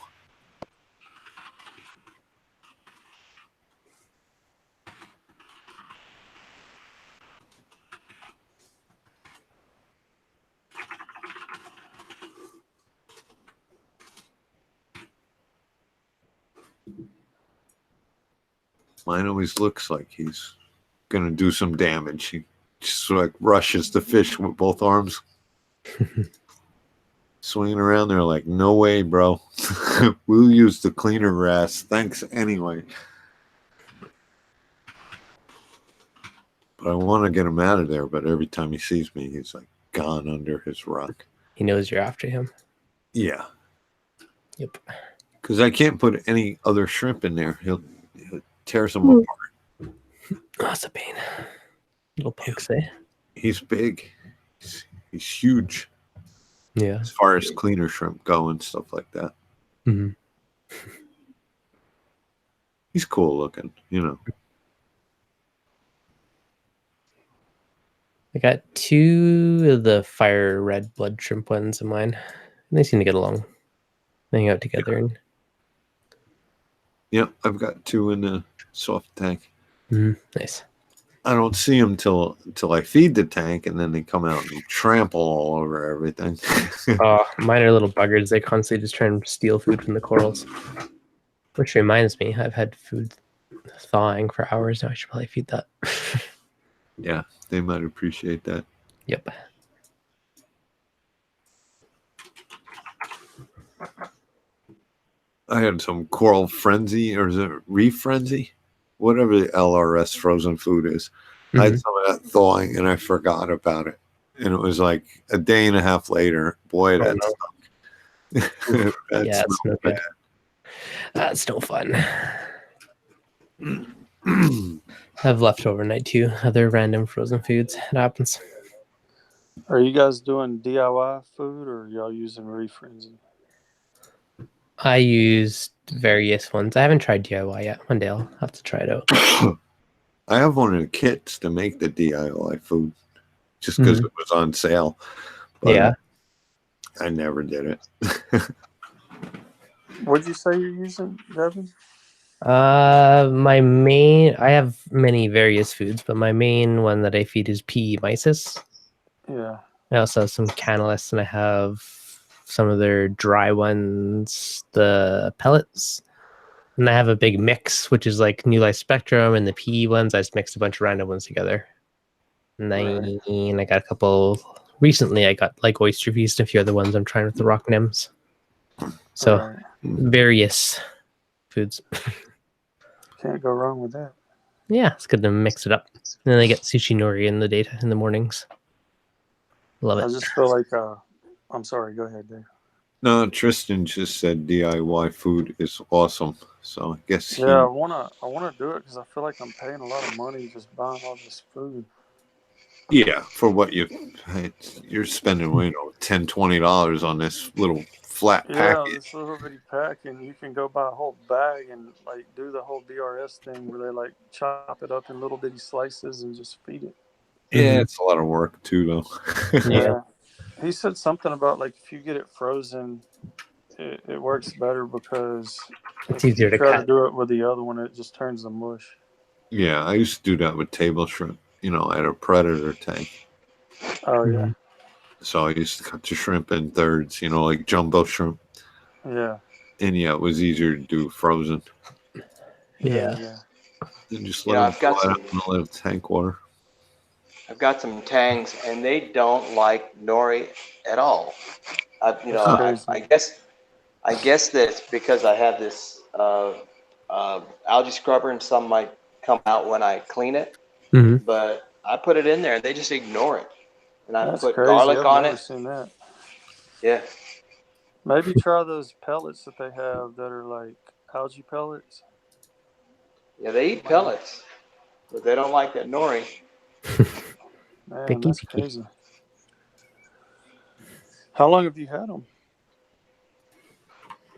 Mine always looks like he's going to do some damage. He just like rushes the fish with both arms. Swinging around there like, no way, bro. We'll use the cleaner wrasse. Thanks anyway. But I want to get him out of there, but every time he sees me, he's like gone under his rock. He knows you're after him. Yeah. Yep. Because I can't put any other shrimp in there. He'll tear them apart. Oh, that's a pain. Little punks, eh? He's big. He's huge. Yeah. As far as cleaner shrimp go and stuff like that. Mm-hmm. He's cool looking, I got 2 of the fire red blood shrimp ones in mine. They seem to get along. They hang out together. And... Yep, I've got 2 in the soft tank. Nice. I don't see them till I feed the tank, and then they come out and trample all over everything. Mine are little buggers. They constantly just try and steal food from the corals. Which reminds me, I've had food thawing for hours now. I should probably feed that. Yeah, they might appreciate that. Yep. I had some coral frenzy, or is it reef frenzy? Whatever the LRS frozen food is. I had some of that thawing and I forgot about it. And it was like a day and a half later. Boy, that stunk. That's no good. That's no fun. I've left overnight too. Other random frozen foods. It happens. Are you guys doing DIY food or y'all using Reef Frenzy? I used various ones. I haven't tried DIY yet. One day I'll have to try it out. I have one of the kits to make the DIY food just because it was on sale. But yeah. I never did it. What'd you say you're using, Devin? I have many various foods, but my main one that I feed is P. mysis. Yeah. I also have some canalists, and I have some of their dry ones, the pellets. And I have a big mix, which is like New Life Spectrum and the PE ones. I just mixed a bunch of random ones together. And I got a couple. Recently, I got like Oyster Feast and a few other ones I'm trying with the rock nyms. So various foods. Can't go wrong with that. Yeah, it's good to mix it up. And then I get sushi nori in the mornings. Love I it. just feel like I'm sorry. Go ahead, Dave. No, Tristan just said DIY food is awesome. So I guess Yeah, I wanna do it because I feel like I'm paying a lot of money just buying all this food. yeah, for what you're spending, $10-$20 on this little flat Yeah, packet. this little bitty pack, and you can go buy a whole bag and like do the whole DRS thing where they like chop it up in little bitty slices and just feed it. Yeah, it's a lot of work too, though. Yeah. He said something about like if you get it frozen, it works better because It's if you easier to try to cut. do it with the other one, it just turns to mush. Yeah, I used to do that with table shrimp, at a predator tank. Oh yeah, So I used to cut the shrimp in thirds, like jumbo shrimp. yeah, And yeah, it was easier to do frozen Yeah. yeah. than just You let know, them I've got thaw out some in a little tank water. tangs, and they don't like nori at all. That's crazy. I guess that's because I have this algae scrubber, and some might come out when I clean it. hmm But I put it in there, and they just ignore it. And I That's put crazy. garlic I've on never it. seen that. Yeah, Maybe try those pellets that they have that are like algae pellets. yeah, they eat pellets, but they don't like that nori. Man, Picky, that's picky. crazy. How long have you had them?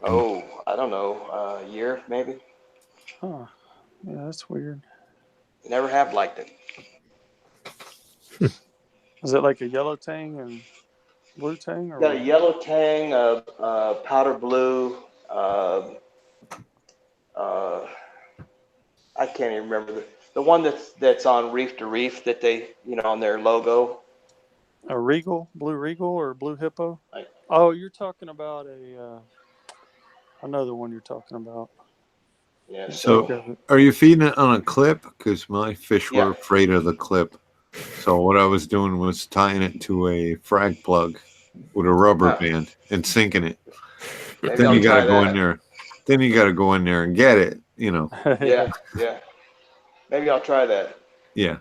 Oh, I don't know, a year maybe. Huh. Yeah, that's weird. Never have liked it. Is it like a yellow tang and blue tang or Got a what? yellow tang, powder blue. Uh, I can't even remember the one that's on Reef to Reef that they on their logo. A regal, blue regal or blue hippo? Like, Oh, you're talking about I know the one you're talking about. yeah, Can't think So of it. are you feeding it on a clip? Because my fish were Yeah. afraid of the clip. So what I was doing was tying it to a frag plug with a rubber band and sinking it. But Maybe then I'll you got to try go in that. there. Then you got to go in there and get it. Yeah, yeah. Maybe I'll try that. Yeah,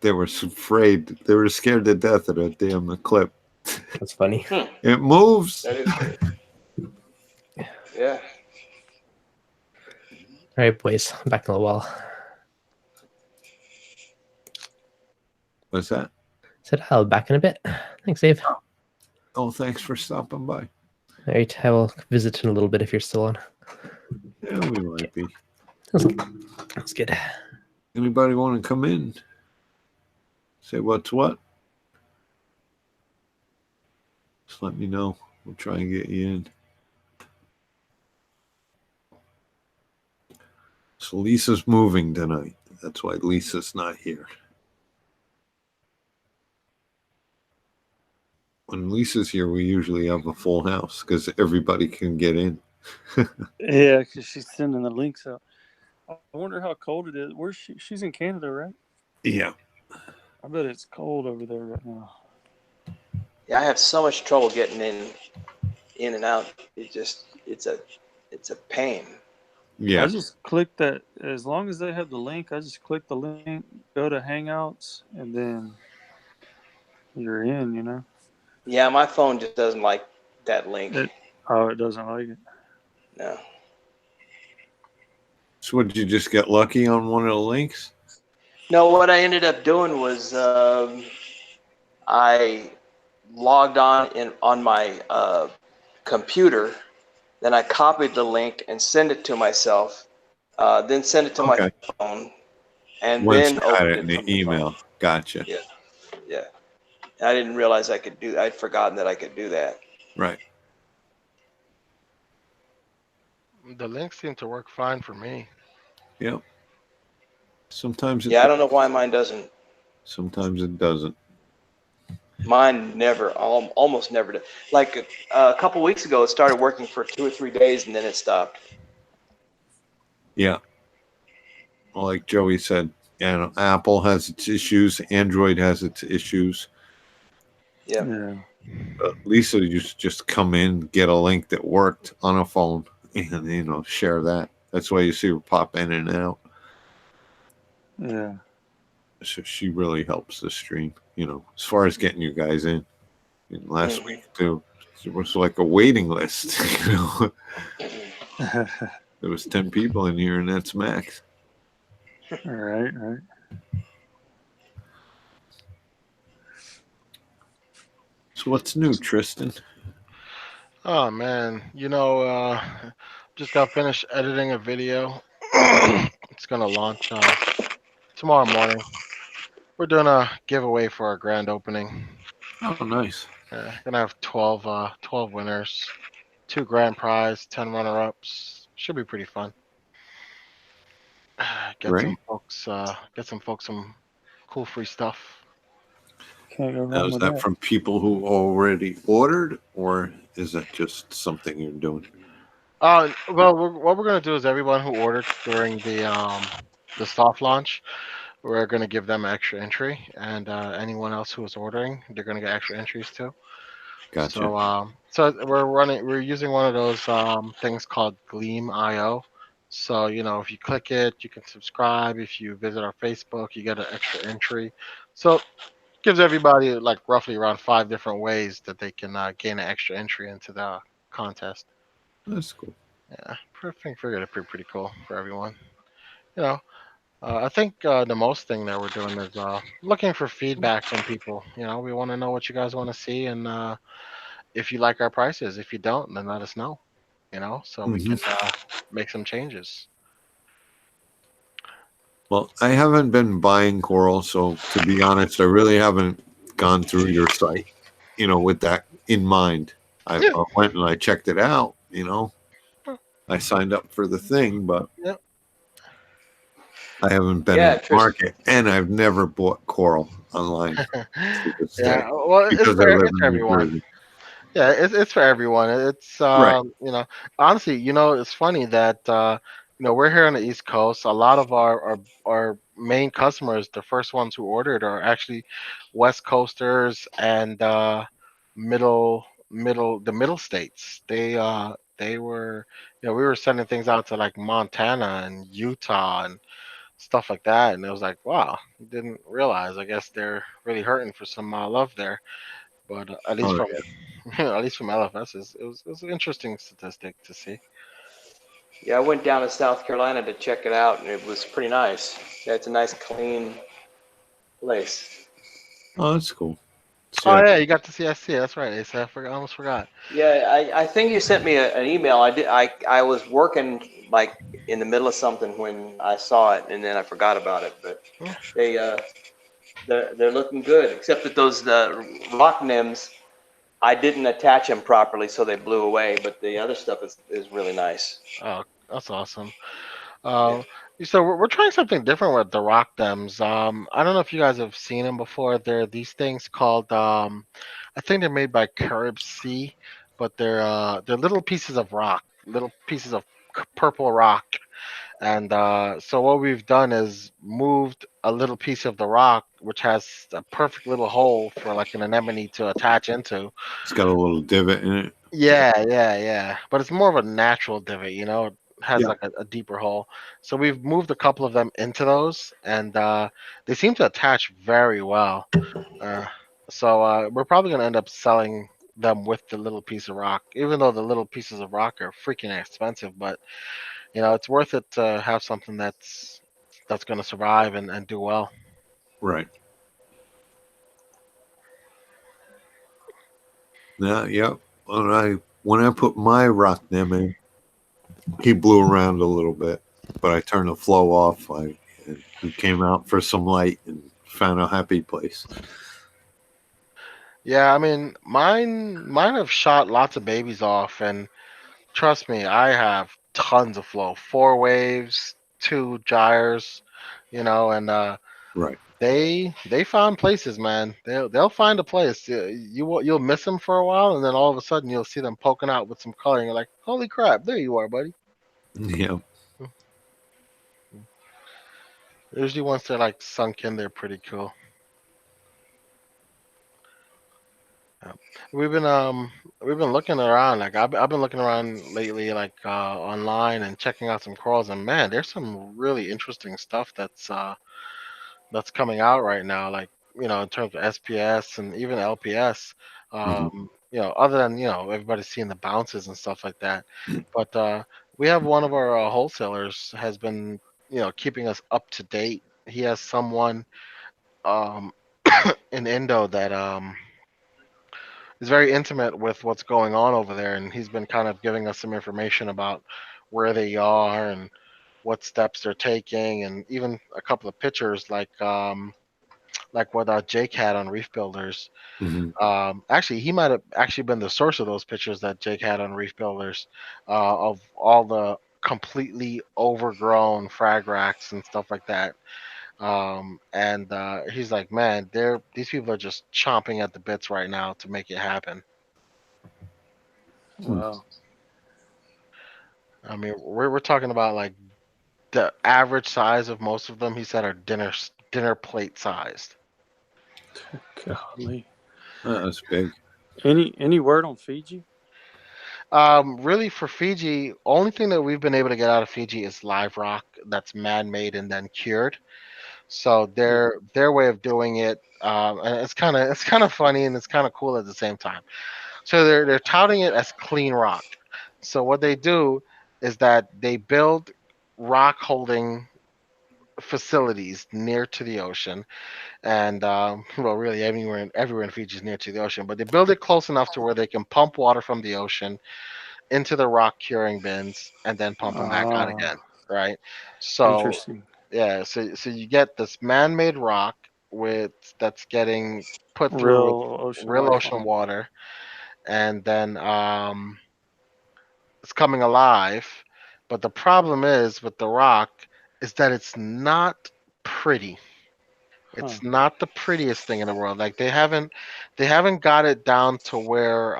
they were afraid. They were scared to death of that damn clip. That's funny. It moves. That is good. Yeah. All right, boys, back to the well. What's that? Said I'll be back in a bit. Thanks, Dave. Oh, thanks for stopping by. All right, I will visit in a little bit if you're still on. Yeah, we might be. That's good. Anybody want to come in? Say what's what? Just let me know. We'll try and get you in. So Lisa's moving tonight. That's why Lisa's not here. When Lisa's here, we usually have a full house because everybody can get in. Yeah, because she's sending the links out. I wonder how cold it is. Where's she? She's in Canada, right? Yeah. I bet it's cold over there right now. Yeah, I have so much trouble getting in and out. It's a pain. Yeah. I just click that. As long as they have the link, I just click the link, go to Hangouts, and then you're in. Yeah, my phone just doesn't like that link. It doesn't like it. No. So what, did you just get lucky on one of the links? No, what I ended up doing was I logged on my computer. Then I copied the link and sent it to myself. Then sent it to my phone, and Once then you had opened it in it the from the phone. email. Gotcha. Yeah, yeah. And I didn't realize I could do. I'd forgotten that I could do that. Right. The links seem to work fine for me. Yep. Sometimes it Yeah, I don't know why mine doesn't. Sometimes it doesn't. Mine never, almost never did. Like a couple weeks ago, it started working for 2 or 3 days, and then it stopped. Yeah. Well, like Joey said, Apple has its issues. Android has its issues. Yeah. Lisa used to just come in, get a link that worked on a phone, and share that. That's why you see her pop in and out. Yeah. So she really helps the stream, as far as getting you guys in. And last week too, it was like a waiting list. There was 10 people in here, and that's max. Right. So what's new, Tristan? Oh man, just got finished editing a video. It's gonna launch tomorrow morning. We're doing a giveaway for our grand opening. Oh, nice. Gonna have 12 winners, 2 grand prize, 10 runner-ups. Should be pretty fun. Get Right. some folks some cool free stuff. Can't go Now, wrong is with that that. from people who already ordered, or is that just something you're doing? Well, what we're gonna do is everyone who ordered during the soft launch, we're gonna give them extra entry, and anyone else who is ordering, they're gonna get extra entries too. Gotcha. So we're using one of those things called Gleam.io. So if you click it, you can subscribe. If you visit our Facebook, you get an extra entry. So gives everybody like roughly around 5 different ways that they can gain an extra entry into the contest. That's cool. Yeah, I think figured it pretty cool for everyone. You know, I think the most thing that we're doing is looking for feedback from people. We want to know what you guys want to see, and if you like our prices. If you don't, then let us know. So we Hmm. can make some changes. Well, I haven't been buying coral, so to be honest, I really haven't gone through your site, with that in mind. I Yeah. went and I checked it out, I signed up for the thing, but Yeah. I haven't been in Yeah, the Tristan. market, and I've never bought coral online to this day Yeah. Well, because I live it's for in New everyone. Jersey. Yeah, it's for everyone. It's Right. honestly, it's funny that we're here on the East Coast. A lot of our main customers, the first ones who ordered, are actually West Coasters and the middle states. They were we were sending things out to like Montana and Utah and stuff like that, and it was like, wow, didn't realize. I guess they're really hurting for some love there. But at least Oh from yeah. at least from LFS, it was an interesting statistic to see. Yeah, I went down to South Carolina to check it out, and it was pretty nice. Yeah, it's a nice, clean place. Oh, that's cool. See, Oh yeah, you got to see SC. That's right, Asa. I almost forgot. Yeah, I think you sent me an email. I was working like in the middle of something when I saw it, and then I forgot about it. But Yeah. they're looking good, except that those rock nyms, I didn't attach them properly, so they blew away. But the other stuff is really nice. Oh, that's awesome. Yeah. Um, so we're trying something different with the rock stems. I don't know if you guys have seen them before. They're these things called I think they're made by Carib Sea, but they're little pieces of rock, little pieces of purple rock. And so what we've done is moved a little piece of the rock, which has a perfect little hole for like an anemone to attach into. it's got a little divot in it. Yeah. But it's more of a natural divot, It has Yeah. like a deeper hole. So we've moved a couple of them into those, and they seem to attach very well. Uh, so we're probably gonna end up selling them with the little piece of rock, even though the little pieces of rock are freaking expensive. But it's worth it to have something that's gonna survive and do well. Right. Yeah. Yep. When I put my rock nem in, he blew around a little bit, but I turned the flow off. And he came out for some light and found a happy place. Yeah, I mean, mine have shot lots of babies off, and trust me, I have tons of flow. 4 waves, 2 gyres, and Right. they found places, man. They'll find a place. You'll miss them for a while, and then all of a sudden you'll see them poking out with some color, and you're like, holy crap, there you are, buddy. Yeah. Usually once they're like sunk in, they're pretty cool. Yeah. We've been looking around. Like I've been looking around lately, like online and checking out some corals. And man, there's some really interesting stuff that's coming out right now. Like in terms of SPS and even LPS. Mhm. Other than everybody's seeing the bounces and stuff like that. But we have one of our wholesalers has been keeping us up to date. He has someone um in Indo that is very intimate with what's going on over there, and he's been kind of giving us some information about where they are and what steps they're taking, and even a couple of pictures like what Jake had on Reef Builders. Mhm. Actually, he might have actually been the source of those pictures that Jake had on Reef Builders, of all the completely overgrown frag racks and stuff like that. And he's like, man, these people are just chomping at the bits right now to make it happen. Wow. I mean, we're talking about like the average size of most of them. He said are dinner plate sized. Golly. That's big. Any word on Fiji? Really, for Fiji, only thing that we've been able to get out of Fiji is live rock that's man-made and then cured. So Yeah. their way of doing it, and it's kind of funny and it's kind of cool at the same time. So they're touting it as clean rock. So what they do is that they build rock holding facilities near to the ocean, and well, really everywhere in Fiji is near to the ocean, but they build it close enough to where they can pump water from the ocean into the rock curing bins and then pump them back out again, Ah, right? So interesting. yeah, so you get this man-made rock with that's getting put through with Real ocean real life on ocean it. water, and then it's coming alive. But the problem is with the rock is that it's not pretty. Huh. It's not the prettiest thing in the world. Like they haven't got it down to where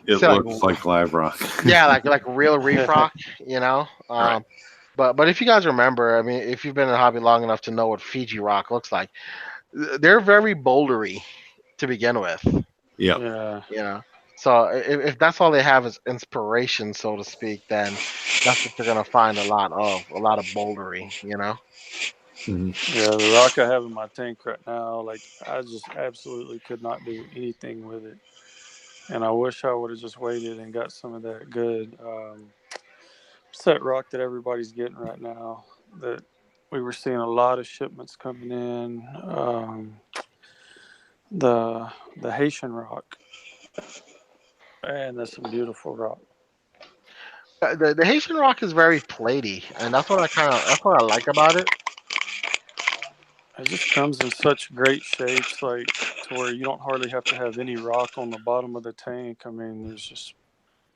It say like looks like live rock. yeah, like real reef rock, you know. Right. But if you guys remember, I mean, if you've been in the hobby long enough to know what Fiji rock looks like, they're very bouldery to begin with, Yep. Yeah. you know. So if that's all they have is inspiration, so to speak, then that's what you're gonna find a lot of bouldery, you know. Mhm. Yeah. The rock I have in my tank right now, like I just absolutely could not do anything with it. And I wish I would have just waited and got some of that good. It's that rock that everybody's getting right now. That we were seeing a lot of shipments coming in. The Haitian rock, and that's some beautiful rock. The Haitian rock is very platy, and that's what I like about it. It just comes in such great shapes, like to where you don't hardly have to have any rock on the bottom of the tank. I mean, there's just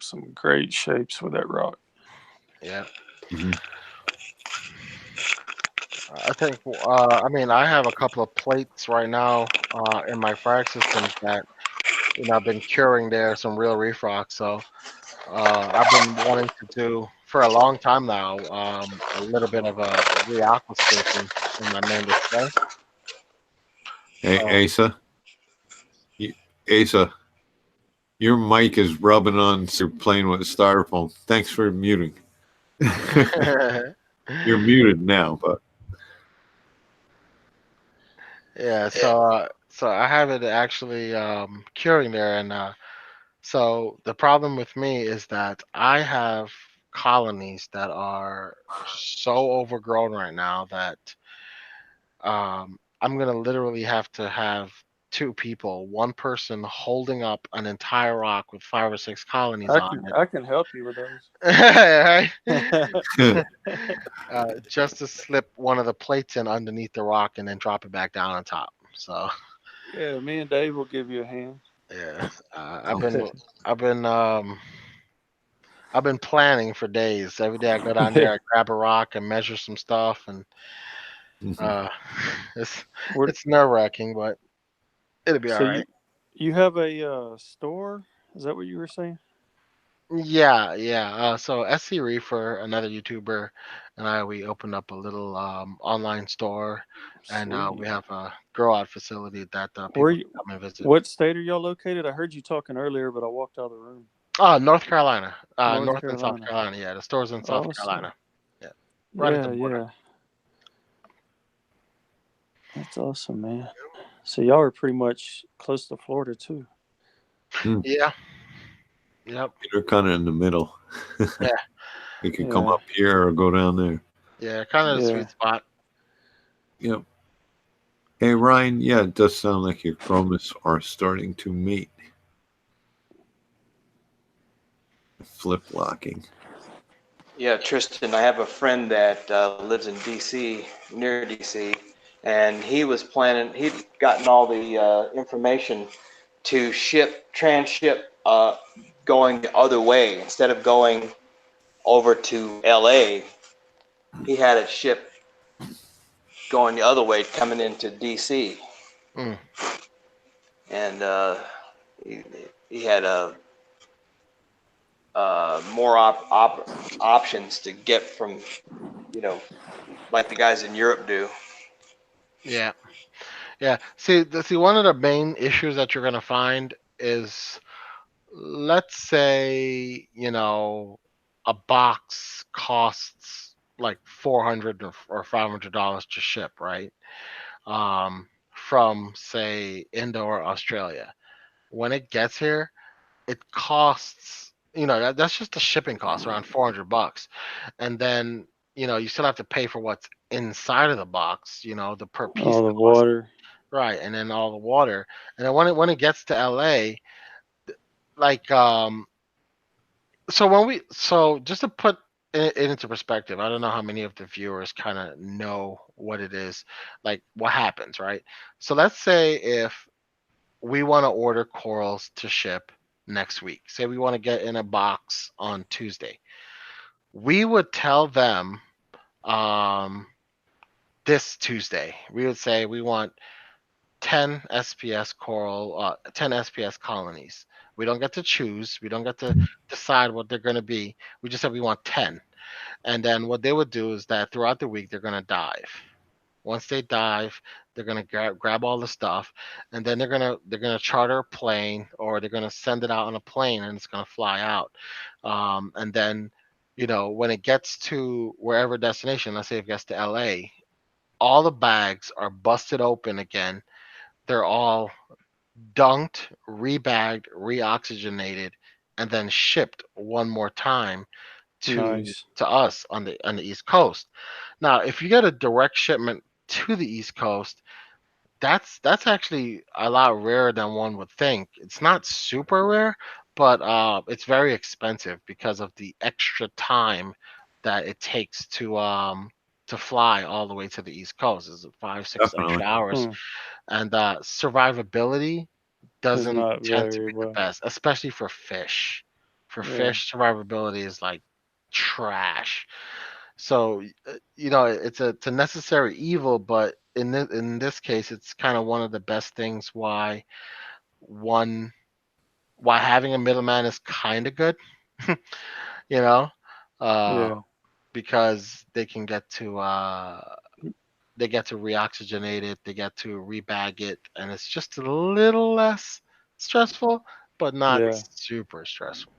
some great shapes with that rock. Yeah. Mhm. I think, I mean, I have a couple of plates right now in my frag systems that I've been curing there some real reef rock. So I've been wanting to do for a long time now a little bit of a reaquascaping in my main display. Hey, Um, Asa, y- Asa, your mic is rubbing on. So you're playing with styrofoam. Thanks for muting. You're muted now, but yeah, so I have it actually curing there, and so the problem with me is that I have colonies that are so overgrown right now that I'm gonna literally have to have two people, one person holding up an entire rock with 5 or 6 colonies on it, I can help you with those. right? Yeah, Just to slip one of the plates in underneath the rock and then drop it back down on top. So me and Dave will give you a hand. yeah, I've been I've been planning for days. Every day I go down there, I grab a rock and measure some stuff, and Mhm. uh, it's We're, it's nerve wracking, but it'll be all so right. you have a store? Is that what you were saying? Yeah. So SC Reefer, another YouTuber, and we opened up a little online store, and we Sweet. have a grow out facility that Where people you? can come and visit. What state are y'all located? I heard you talking earlier, but I walked out of the room. Oh, North Carolina, North North and South Carolina. Carolina. Yeah, the store's in South Awesome. Carolina. Yeah, right at the Yeah, border. yeah. That's awesome, man. So y'all are pretty much close to Florida too. Yeah. Yep. They're kind of in the middle. Yeah. You could come Yeah, up here or go down there. Yeah. Kind of the yeah. sweet spot. Yep. Hey Ryan, yeah, it does sound like your chromas are starting to mate. Flip locking. Yeah, Tristan, I have a friend that lives in DC, near DC, and he was planning, he'd gotten all the information to transship going the other way. Instead of going over to LA, he had it shipped going the other way, coming into DC. Mm. And he, he had more options to get from, you know, like the guys in Europe do. Yeah. Yeah. See, one of the main issues that you're gonna find is, let's say, a box costs like 400 or $500 to ship, right? From say Indo or Australia. When it gets here, it costs, that's just the shipping cost, around $400. And then, you still have to pay for what's inside of the box, the per piece All the cost, water. right? And then all the water. And then when it gets to LA, like, so just to put it into perspective, I don't know how many of the viewers kind of know what it is, like what happens, right? So let's say if we want to order corals to ship next week, say we want to get in a box on Tuesday, we would tell them, um, this Tuesday, we would say we want 10 SPS coral, 10 SPS colonies. We don't get to choose. We don't get to decide what they're going to be. We just said we want 10. And then what they would do is that throughout the week, they're going to dive. Once they dive, they're going to grab all the stuff, and then they're gonna charter a plane, or they're going to send it out on a plane, and it's going to fly out. And then, when it gets to wherever destination, let's say if it gets to LA, all the bags are busted open again. They're all dunked, rebagged, reoxygenated, and then shipped one more time to Nice. to us on the East Coast. Now, if you get a direct shipment to the East Coast, that's actually a lot rarer than one would think. It's not super rare, but it's very expensive because of the extra time that it takes to fly all the way to the East Coast. It's 5, 6 Definitely. extra hours, Hmm. and survivability It's doesn't not tend to very be the well. best, especially for fish. For Yeah. fish, survivability is like trash. So it's a necessary evil, but in this case, it's kind of one of the best things one why having a middleman is kind of good, you know, uh, Yeah. because they get to reoxygenate it, they get to rebag it, and it's just a little less stressful, but not Yeah. super stressful.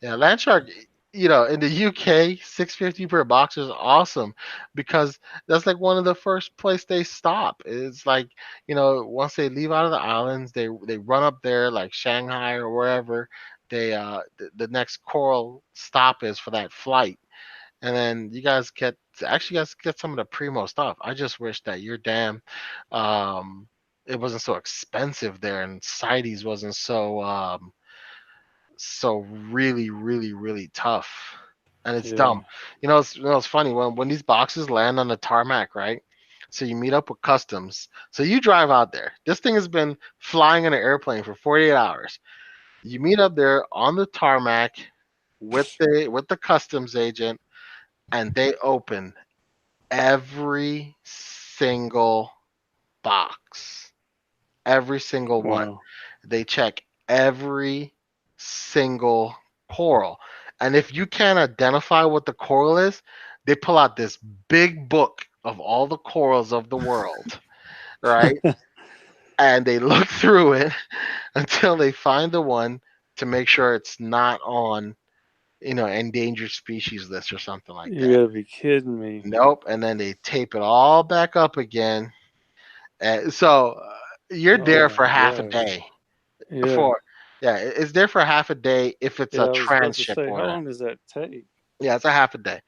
Yeah, Landshark, in the UK, 650 per box is awesome because that's like one of the first place they stop. It's like, once they leave out of the islands, they run up there like Shanghai or wherever the next coral stop is for that flight. And then you guys get some of the primo stuff. I just wish that your dam, um it wasn't so expensive there, and CITES wasn't so really, really, really tough. And it's Yeah. dumb. It's funny when these boxes land on the tarmac, right? So you meet up with customs. So you drive out there. This thing has been flying in an airplane for 48 hours. You meet up there on the tarmac with the customs agent, and they open every single box. Every single one. Wow. They check every single coral. And if you can't identify what the coral is, they pull out this big book of all the corals of the world, right? And they look through it until they find the one to make sure it's not on, endangered species list or something like You that. gotta be kidding me. Nope. And then they tape it all back up again. And so you're Oh there for my half a gosh. day Yeah. before. Yeah, it's there for half a day if it's Yeah, a I was about to transship say, how order. long does that take? Yeah, it's a half a day.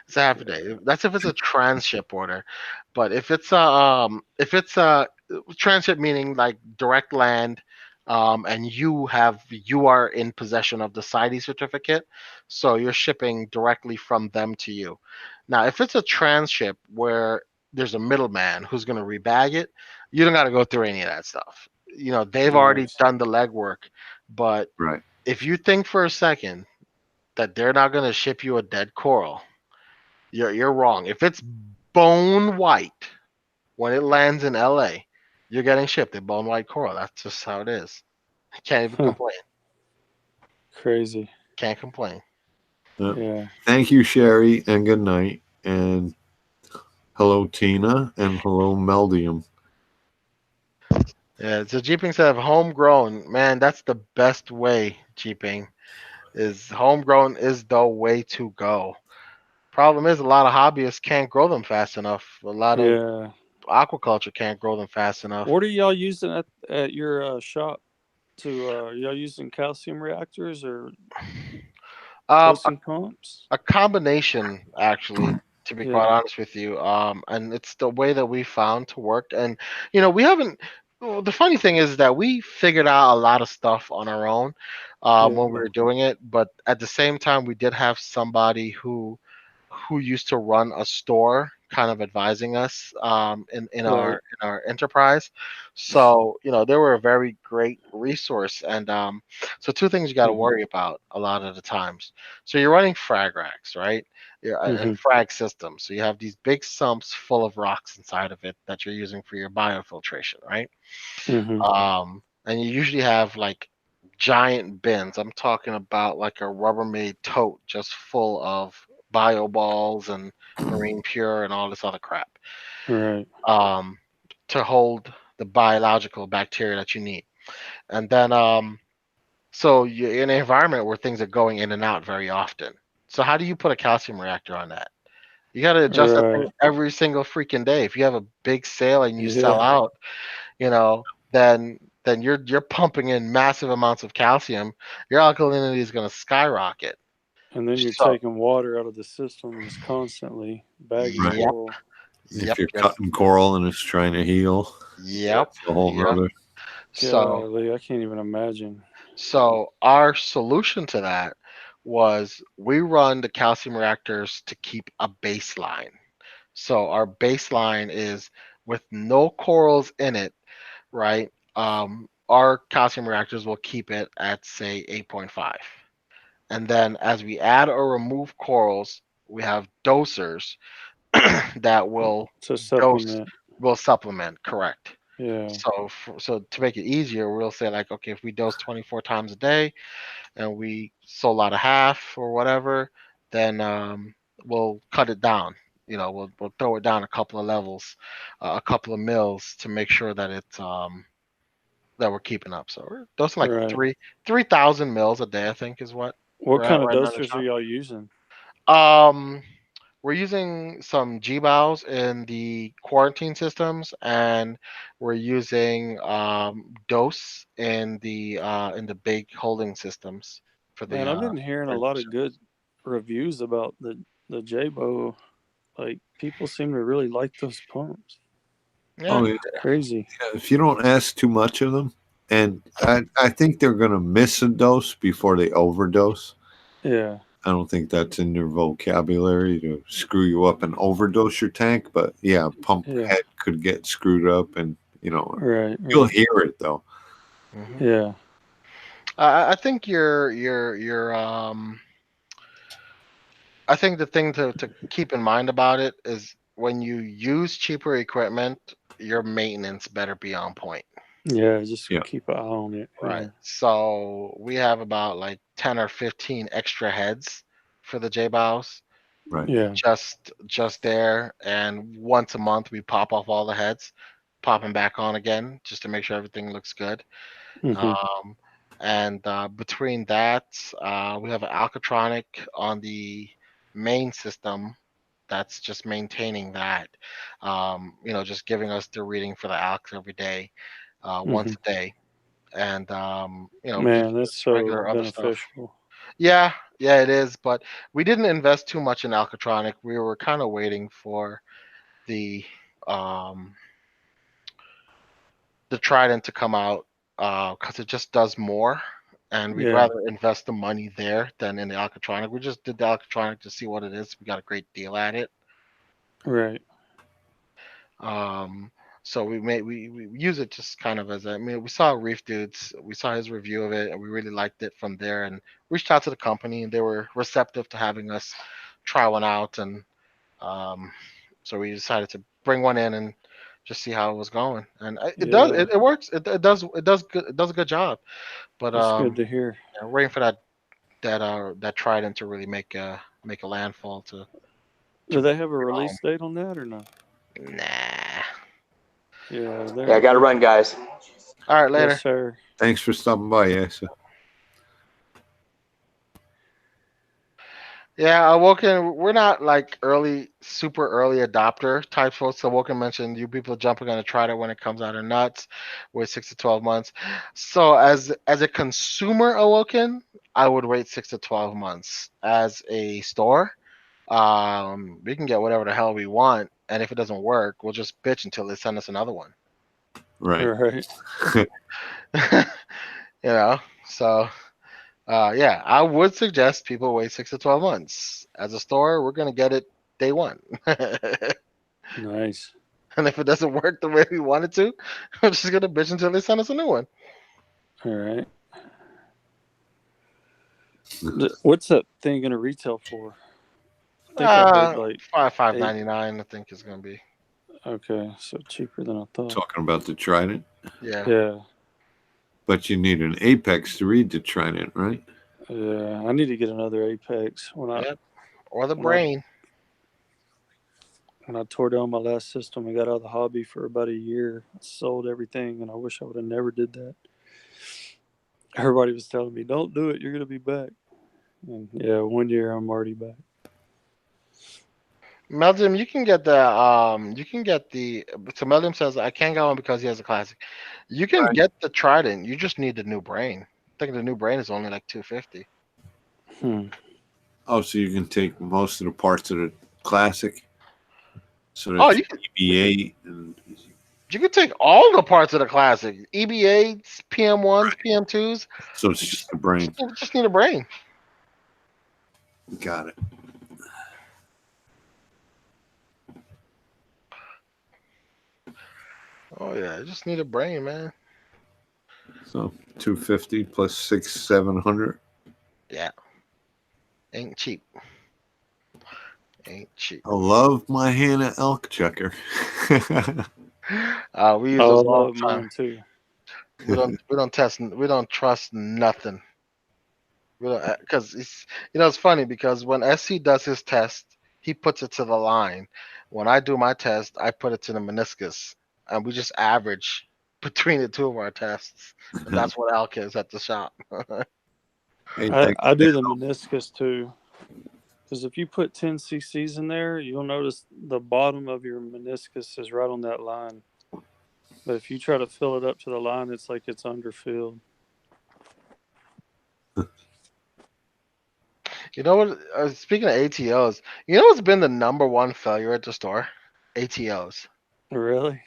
It's a half a day. That's if it's a transship order. But if it's a transship, meaning like direct land, and you are in possession of the CITES certificate, so you're shipping directly from them to you. Now, if it's a transship where there's a middleman who's going to rebag it, you don't got to go through any of that stuff. They've already Nice. done the legwork. But Right. if you think for a second that they're not going to ship you a dead coral, you're wrong. If it's bone white when it lands in LA, you're getting shipped a bone white coral. That's just how it is. Can't even Huh. complain. Crazy. Can't complain. Yeah. Thank you, Sherry, and good night. And hello, Tina, and hello, Meldium. Yeah, so Jeeping said homegrown. Man, that's the best way, Jeeping. Is homegrown is the way to go. Problem is a lot of hobbyists can't grow them fast enough. A lot of Yeah. aquaculture can't grow them fast enough. What are y'all using at your shop? Y'all using calcium reactors or Um, dosing pumps? a combination, actually, to be quite Yeah. honest with you. And it's the way that we found to work. And we haven't. Well, the funny thing is that we figured out a lot of stuff on our own Yeah. when we were doing it, but at the same time we did have somebody who used to run a store kind of advising us in our Right. enterprise. So they were a very great resource. And so two things you got to Mm-hmm. worry about a lot of the times. So you're running frag racks, right? And Mm-hmm. frag systems. So you have these big sumps full of rocks inside of it that you're using for your biofiltration, right? Mm-hmm. And you usually have like giant bins. I'm talking about like a Rubbermaid tote just full of bio balls and marine pure and all this other crap, Right. um, to hold the biological bacteria that you need. And then so you're in an environment where things are going in and out very often. So how do you put a calcium reactor on that? You got to adjust that thing Right. every single freaking day. If you have a big sale and you sell Yeah. out, you know, then you're pumping in massive amounts of calcium. Your alkalinity is going to skyrocket. And then you're So, taking water out of the systems constantly, bagging Right. yep, coral. If yep, you're yep, cutting coral and it's trying to heal, yep, that's a whole yep. nother. So, Golly, I can't even imagine. so our solution to that was we run the calcium reactors to keep a baseline. So our baseline is with no corals in it, right? Our calcium reactors will keep it at say 8.5. And then as we add or remove corals, we have dosers that To dose supplement. will supplement, correct. Yeah. So to make it easier, we'll say like, okay, if we dose 24 times a day and we sold out a half or whatever, then we'll cut it down. We'll throw it down a couple of levels, a couple of mils to make sure that it's that we're keeping up. So we're dosing like Right. 3,000 mils a day, I think is what What we're at kind of right now in the dosers are shop. y'all using? Um, we're using some G-BOWs in the quarantine systems, and we're using dose in the big holding systems for the Man, I've been hearing a for lot of good reviews about the J-Bow. Like people seem to really like those pumps. yeah. Oh, yeah. Crazy. If you don't ask too much of them, and I think they're going to miss a dose before they overdose. Yeah. I don't think that's in their vocabulary to screw you up and overdose your tank, but yeah, pump Yeah. head could get screwed up, and Right. you'll Right. hear it though. hmm Yeah. I think I think the thing to keep in mind about it is when you use cheaper equipment, your maintenance better be on point. Yeah, just Yeah. keep an eye on it. Right. Yeah. So we have about like 10 or 15 extra heads for the J bows Right. Yeah. just there, and once a month we pop off all the heads, pop them back on again just to make sure everything looks good. hmm Um, and between that, we have an Alcatronic on the main system that's just maintaining that. Just giving us the reading for the Alcs every day, once hmm a day, and Man, that's just so regular other stuff. beneficial. Yeah, yeah, it is. But we didn't invest too much in Alcatronic. We were kind of waiting for the um, the Trident to come out because it just does more, and we'd Yeah. rather invest the money there than in the Alcatronic. We just did the Alcatronic to see what it is. We got a great deal at it. Right. Um, so we use it just kind of as we saw Reef Dudes, we saw his review of it, and we really liked it from there, and reached out to the company, and they were receptive to having us try one out, and um, so we decided to bring one in and just see how it was going, and Yeah. it works, it does a good job, but That's good to hear. waiting for that Trident to really make a landfall to Do they bring have a it home. release date on that or no? Nah. Yeah, Yeah, I got to they're run, guys. All right, yes, later. sir. Thanks for stopping by, Asa. Yeah, Awoken, we're not like super early adopter type folks. Awoken mentioned you people jumping on to try it when it comes out of nuts with 6 to 12 months. So as a consumer Awoken, I would wait 6 to 12 months. As a store, we can get whatever the hell we want, and if it doesn't work, we'll just bitch until they send us another one. Right. Right. So yeah, I would suggest people wait 6 to 12 months. As a store, we're gonna get it day one. Nice. And if it doesn't work the way we want it to, we're just gonna bitch until they send us a new one. All right. What's that thing gonna retail for? I think I heard like Five eight. 99. I think is gonna be. Okay, so cheaper than I thought. Talking about the Trident. Yeah. Yeah. But you need an Apex to read the Trident, right? Yeah. I need to get another Apex. Yep. Or the when I brain. when I tore down my last system, I got out of the hobby for about a year. I sold everything, and I wish I would have never did that. Everybody was telling me, "Don't do it. You're gonna be back." And yeah, 1 year I'm already back. Meldum, you can get the so Meldum says I can't get one because he has a classic. You can get the Trident, you just need the new brain. I think the new brain is only like 250. Oh, so you can take most of the parts of the Classic. So Oh, that's EBA and you can take all the parts of the classic. EBAs, PM1s, PM2s. so it's just the brain. Just need a brain. Got it. Oh yeah, you just need a brain, man. So 250 plus 700. Yeah. Ain't cheap. Ain't cheap. I love my Hannah elk checker. We use I those all love the time. mine too. We don't trust nothing. We don't because it's funny because when SC does his test, he puts it to the line. When I do my test, I put it to the meniscus, and we just average between the two of our tests, and that's what Alk is at the shop. I do the meniscus too, because if you put 10 cc's in there, you'll notice the bottom of your meniscus is right on that line. But if you try to fill it up to the line, it's like it's underfilled. You know what? Speaking of ATOs, you know what's been the number one failure at the store? ATOs. Really?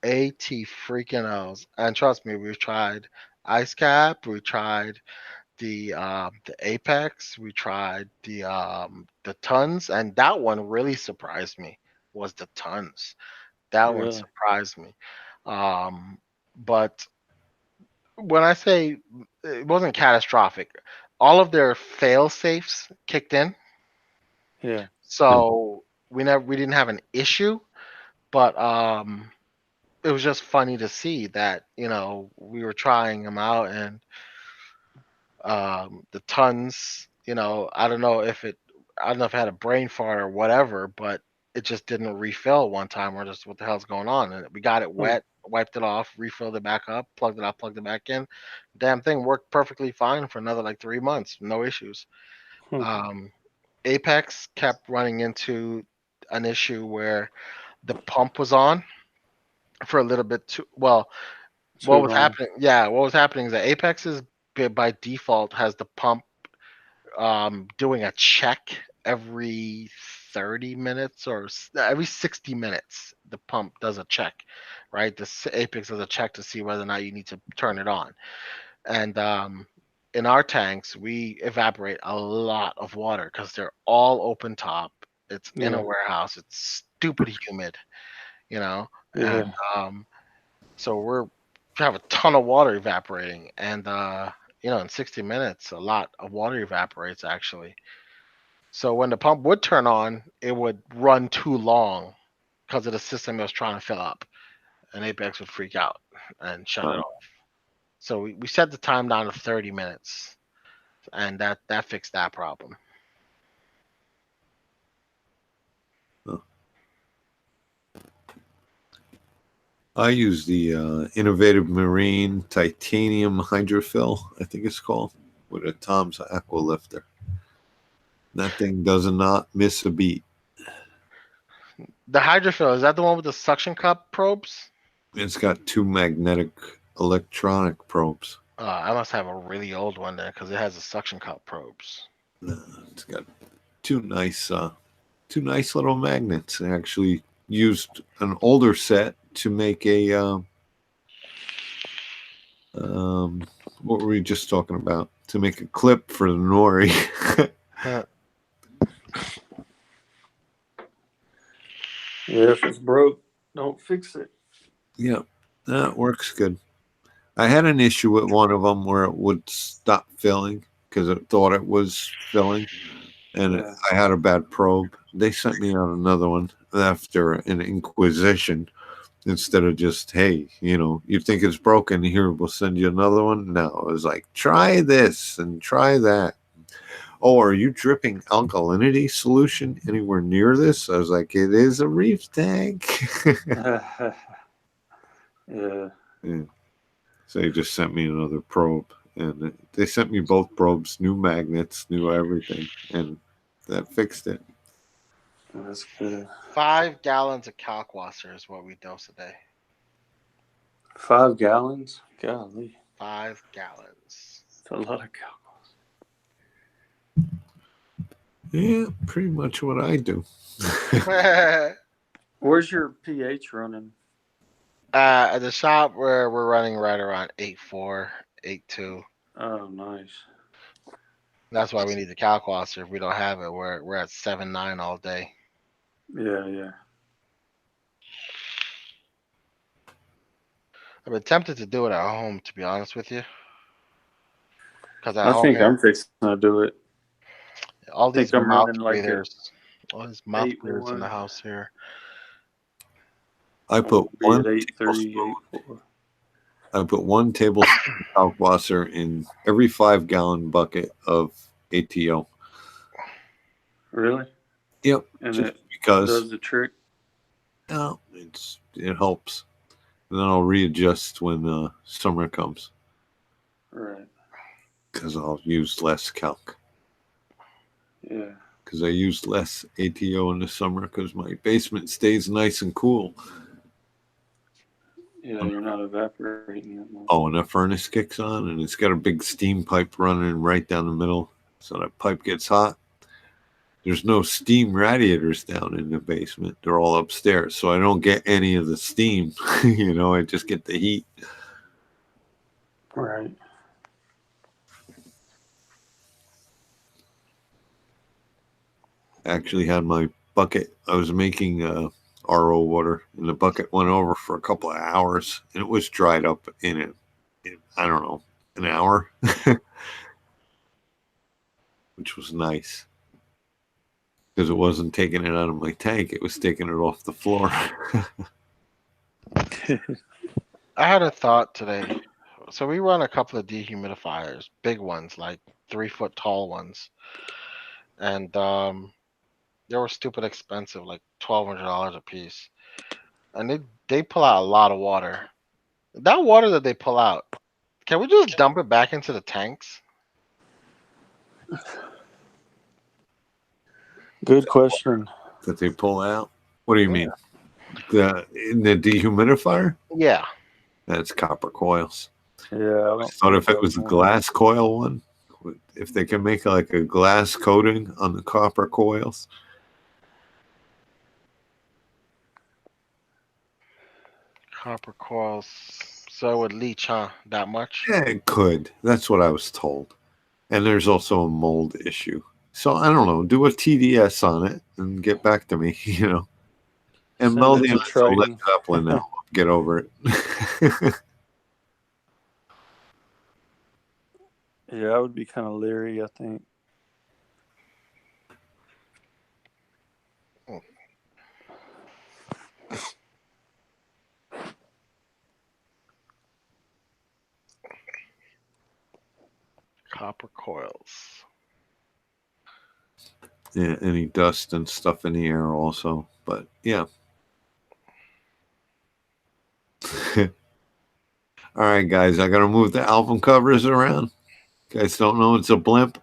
AT freaking O's. And trust me, we've tried Ice Cap, we tried the Apex, we tried the Tons, and that one really surprised me. Was the Tons. That one Really? surprised me. But when I say it wasn't catastrophic, all of their fail safes kicked in. Yeah. So we didn't have an issue, but it was just funny to see that, you know, we were trying them out, and the tons, you know, I don't know if it had a brain fart or whatever, but it just didn't refill one time. We're just, what the hell's going on? And we got it wet, wiped it off, refilled it back up, plugged it out, plugged it back in. Damn thing worked perfectly fine for another like 3 months, no issues. Um, Apex kept running into an issue where the pump was on for a little bit too well. What Too was long. happening? Yeah, what was happening is that Apex's by default has the pump doing a check every 30 minutes or every 60 minutes. The pump does a check, right? Apex does a check to see whether or not you need to turn it on. And in our tanks, we evaporate a lot of water because they're all open top. It's in a Yeah. warehouse. It's stupid humid, you know, Yeah. and so we have a ton of water evaporating, and you know, in 60 minutes, a lot of water evaporates actually. So when the pump would turn on, it would run too long because of the system it was trying to fill up, and Apex would freak out and shut it off. So we set the time down to 30 minutes, and that fixed that problem. I use the Innovative Marine Titanium Hydrofill, I think it's called, with a Tom's Aqua Lifter. That thing does not miss a beat. The hydrofill, is that the one with the suction cup probes? It's got 2 magnetic electronic probes. I must have a really old one then because it has the suction cup probes. It's got two nice little magnets. I actually used an older set to make a what were we just talking about? To make a clip for the nori. Yeah, if it's broke, don't fix it. Yeah, that works good. I had an issue with one of them where it would stop filling because it thought it was filling, and I had a bad probe. They sent me out another one after an inquisition instead of just, hey, you know, you think it's broken, here, we'll send you another one. No, it was like, try this and try that. Oh, are you dripping alkalinity solution anywhere near this? I was like, it is a reef tank. Yeah. So they just sent me another probe, and they sent me both probes, new magnets, new everything, and that fixed it. That's good. 5 gallons of kalkwasser is what we dose a day. 5 gallons? Golly. 5 gallons. That's a lot of kalkwasser. Yeah, pretty much what I do. Where's your pH running? At the shop where we're running right around 8.4, 8.2. Oh, nice. That's why we need the kalkwasser. If we don't have it, we're at 7.9 all day. Yeah. I've been tempted to do it at home, to be honest with you. Because I think I'm fixing to do it. all these I'm mouth running like breathers, all these mouth 8.1. breathers in the house here. I put Be one at 8.3, tablespoon. 8.4. I put 1 tablespoon of kalkwasser in every 5-gallon bucket of ATO. Really? Yep. And just it because does the trick? no, it helps. And then I'll readjust when summer comes. Right. Because I'll use less calc. Yeah. Because I use less ATO in the summer because my basement stays nice and cool. Yeah, you're not evaporating that much. Oh, and that furnace kicks on, and it's got a big steam pipe running right down the middle. So that pipe gets hot. There's no steam radiators down in the basement. They're all upstairs. So I don't get any of the steam. You know, I just get the heat. Right. I actually had my bucket. I was making RO water, and the bucket went over for a couple of hours, and it was dried up in I don't know, an hour, which was nice. Because it wasn't taking it out of my tank. It was taking it off the floor. I had a thought today. So we run a couple of dehumidifiers, big ones, like 3 foot tall ones, and they were stupid expensive, like $1,200 a piece, and they pull out a lot of water. That water that they pull out, can we just dump it back into the tanks? Good question. That they pull out. What do you mean? In the dehumidifier? Yeah. That's copper coils. Yeah, I thought if it was a glass coil one, if they can make like a glass coating on the copper coils. Copper coils, so it would leach, huh? That much? Yeah, it could. That's what I was told. And there's also a mold issue. So I don't know. Do a TDS on it and get back to me, you know. And Send meld it the to Led Triton. Zeppelin now. Get over it. Yeah, I would be kind of leery, I think. Copper coils. Yeah, any dust and stuff in the air also. But yeah. All right, guys, I got to move the album covers around. You guys don't know it's a blimp.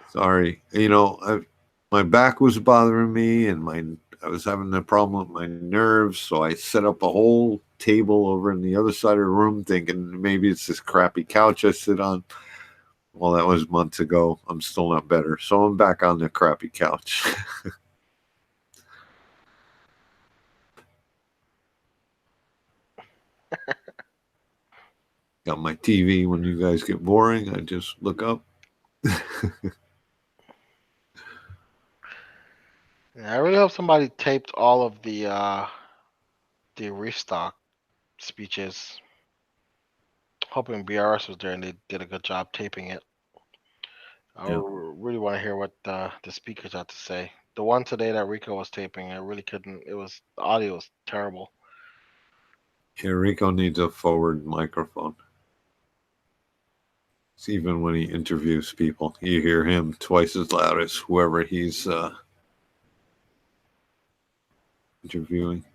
Sorry. You know, my back was bothering me and I was having a problem with my nerves, so I set up a whole table over in the other side of the room thinking maybe it's this crappy couch I sit on. Well, that was months ago. I'm still not better. So I'm back on the crappy couch. Got my TV. When you guys get boring, I just look up. Yeah, I really hope somebody taped all of the Reef Stock speeches. Hoping BRS was there and they did a good job taping it. I Yeah. really want to hear what the speakers had to say. The one today that Rico was taping, I really couldn't. The audio was terrible. Yeah, Rico needs a forward microphone. It's even when he interviews people, you hear him twice as loud as whoever he's interviewing.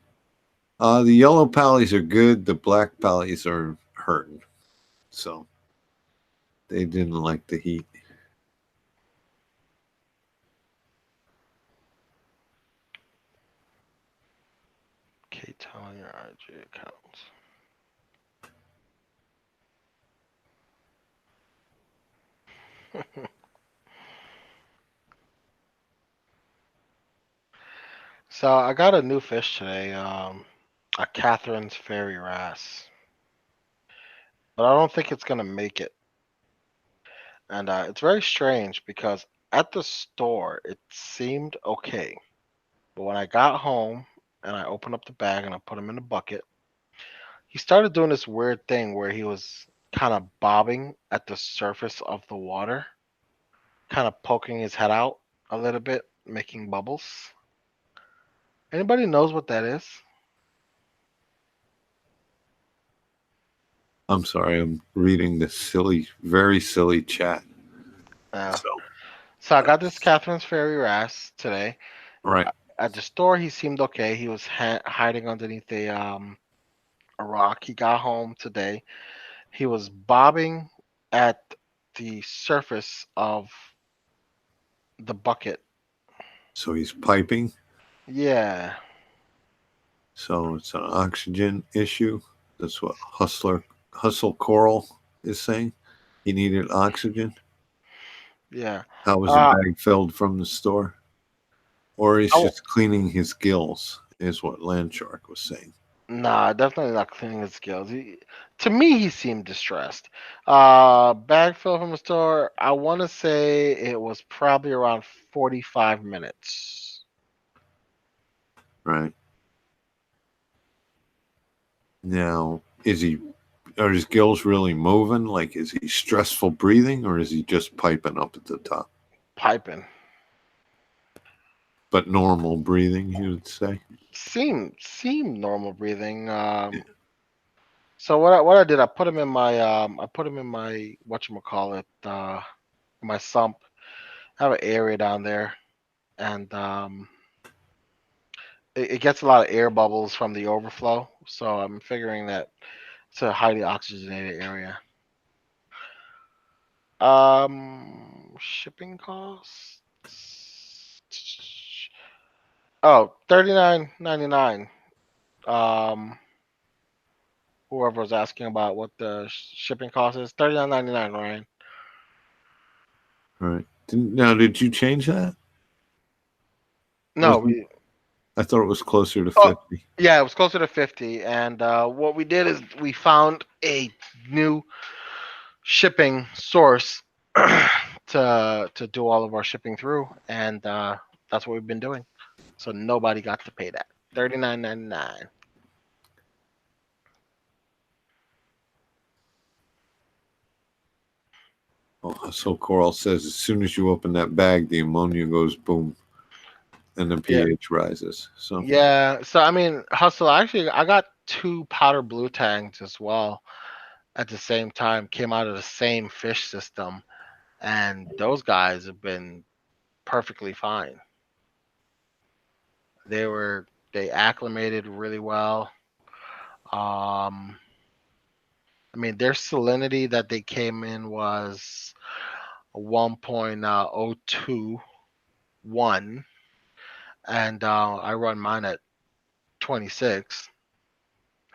The yellow pallies are good. The black pallies are hurting. So they didn't like the heat. Okay, tell your IG accounts. So I got a new fish today, a Catherine's Fairy Wrasse, but I don't think it's gonna make it. And it's very strange because at the store it seemed okay, but when I got home and I opened up the bag and I put him in the bucket, he started doing this weird thing where he was kind of bobbing at the surface of the water, kind of poking his head out a little bit, making bubbles. Anybody knows what that is? I'm sorry, I'm reading this silly, very silly chat. So I got this Catherine's Fairy Wrasse today. Right. At the store, he seemed okay. He was hiding underneath a rock. He got home today. He was bobbing at the surface of the bucket. So he's piping. Yeah. So it's an oxygen issue. That's what Hustle Coral is saying. He needed oxygen. Yeah. How was the bag filled from the store? Or he's just cleaning his gills, is what Landshark was saying. Nah, definitely not cleaning his gills. To me, he seemed distressed. Bag filled from the store, I want to say it was probably around 45 minutes. Right. Now, are his gills really moving? Like, is he stressful breathing or is he just piping up at the top? Piping. but normal breathing, you would say. Seem normal breathing. So what I did, I put him in my whatchamacallit, my sump. I have an area down there, and it gets a lot of air bubbles from the overflow. So I'm figuring that it's a highly oxygenated area. Shipping costs. Oh, 39.99. Um, Whoever was asking about what the shipping cost is, 39.99, Ryan. Right. Now, did you change that? No, Was I thought it was closer to oh 50. yeah, it was closer to 50. And what we did is we found a new shipping source to do all of our shipping through, and that's what we've been doing. So nobody got to pay that 39.99. Oh, so Coral says as soon as you open that bag, the ammonia goes boom, and the Yeah, pH rises. So, yeah. So I mean, Hustle. Actually, I got two powder blue tanks as well at the same time. Came out of the same fish system, and those guys have been perfectly fine. They acclimated really well. Um, I mean, their salinity that they came in was 1.021, and I run mine at 26,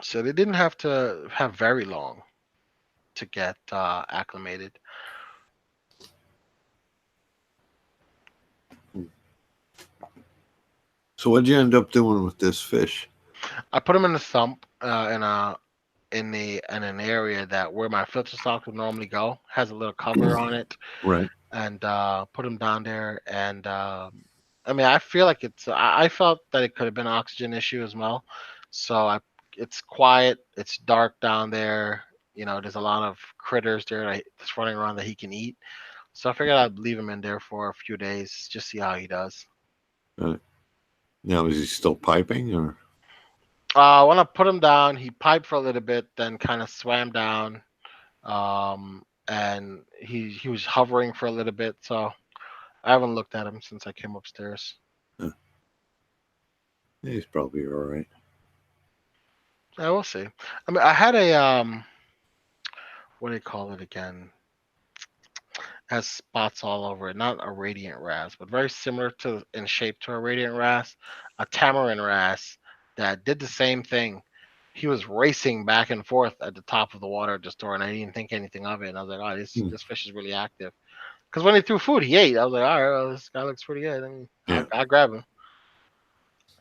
so they didn't have to have very long to get acclimated. so what'd you end up doing with this fish? I put them in the sump in an area that where my filter stock would normally go, has a little cover on it, Right. and put them down there. And I mean, I feel like I felt that it could have been an oxygen issue as well. So it's quiet, it's dark down there. You know, there's a lot of critters there that's running around that he can eat. So I figured I'd leave him in there for a few days, just see how he does. Now, is he still piping or? When I put him down, he piped for a little bit, then kind of swam down. And he was hovering for a little bit, so I haven't looked at him since I came upstairs. Yeah, he's probably all right. Yeah, we'll see. I mean, I had a what do you call it again? Has spots all over it. Not a radiant wrasse, but very similar to in shape to a radiant wrasse, a tamarin wrasse that did the same thing. He was racing back and forth at the top of the water at the store, and I didn't think anything of it. And I was like, "Oh, this fish is really active." Because when he threw food, he ate. I was like, "All right, well, this guy looks pretty good." I mean, Yeah. I grab him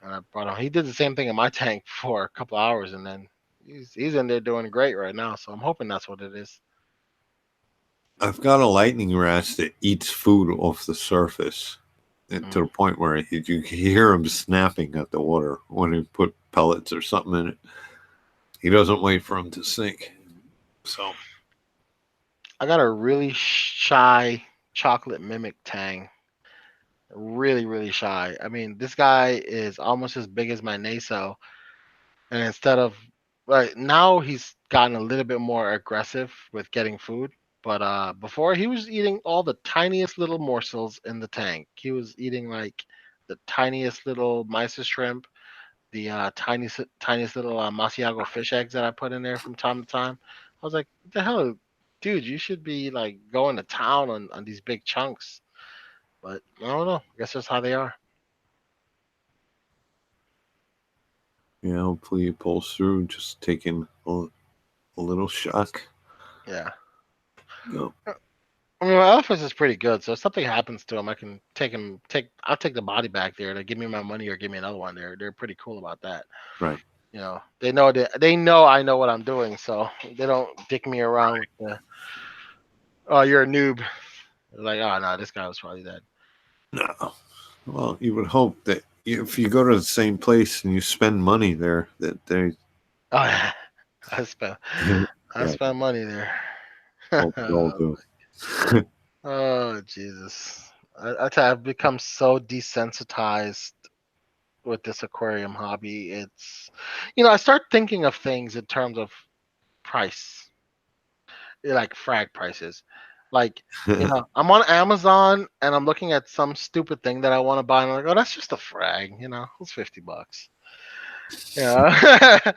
and I brought him. He did the same thing in my tank for a couple hours, and then he's in there doing great right now. So I'm hoping that's what it is. I've got a lightning wrasse that eats food off the surface, and to the point where you can hear him snapping at the water when he put pellets or something in it. He doesn't wait for him to sink. So I got a really shy chocolate mimic tang. Really, really shy. I mean, this guy is almost as big as my Naso, and instead of right now, he's gotten a little bit more aggressive with getting food. But before, he was eating all the tiniest little morsels in the tank. He was eating like the tiniest little mysis shrimp, the tiniest little Masiago fish eggs that I put in there from time to time. I was like, what the hell, dude? You should be like going to town on these big chunks. But I don't know. I guess that's how they are. yeah, hopefully he pulls through. Just taking a little shock. Yeah. Go. I mean, my office is pretty good, so if something happens to him, I can take him. I'll take the body back there to give me my money or give me another one. They're pretty cool about that. Right. You know, they know I know what I'm doing, so they don't dick me around with the oh you're a noob. They're like, oh no, this guy was probably dead. No. Well, you would hope that if you go to the same place and you spend money there, that they. Oh yeah, I spent I Yeah, spent money there. hope they all do. Oh Jesus. I tell you, I've become so desensitized with this aquarium hobby. It's, I start thinking of things in terms of price, like frag prices. Like, I'm on Amazon and I'm looking at some stupid thing that I want to buy, and I'm like, oh, that's just a frag, it's $50. Yeah.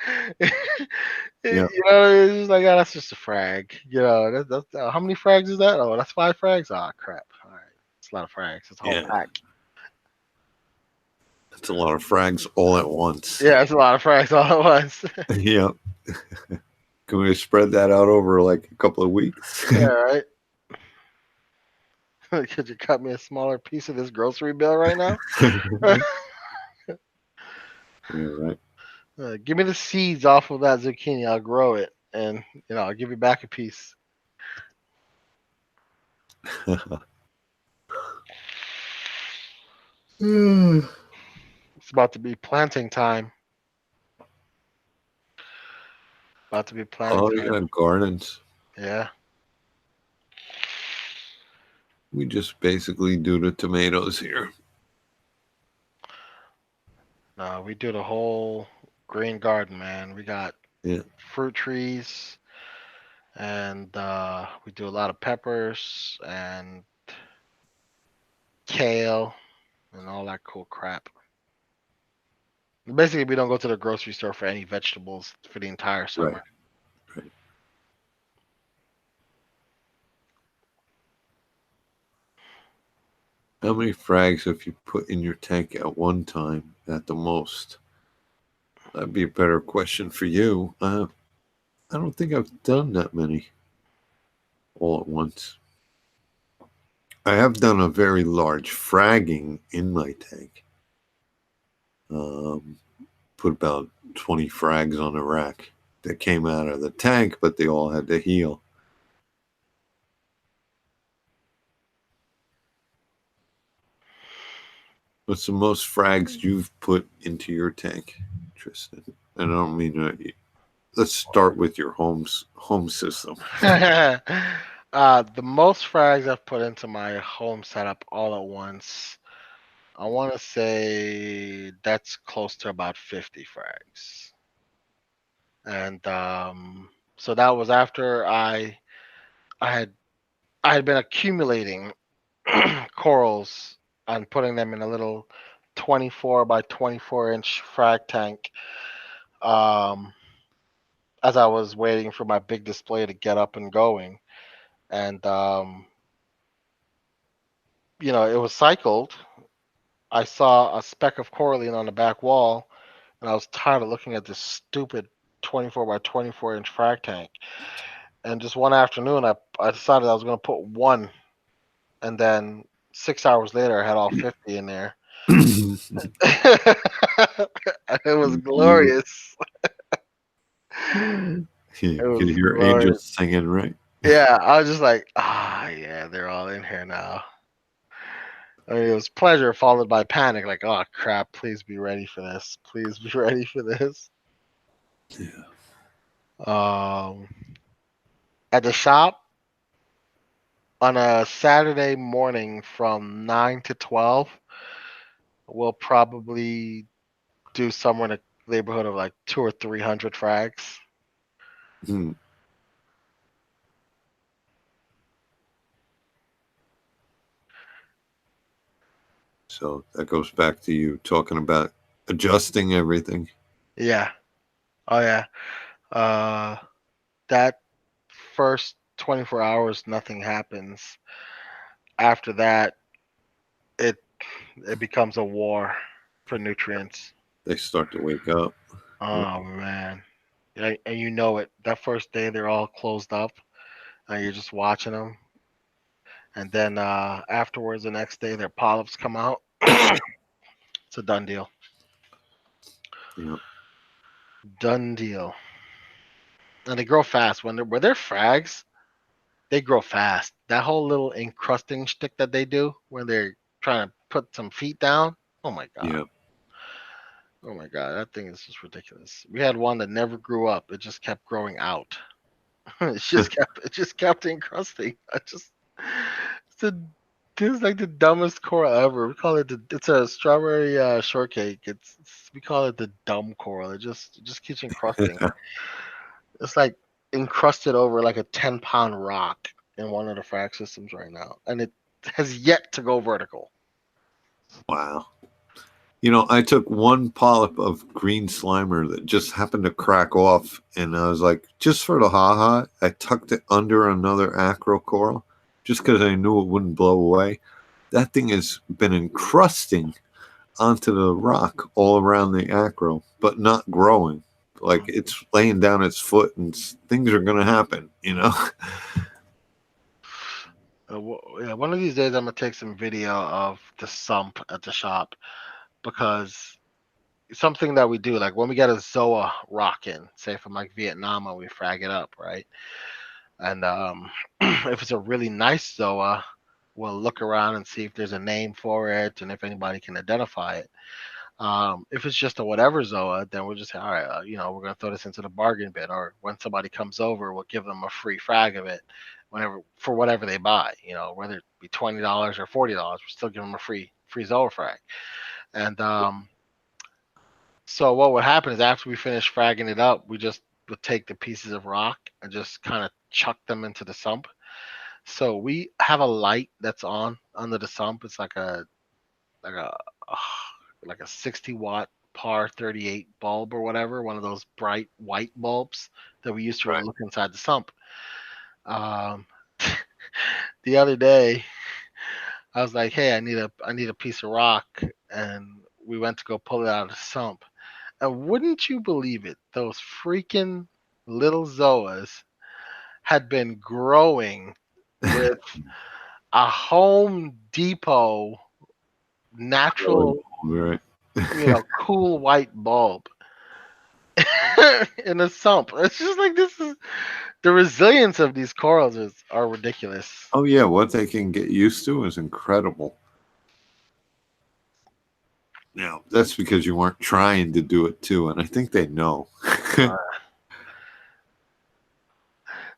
Yeah. It's just like, oh, that's just a frag. How many frags is that? Oh, that's 5 frags. Ah, crap. All right, it's a lot of frags. It's a whole Yeah. pack. That's a lot of frags all at once. Yeah, it's a lot of frags all at once. Yeah. Can we spread that out over like a couple of weeks? Yeah, right. Could you cut me a smaller piece of this grocery bill right now? Yeah, right. Give me the seeds off of that zucchini. I'll grow it, and I'll give you back a piece. It's about to be planting time. About to be planting Oh, time. yeah, gardens. Yeah. We just basically do the tomatoes here. No, we do the whole green garden, man. We got Yeah. fruit trees, and we do a lot of peppers and kale and all that cool crap. Basically, we don't go to the grocery store for any vegetables for the entire summer. Right. How many frags have you put in your tank at one time at the most? That'd be a better question for you. I don't think I've done that many all at once. I have done a very large fragging in my tank. Put about 20 frags on a rack that came out of the tank, but they all had to heal. What's the most frags you've put into your tank, Tristan? And I don't mean to. Let's start with your home system. The most frags I've put into my home setup all at once, I want to say that's close to about 50 frags. And so that was after I had been accumulating corals and putting them in a little 24 by 24-inch frag tank. As I was waiting for my big display to get up and going, and it was cycled. I saw a speck of coralline on the back wall, and I was tired of looking at this stupid 24 by 24-inch frag tank. And just one afternoon, I decided I was going to put one, and then 6 hours later, I had all 50 in there. And it was glorious. You It was could hear glorious. angels singing, right? Yeah, I was just like, yeah, they're all in here now. I mean, it was pleasure followed by panic, like, oh crap, please be ready for this. Please be ready for this. Yeah. At the shop on a Saturday morning from 9 to 12, we'll probably do somewhere in the neighborhood of like 200 or 300 frags. Hmm. So that goes back to you talking about adjusting everything. Yeah. Oh yeah. That first 24 hours, nothing happens. After that, it becomes a war for nutrients. They start to wake up. Oh man. And you know it. That first day they're all closed up and you're just watching them. And then afterwards, the next day, their polyps come out. It's a done deal. Yeah. Done deal. And they grow fast. When they're frags, they grow fast. That whole little encrusting shtick that they do when they're trying to put some feet down. Oh my god. Yeah. Oh my god, that thing is just ridiculous. We had one that never grew up. It just kept growing out. it just kept encrusting. It's a This is like the dumbest coral ever. We call it it's a strawberry shortcake. We call it the dumb coral. It just keeps encrusting. It's like encrusted over like a 10-pound rock in one of the frac systems right now, and it has yet to go vertical. Wow. You know, I took one polyp of green slimer that just happened to crack off, and I was like, just for the haha, I tucked it under another acro coral, just because I knew it wouldn't blow away. That thing has been encrusting onto the rock all around the acro, but not growing. Like it's laying down its foot, and things are going to happen, you know? Yeah, one of these days I'm gonna take some video of the sump at the shop, because something that we do, like when we get a Zoa rock in, say from like Vietnam, and we frag it up, right? And if it's a really nice Zoa, we'll look around and see if there's a name for it and if anybody can identify it. If it's just a whatever Zoa, then we'll just say, all right, we're gonna throw this into the bargain bin, or when somebody comes over, we'll give them a free frag of it, whenever for whatever they buy. Whether it be $20 or $40, we're still giving them a free Zoa frag. And so what would happen is after we finish fragging it up, we just would take the pieces of rock and just kind of chuck them into the sump. So we have a light that's on under the sump. It's like a like a like a 60-watt par 38 bulb or whatever, one of those bright white bulbs that we use to Right. look inside the sump. The other day, I was like, "Hey, I need a piece of rock," and we went to go pull it out of the sump. And wouldn't you believe it, those freaking little Zoas had been growing with a Home Depot natural, Right. cool white bulb in a sump. It's just like, this is the resilience of these corals are ridiculous. Oh, yeah. What they can get used to is incredible. Now, that's because you weren't trying to do it too, and I think they know.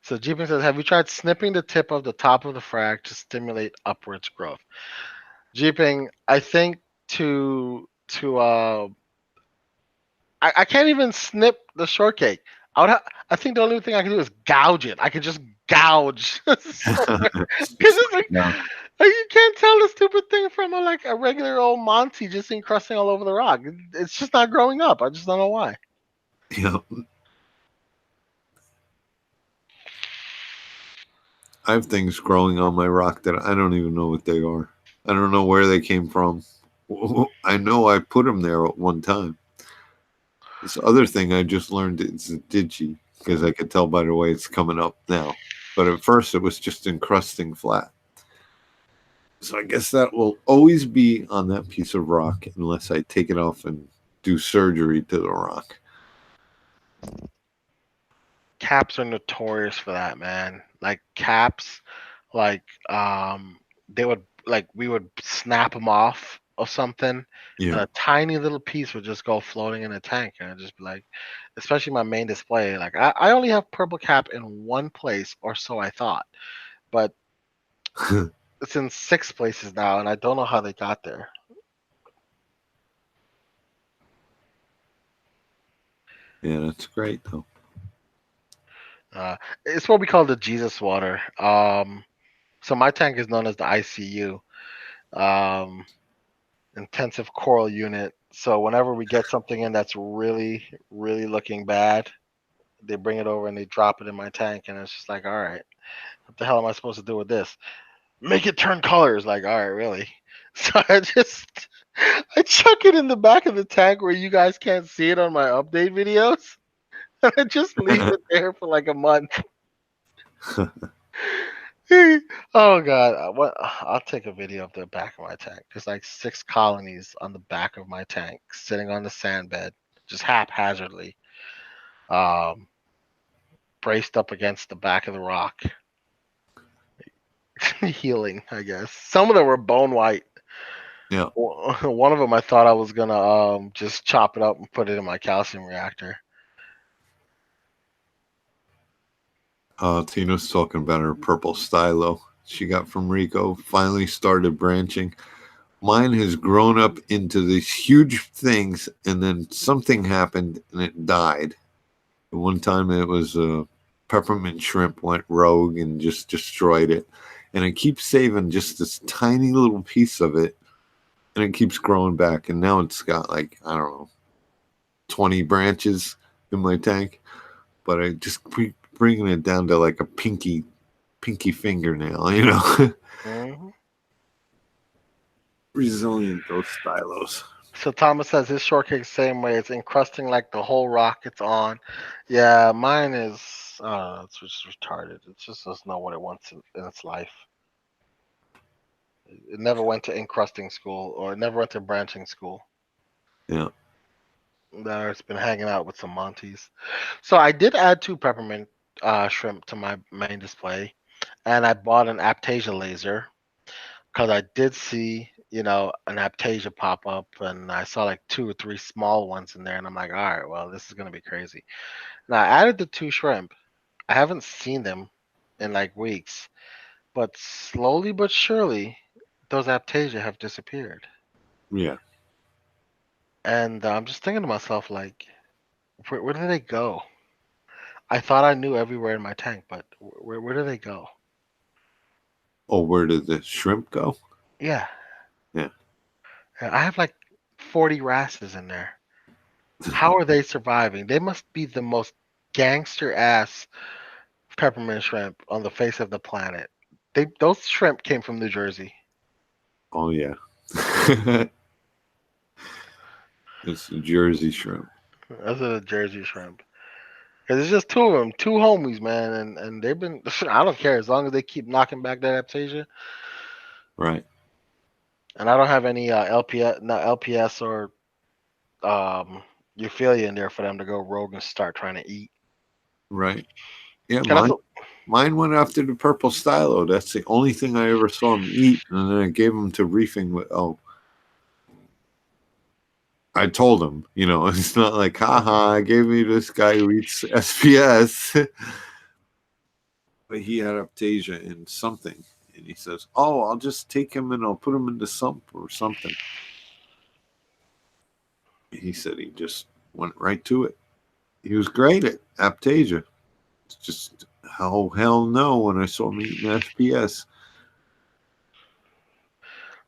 So Jeeping says, have you tried snipping the tip of the top of the frag to stimulate upwards growth? Jeeping, I think I can't even snip the shortcake. I think the only thing I can do is gouge it. I could just gouge. Because it's like, Yeah. you can't tell the stupid thing from a regular old Monty just encrusting all over the rock. It's just not growing up. I just don't know why. Yeah. I have things growing on my rock that I don't even know what they are. I don't know where they came from. I know I put them there at one time. This other thing I just learned it's a digi, because I could tell by the way it's coming up now. But at first it was just encrusting flat. So I guess that will always be on that piece of rock unless I take it off and do surgery to the rock. Caps are notorious for that, man. Like caps, like we would snap them off of something, and Yeah. a tiny little piece would just go floating in the tank, and I'd just be like, especially my main display. Like I only have purple cap in one place, or so I thought, but it's in 6 places now, and I don't know how they got there. Yeah, that's great though. It's what we call the Jesus water. So my tank is known as the ICU, intensive coral unit. So whenever we get something in that's really, really looking bad, they bring it over and they drop it in my tank, and it's just like, all right, what the hell am I supposed to do with this? Make it turn colors. Like, all right, really? So I chuck it in the back of the tank where you guys can't see it on my update videos, and I just leave it there for like a month. Oh god, I'll take a video of the back of my tank. There's like 6 colonies on the back of my tank sitting on the sand bed, just haphazardly, braced up against the back of the rock. Healing, I guess. Some of them were bone white. Yeah. One of them I thought I was gonna just chop it up and put it in my calcium reactor. Tina's talking about her purple stylo. she got from Rico finally started branching. Mine has grown up into these huge things, and then something happened and it died. One time it was a peppermint shrimp went rogue and just destroyed it. And I keep saving just this tiny little piece of it, and it keeps growing back. And now it's got like, I don't know, 20 branches in my tank. But I just keep bringing it down to like a pinky fingernail, you know? Mhm. Resilient, those stylos. So Thomas says his shortcake's the same way. It's encrusting like the whole rock it's on. Yeah, mine is. It's just retarded. It just doesn't know what it wants in its life. It never went to encrusting school, or it never went to branching school. Yeah. There, it's been hanging out with some Monties. So I did add 2 peppermint shrimp to my main display, and I bought an Aptasia laser because I did see, an Aptasia pop up, and I saw like 2 or 3 small ones in there, and I'm like, all right, well, this is gonna be crazy. Now I added the 2 shrimp. I haven't seen them in like weeks, but slowly but surely, those Aptasia have disappeared. Yeah. And I'm just thinking to myself, like, where did they go? I thought I knew everywhere in my tank, but where do they go? Oh, where did the shrimp go? Yeah, Yeah. I have like 40 wrasses in there. How are they surviving? They must be the most gangster ass peppermint shrimp on the face of the planet. Those shrimp came from New Jersey. Oh, yeah. It's a Jersey shrimp. Those are the Jersey shrimp. Cause it's just 2 of them, 2 homies, man, and they've been. I don't care as long as they keep knocking back that Aptasia. Right. And I don't have any LPS or Euphilia in there for them to go rogue and start trying to eat. Right. Yeah, Can I mine went after the purple stylo. That's the only thing I ever saw him eat. And then I gave him to reefing with, I told him, it's not like, haha, I gave me this guy who eats SPS. But he had Aptasia in something. And he says, oh, I'll just take him and I'll put him in the sump or something. He said he just went right to it. He was great at Aptasia. It's just, oh, hell no, when I saw him eating SPS.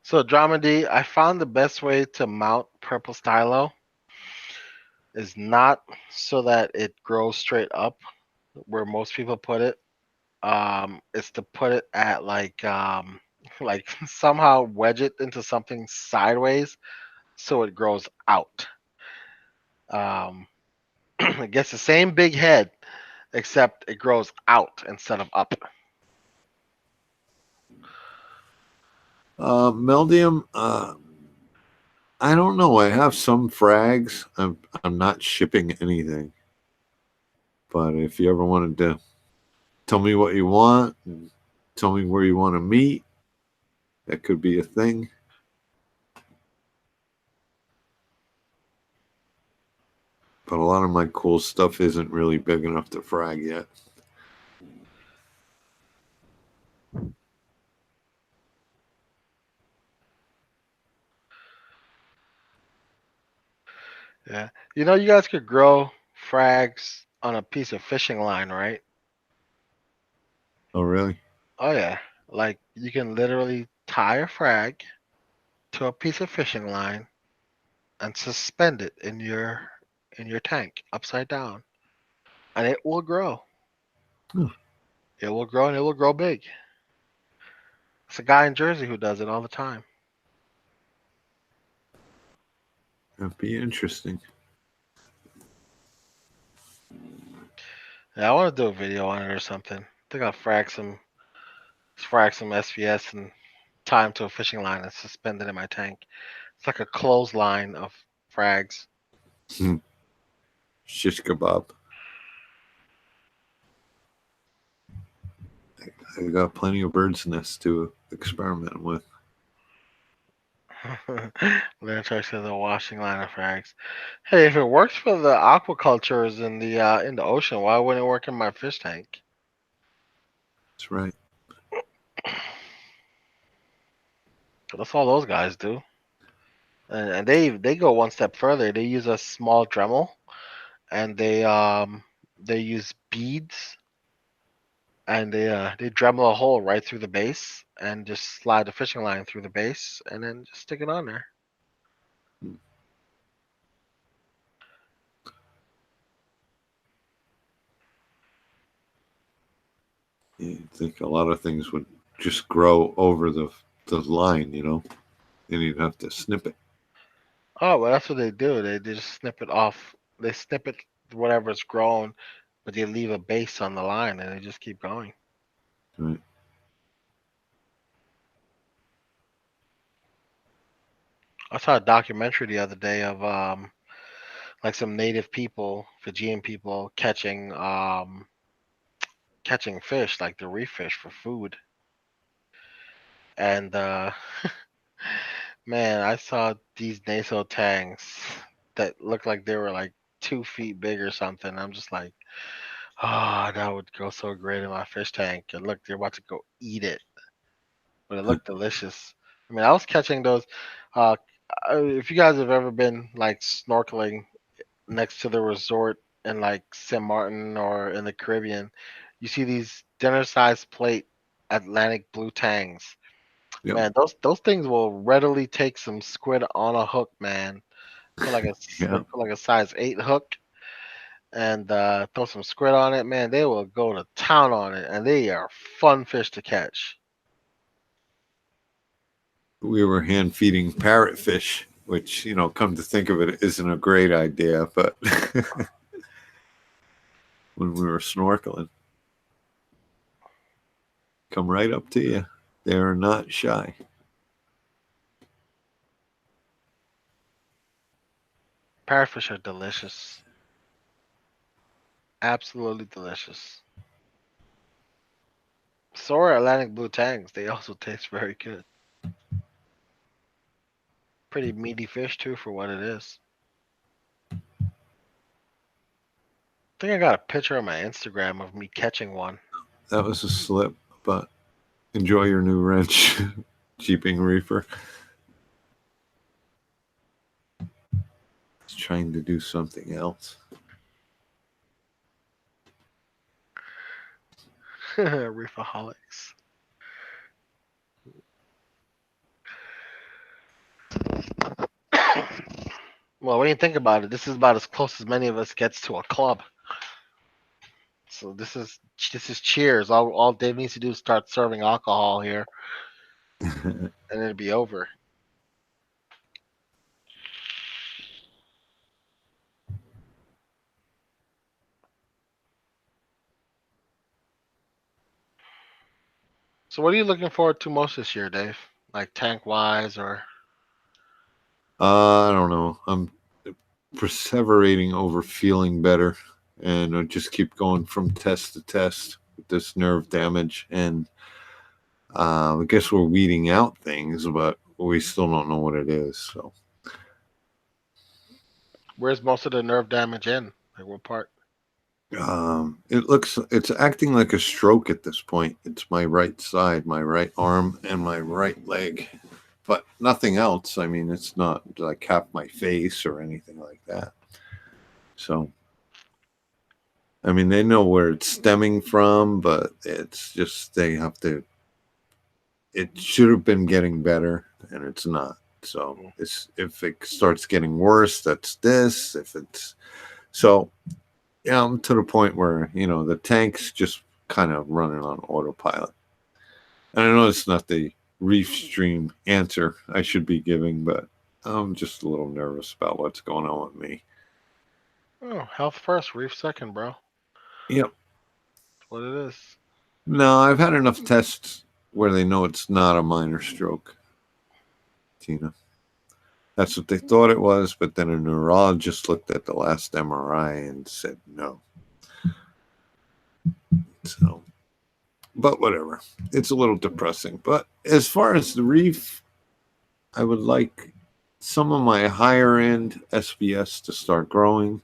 So Dramedy, I found the best way to mount purple stylo is not so that it grows straight up where most people put it. Is to put it at like somehow wedge it into something sideways so it grows out. Um, it gets the same big head except it grows out instead of up. Meldium, I don't know. I have some frags. I'm not shipping anything. But if you ever wanted to tell me what you want and tell me where you want to meet, that could be a thing. But a lot of my cool stuff isn't really big enough to frag yet. Yeah. You guys could grow frags on a piece of fishing line, right? Oh, really? Oh yeah. Like you can literally tie a frag to a piece of fishing line and suspend it in your tank upside down. And it will grow. Hmm. It will grow and it will grow big. It's a guy in Jersey who does it all the time. That'd be interesting. Yeah, I want to do a video on it or something. I think I'll frag some SPS and tie them to a fishing line and suspend it in my tank. It's like a clothesline of frags. Shish kebab. I got plenty of birds' nests to experiment with. Lyric says a washing line of frags. Hey, if it works for the aquacultures in the ocean, why wouldn't it work in my fish tank? That's right. That's all those guys do. And they go one step further. They use a small Dremel, and they use beads, and they Dremel a hole right through the base, and just slide the fishing line through the base, and then just stick it on there. You'd think a lot of things would just grow over the line, you know, and you'd have to snip it. Oh, well, that's what they do. They just snip it off. They snip it whatever's grown, but they leave a base on the line, and they just keep going. Right. I saw a documentary the other day of like some native people, Fijian people, catching fish, like the reef fish, for food. And man, I saw these naso tangs that looked like they were like 2 feet big or something. I'm just like, oh, that would go so great in my fish tank. And look, they're about to go eat it, but it looked delicious. I mean, I was catching those. Uh, if you guys have ever been like snorkeling next to the resort in like St. Martin or in the Caribbean, you see these dinner-sized plate Atlantic blue tangs. Yep. Man, those things will readily take some squid on a hook, man. Put like Yeah. put like a size 8 hook and throw some squid on it, man. They will go to town on it, and they are fun fish to catch. We were hand feeding parrotfish, which, you know, come to think of it, isn't a great idea, but when we were snorkeling, come right up to you. They're not shy. Parrotfish are delicious. Absolutely delicious. So are Atlantic blue tangs. They also taste very good. Pretty meaty fish too for what it is. I think I got a picture on my Instagram of me catching one. That was a slip, but enjoy your new wrench, Jeeping Reefer. It's trying to do something else. Reefaholics. Well, when you think about it, this is about as close as many of us gets to a club. So this is cheers. All Dave needs to do is start serving alcohol here, and it'll be over. So what are you looking forward to most this year, Dave? Like tank wise or I don't know. I'm perseverating over feeling better, and I just keep going from test to test with this nerve damage. And I guess we're weeding out things, but we still don't know what it is. So, where's most of the nerve damage in? Like what part? it's acting like a stroke at this point. It's my right side, my right arm, and my right leg, but nothing else. I mean, it's not like half my face or anything like that. So, I mean, they know where it's stemming from, but it's just they have to. It should have been getting better, and it's not. So, if it starts getting worse, that's this. If it's so, yeah, I'm to the point where, you know, the tank's just kind of running on autopilot. And I know it's not the reef stream answer I should be giving, but I'm just a little nervous about what's going on with me. Oh, health first, reef second, bro. Yep. That's what it is. No, I've had enough tests where they know it's not a minor stroke, Tina. That's what they thought it was, but then a neurologist looked at the last MRI and said no. So, but whatever. It's a little depressing. But as far as the reef, I would like some of my higher end SBS to start growing,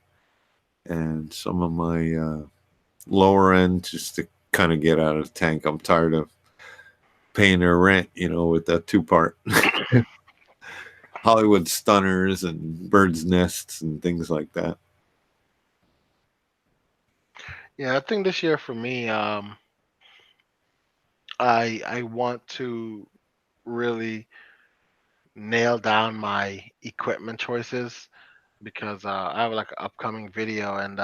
and some of my lower end just to kind of get out of the tank. I'm tired of paying their rent, with that 2-part. Hollywood Stunners and Birds Nests and things like that. Yeah, I think this year for me, I want to really nail down my equipment choices because I have like an upcoming video, and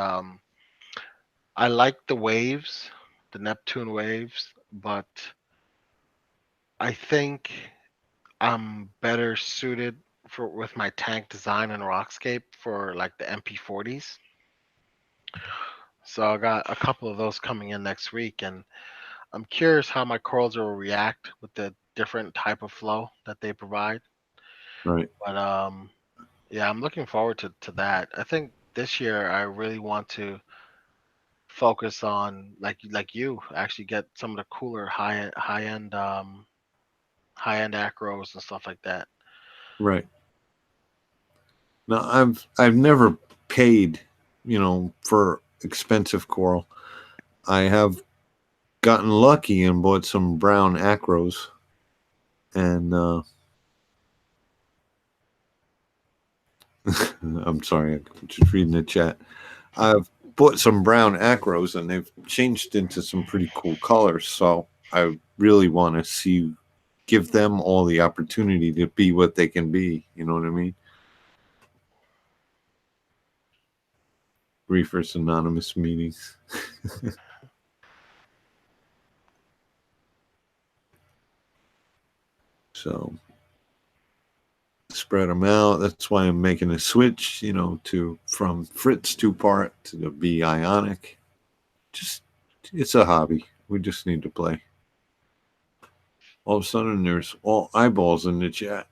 I like the waves, the Neptune waves, but I think I'm better suited for with my tank design and Rockscape for like the MP40s. So I got a couple of those coming in next week, and I'm curious how my corals will react with the different type of flow that they provide. Right. But yeah, I'm looking forward to that. I think this year I really want to focus on like you actually get some of the cooler high end acros and stuff like that. Right. Now, I've never paid, for expensive coral. I have gotten lucky and bought some brown acros, and I'm sorry, I'm just reading the chat. I've bought some brown acros, and they've changed into some pretty cool colors. So I really want to give them all the opportunity to be what they can be. You know what I mean? Reefers Anonymous meetings. So spread them out. That's why I'm making a switch, from Fritz 2-part to the B Ionic. Just, it's a hobby. We just need to play. All of a sudden, there's all eyeballs in the chat.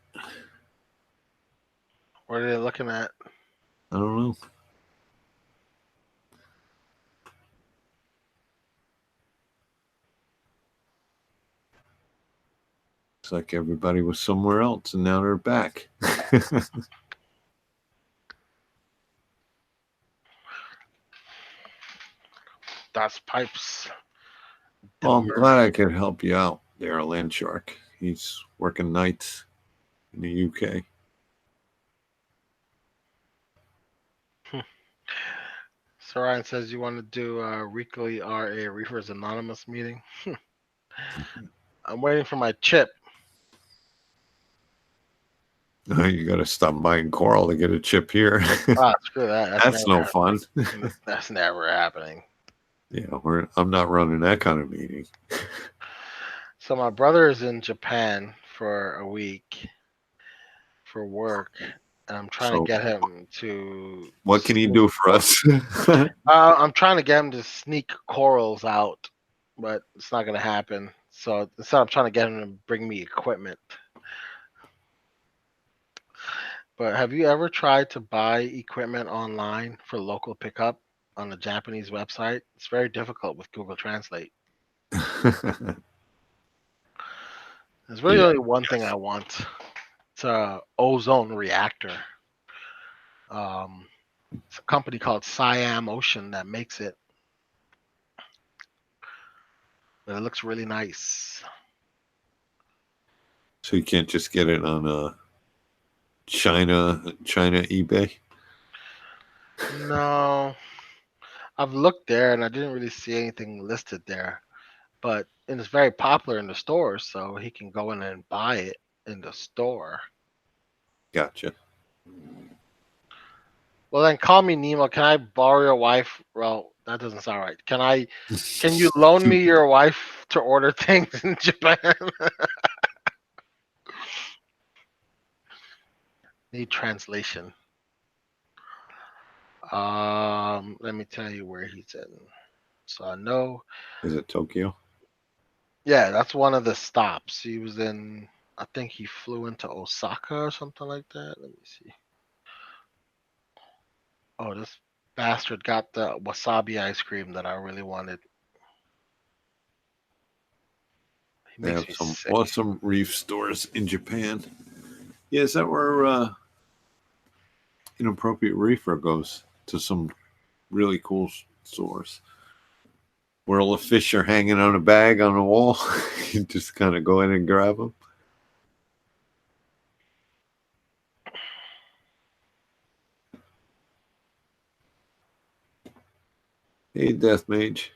What are they looking at? I don't know. It's like everybody was somewhere else, and now they're back. That's Pipes. Well, I'm glad I could help you out there, Land Shark. He's working nights in the UK. Ryan says you want to do a weekly RA Reefers Anonymous meeting. I'm waiting for my chip. You got to stop buying coral to get a chip here. Ah, screw that. That's no fun. That's never happening. Yeah, I'm not running that kind of meeting. So my brother is in Japan for a week for work, and I'm trying to get him to. What can you do for us? I'm trying to get him to sneak corals out, but it's not going to happen. So instead, I'm trying to get him to bring me equipment. But have you ever tried to buy equipment online for local pickup on the Japanese website? It's very difficult with Google Translate. There's really only one thing I want. It's a ozone reactor. It's a company called Siam Ocean that makes it. But it looks really nice. So you can't just get it on China eBay? No. I've looked there and I didn't really see anything listed there. But it's very popular in the stores, so he can go in and buy it in the store. Gotcha. Well, then call me Nemo. Can I borrow your wife? Well, that doesn't sound right. Can you loan me your wife to order things in Japan? Need translation. Let me tell you where he's in. So I know. Is it Tokyo? Yeah, that's one of the stops. He was in. I think he flew into Osaka or something like that. Let me see. Oh, this bastard got the wasabi ice cream that I really wanted. He They makes have me some sick. awesome reef stores in Japan. Yeah, is that where Inappropriate Reefer goes to some really cool stores? where all the fish are hanging on a bag on the wall. You just kind of go in and grab them. Hey, Death Mage.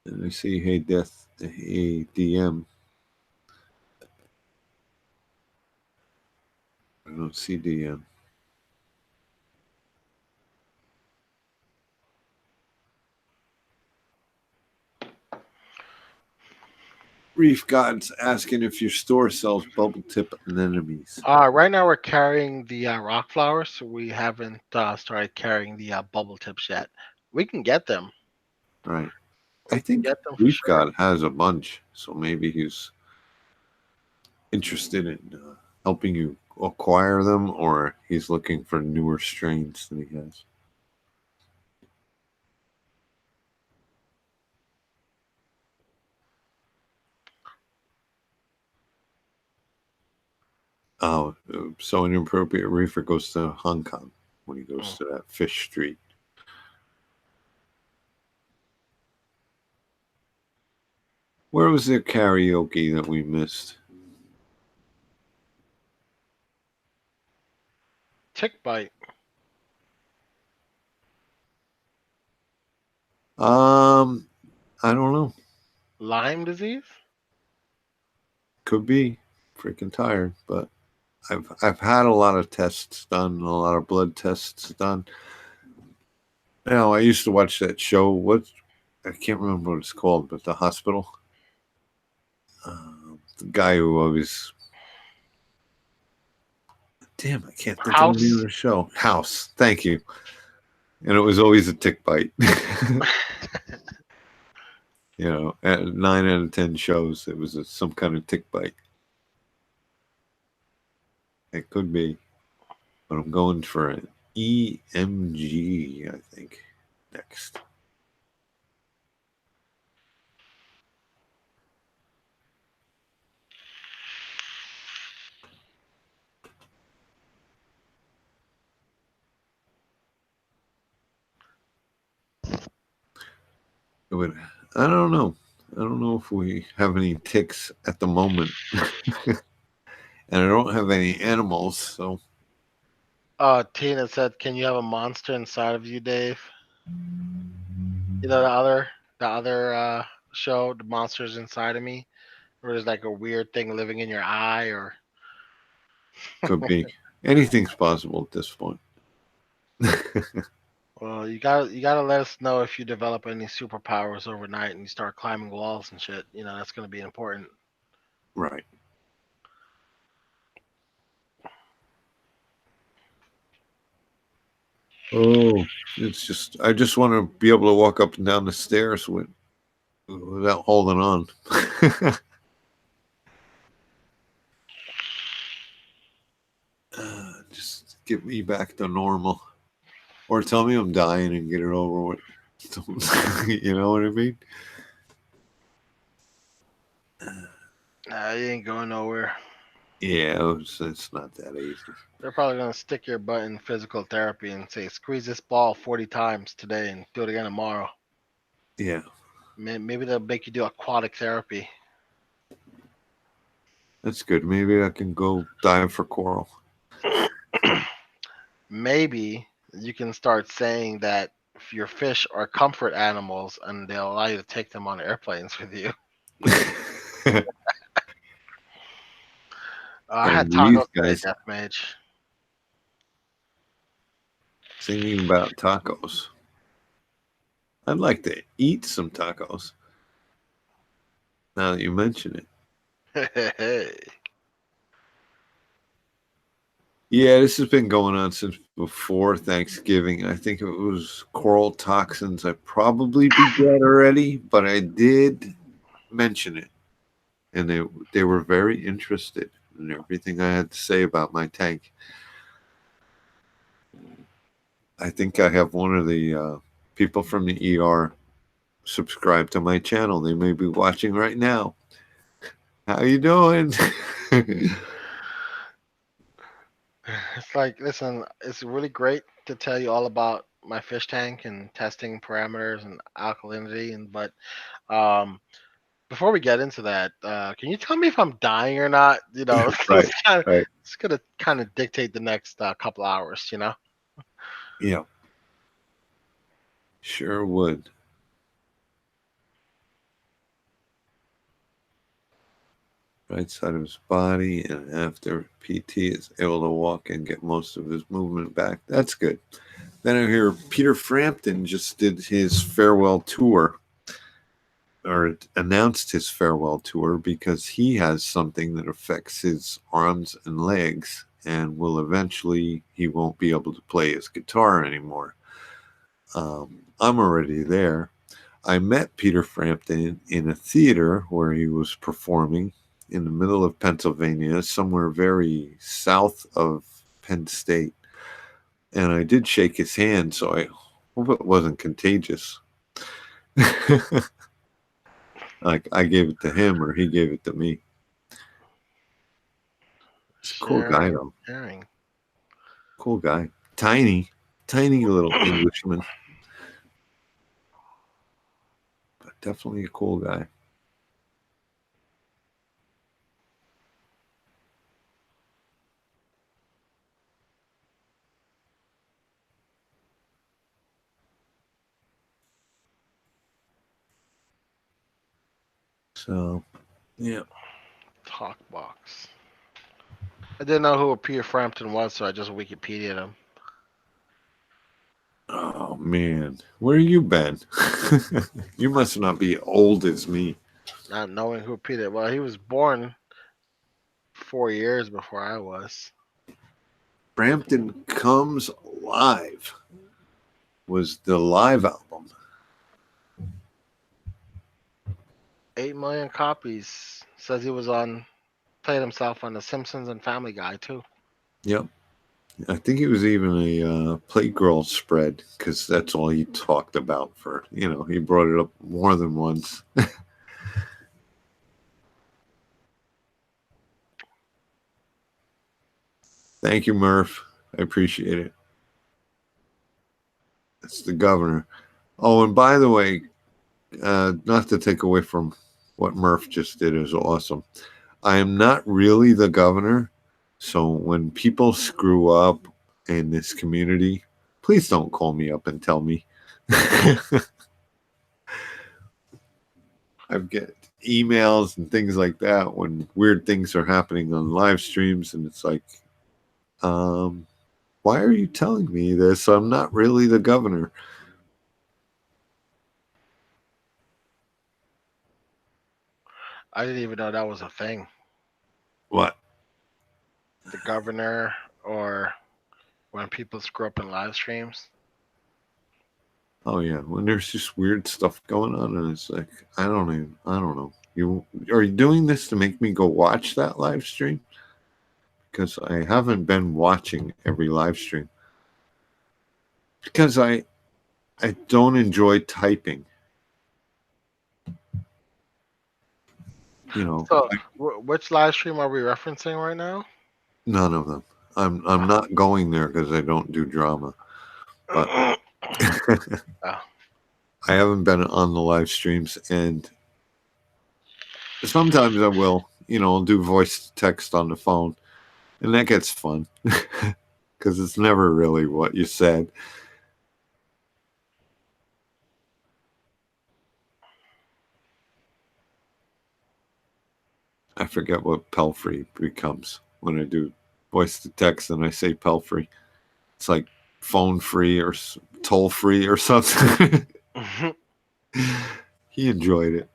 And I see, hey, Death, hey, DM. I don't see DM. Reef God's asking if your store sells bubble tip anemones. Right now we're carrying the rock flowers, so we haven't started carrying the bubble tips yet. We can get them. Right. I think Get them for Reef sure. God has a bunch, so maybe he's interested in helping you acquire them, or he's looking for newer strains than he has. Oh, so an inappropriate reefer goes to Hong Kong when he goes to that fish street. Where was the karaoke that we missed? Tick bite. I don't know. Lyme disease? Could be. Freaking tired, but I've had a lot of tests done, a lot of blood tests done. Now I used to watch that show. I can't remember what it's called, but the hospital. The guy who always. Damn, I can't think of the name of the show. House. Thank you. And it was always a tick bite. At 9 out of 10 shows, it was some kind of tick bite. It could be, but I'm going for an EMG, I think, next. I don't know. I don't know if we have any ticks at the moment. And I don't have any animals, so. Tina said, "Can you have a monster inside of you, Dave?" You know the other show, The Monsters Inside of Me, where there's like a weird thing living in your eye, or Could be. Anything's possible at this point. well, you gotta let us know if you develop any superpowers overnight and you start climbing walls and shit. That's gonna be important. Right. Oh, I just want to be able to walk up and down the stairs without holding on. Just get me back to normal. Or tell me I'm dying and get it over with. You know what I mean? Nah, you ain't going nowhere. Yeah, it's not that easy. They're probably gonna stick your butt in physical therapy and say, "Squeeze this ball 40 times today and do it again tomorrow." Yeah. Maybe they'll make you do aquatic therapy. That's good. Maybe I can go dive for coral. Maybe you can start saying that if your fish are comfort animals and they'll allow you to take them on airplanes with you. I had tacos today, guys. Death Mage. Thinking about tacos. I'd like to eat some tacos. Now that you mention it. Hey. Yeah, this has been going on since before Thanksgiving. I think it was coral toxins. I'd probably be dead already, but I did mention it. And they were very interested in everything I had to say about my tank. I think I have one of the people from the ER subscribed to my channel. They may be watching right now. How you doing? It's like, listen, it's really great to tell you all about my fish tank and testing parameters and alkalinity. And but um, before we get into that, can you tell me if I'm dying or not? You know, Right. Right. it's gonna kind of dictate the next couple hours. You know. Yeah. Sure would. Right side of his body, and after PT is able to walk and get most of his movement back. That's good. Then I hear Peter Frampton just did his farewell tour, or announced his farewell tour, because he has something that affects his arms and legs, and he won't be able to play his guitar anymore. I'm already there. I met Peter Frampton in a theater where he was performing in the middle of Pennsylvania, somewhere very south of Penn State. And I did shake his hand, so I hope it wasn't contagious. Like I gave it to him or he gave it to me. He's a cool guy, though. Sharing. Cool guy. Tiny little Englishman. But definitely a cool guy. So, yeah. Talk box. I didn't know who Peter Frampton was, so I just Wikipedia'd him. Oh, man. Where you been? You must not be old as me. Not knowing who Peter. Well, he was born 4 years before I was. Frampton Comes Alive was the live album. 8 million copies. Says he was played himself on The Simpsons and Family Guy too. Yep. I think he was even a Playgirl spread, because that's all he talked about he brought it up more than once. Thank you, Murph. I appreciate it. It's the governor. Oh, and by the way, not to take away from what Murph just did, is awesome. I am not really the governor, so when people screw up in this community, please don't call me up and tell me. I get emails and things like that when weird things are happening on live streams, and it's like, why are you telling me this? I'm not really the governor. I didn't even know that was a thing. What? The governor, or when people screw up in live streams. Oh yeah, when there's just weird stuff going on, and it's like, I don't know. Are you doing this to make me go watch that live stream? Because I haven't been watching every live stream. Because I don't enjoy typing. So, which live stream are we referencing right now? None of them. I'm not going there because I don't do drama. But I haven't been on the live streams, and sometimes I will. I'll do voice to text on the phone, and that gets fun because it's never really what you said. I forget what Pelfrey becomes when I do voice to text and I say Pelfrey. It's like phone free or toll free or something. He enjoyed it.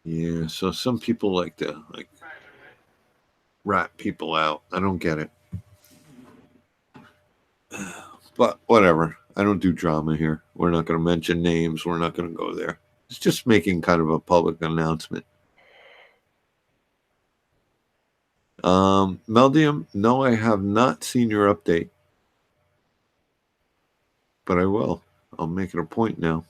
Yeah, so some people like to rat people out. I don't get it. But whatever. I don't do drama here. We're not going to mention names. We're not going to go there. It's just making kind of a public announcement. Meldium, no, I have not seen your update, but I will. I'll make it a point now.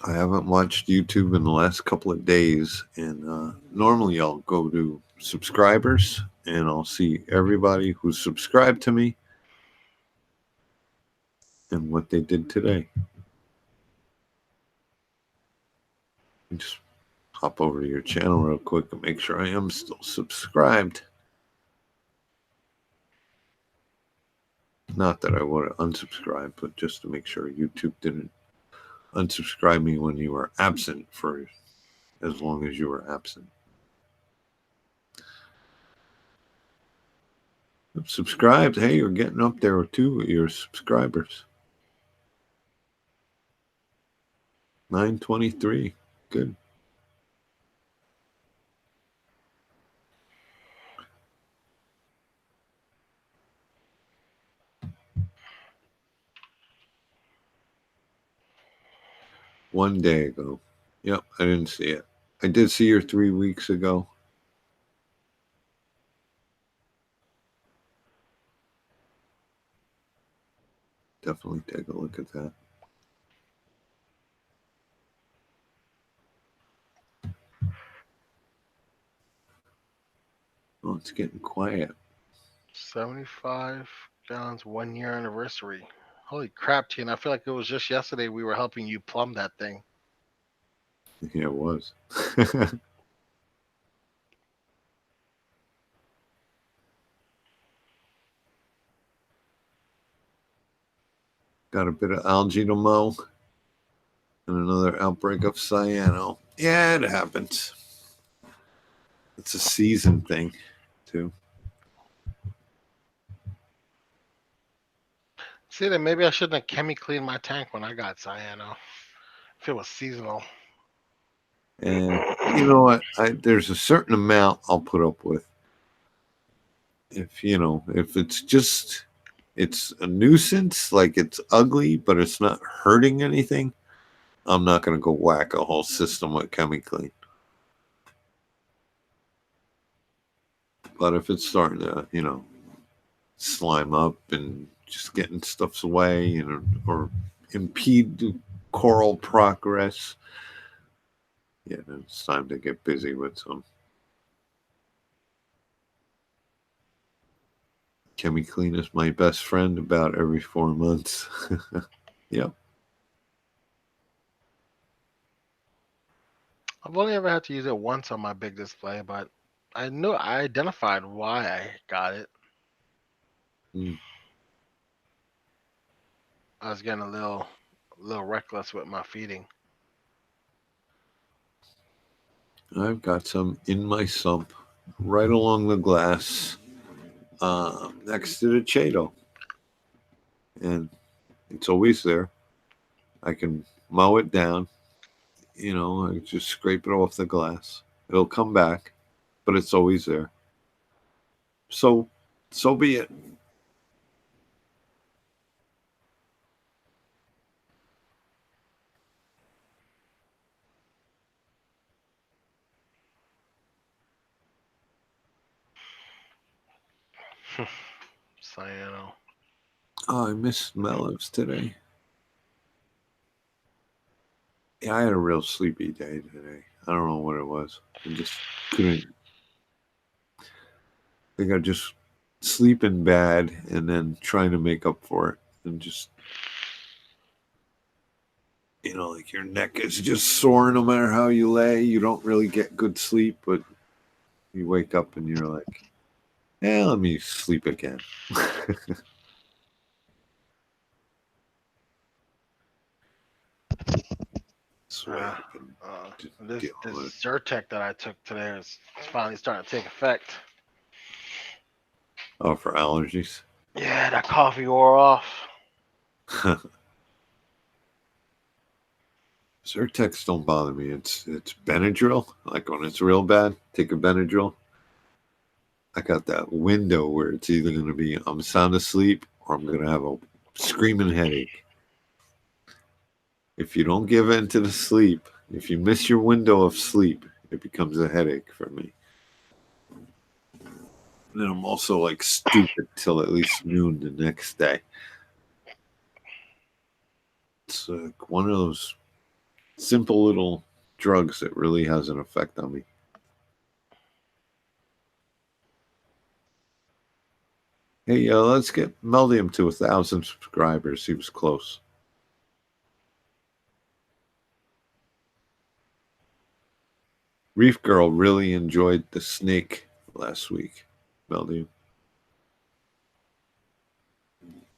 I haven't watched YouTube in the last couple of days, and normally I'll go to subscribers and I'll see everybody who's subscribed to me and what they did today. Just hop over to your channel real quick and make sure I am still subscribed. Not that I want to unsubscribe, but just to make sure YouTube didn't unsubscribe me when you were absent for as long as you were absent. Subscribed. Hey, you're getting up there too with your subscribers. 923. Good. One day ago. Yep, I didn't see it. I did see her 3 weeks ago. Definitely take a look at that. Oh, it's getting quiet. 75 gallons, 1 year anniversary. Holy crap, Tina. I feel like it was just yesterday we were helping you plumb that thing. Yeah, it was. Got a bit of algae to mow and another outbreak of cyano. Yeah, it happens. It's a season thing, too. See, then maybe I shouldn't have chemi cleaned my tank when I got cyano. If it was seasonal. And you know what? There's a certain amount I'll put up with. If it's a nuisance, like it's ugly, but it's not hurting anything, I'm not going to go whack a whole system with chemically. But if it's starting to, slime up and just getting stuff's away, or impede the coral progress, yeah, then it's time to get busy with some ChemiClean is my best friend about every 4 months. Yep. I've only ever had to use it once on my big display, but I identified why I got it. I was getting a little reckless with my feeding. I've got some in my sump right along the glass next to the Chato. And it's always there. I can mow it down. I just scrape it off the glass. It'll come back, but it's always there. So be it. Cyano. Oh, I missed Mellows today. Yeah, I had a real sleepy day today. I don't know what it was. I just couldn't. I think I just sleeping bad and then trying to make up for it. And just, like your neck is just sore no matter how you lay. You don't really get good sleep, but you wake up and you're like, yeah, let me sleep again. This Zyrtec that I took today is finally starting to take effect. Oh, for allergies? Yeah, that coffee wore off. Zyrtecs don't bother me. It's Benadryl. Like when it's real bad, take a Benadryl. I got that window where it's either going to be I'm sound asleep or I'm going to have a screaming headache. If you don't give in to the sleep, If you miss your window of sleep, it becomes a headache for me. And then I'm also like stupid till at least noon the next day. It's one of those simple little drugs that really has an effect on me. Hey, let's get Meldium to 1,000 subscribers. He was close. Reef Girl really enjoyed the snake last week, Meldium.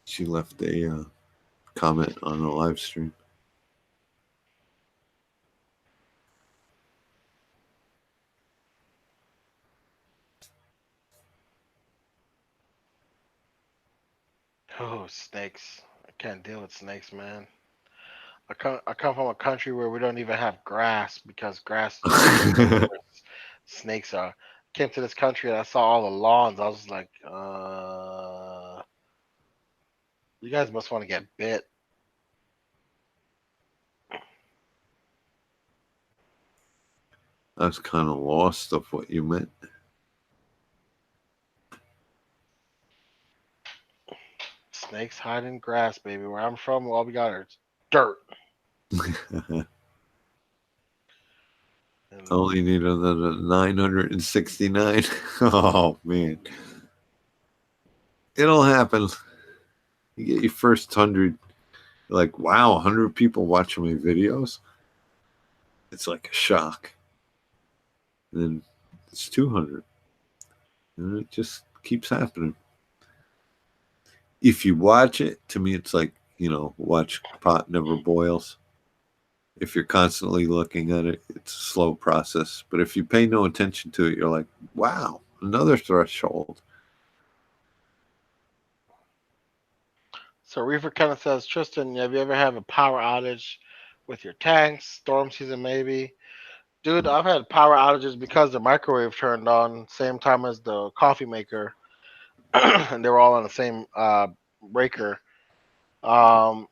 She left a comment on the live stream. Oh, snakes! I can't deal with snakes, man. I come from a country where we don't even have grass because grass is where snakes are. Came to this country and I saw all the lawns. I was like, you guys must want to get bit. I was kind of lost of what you meant. Snakes hide in grass, baby. Where I'm from, all we got is dirt. And Only need another 969. Oh, man. It'll happen. You get your first 100. You're like, wow, 100 people watching my videos? It's like a shock. And then it's 200. And it just keeps happening. If you watch it, to me, it's like, watch pot never boils. If you're constantly looking at it, it's a slow process. But if you pay no attention to it, you're like, wow, another threshold. so Reefer kind of says, Tristan, have you ever had a power outage with your tanks, storm season maybe? Dude, I've had power outages because the microwave turned on same time as the coffee maker, and they were all on the same breaker. Um,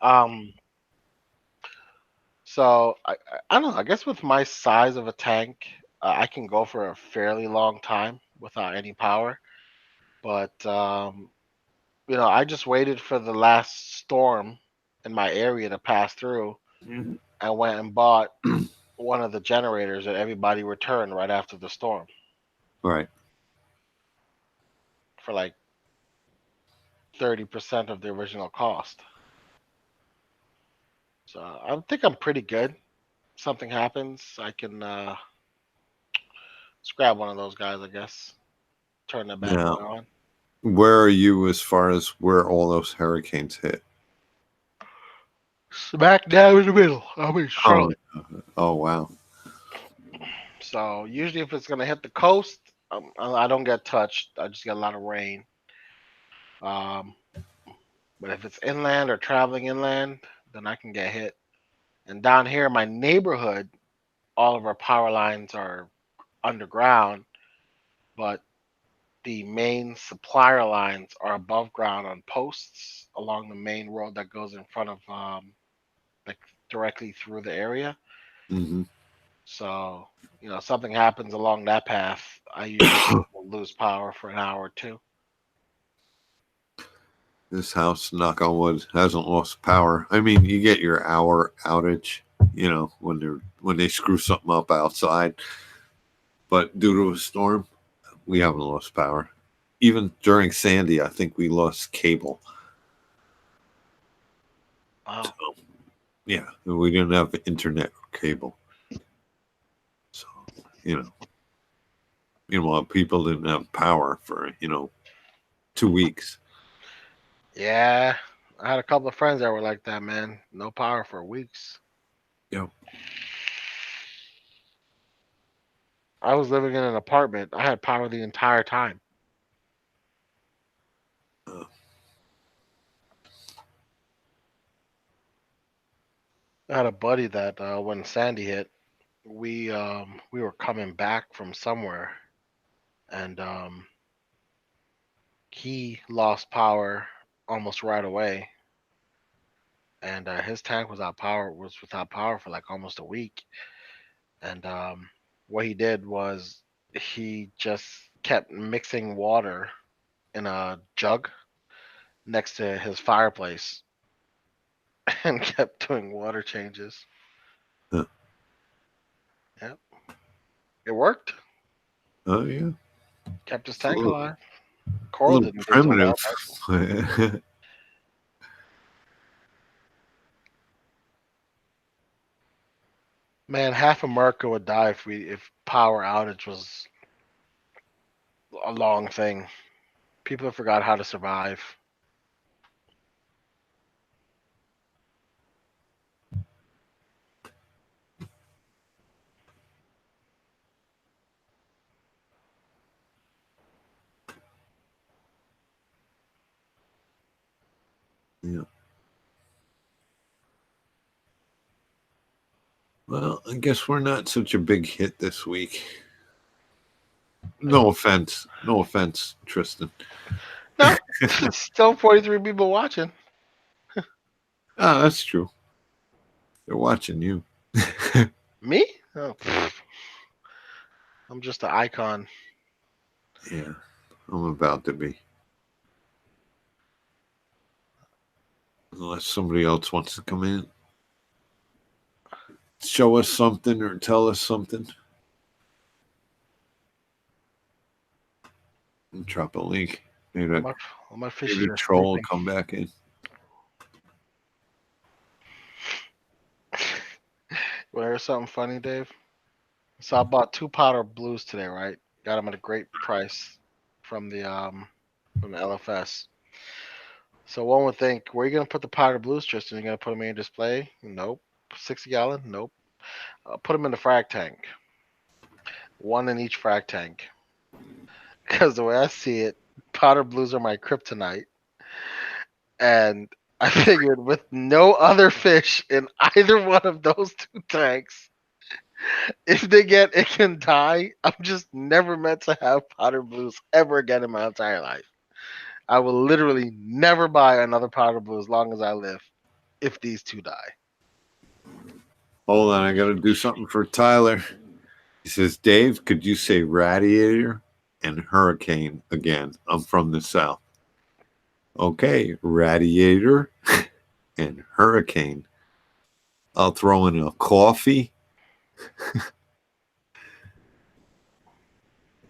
um, so I don't know. I guess with my size of a tank, I can go for a fairly long time without any power. But I just waited for the last storm in my area to pass through. I went and bought one of the generators that everybody returned right after the storm Right. for like 30% of the original cost. So I think I'm pretty good. Something happens, I can just grab one of those guys, I guess. Turn the bad boy Now, on. where are you as far as where all those hurricanes hit? Smack down in the middle. I'm in Oh, Charlotte. wow. So usually if it's gonna hit the coast, I don't get touched. I just get a lot of rain. Um, but if it's inland or traveling inland, then I can get hit. And down here in my neighborhood, all of our power lines are underground, but the main supplier lines are above ground on posts along the main road that goes in front of like directly through the area. Mm-hmm. So, something happens along that path, I usually will lose power for an hour or two. This house, knock on wood, hasn't lost power. I mean, you get your hour outage, when they screw something up outside. But due to a storm, we haven't lost power. Even during Sandy, I think we lost cable. Wow. So, yeah, we didn't have internet or cable. So, meanwhile, people didn't have power for, 2 weeks. Yeah, I had a couple of friends that were like that, man. No power for weeks. Yep. I was living in an apartment. I had power the entire time. I had a buddy that when Sandy hit, we were coming back from somewhere, and he lost power almost right away. and his tank was without power for like almost a week. And what he did was he just kept mixing water in a jug next to his fireplace and kept doing water changes. Huh. Yep, it worked. Oh yeah, Kept his it's a tank little, alive. a Coral little didn't do so primitive. bad. Man, half America would die if power outage was a long thing. People have forgot how to survive. Yeah. Well, I guess we're not such a big hit this week. No offense. No offense, Tristan. No, it's still 43 people watching. Ah, that's true. They're watching you. Me? Oh, pfft. I'm just an icon. Yeah, I'm about to be. Unless somebody else wants to come in, show us something or tell us something. And drop a link. Maybe All that, my fishes maybe the are troll will sleeping. come back in. You want to hear something funny, Dave? So I bought 2 powder blues today, right? Got them at a great price from the LFS. So one would think, where are you gonna put the powder blues, Tristan? You gonna put them in your display? Nope. 60 gallon? Nope. Put them in the frag tank. One in each frag tank. Because the way I see it, powder blues are my kryptonite, and I figured with no other fish in either one of those 2 tanks, if they get it can die, I'm just never meant to have powder blues ever again in my entire life. I will literally never buy another powder blue as long as I live if these 2 die. Hold on, I got to do something for Tyler. He says, Dave, could you say radiator and hurricane again? I'm from the South. Okay, radiator and hurricane. I'll throw in a coffee.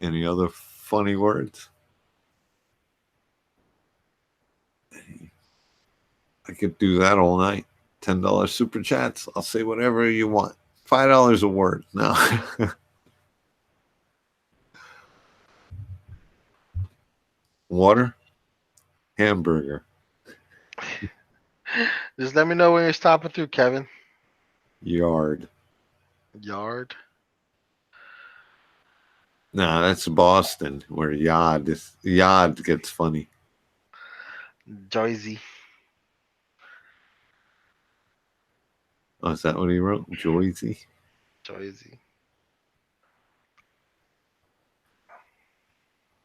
Any other funny words? I could do that all night. $10 super chats. I'll say whatever you want. $5 a word. No. Water, hamburger, Just let me know when you're stopping through, Kevin. yard. Yard. Nah, that's Boston, where yard gets funny. Joyzy. Oh, is that what he wrote? Joyzy? Joyzy.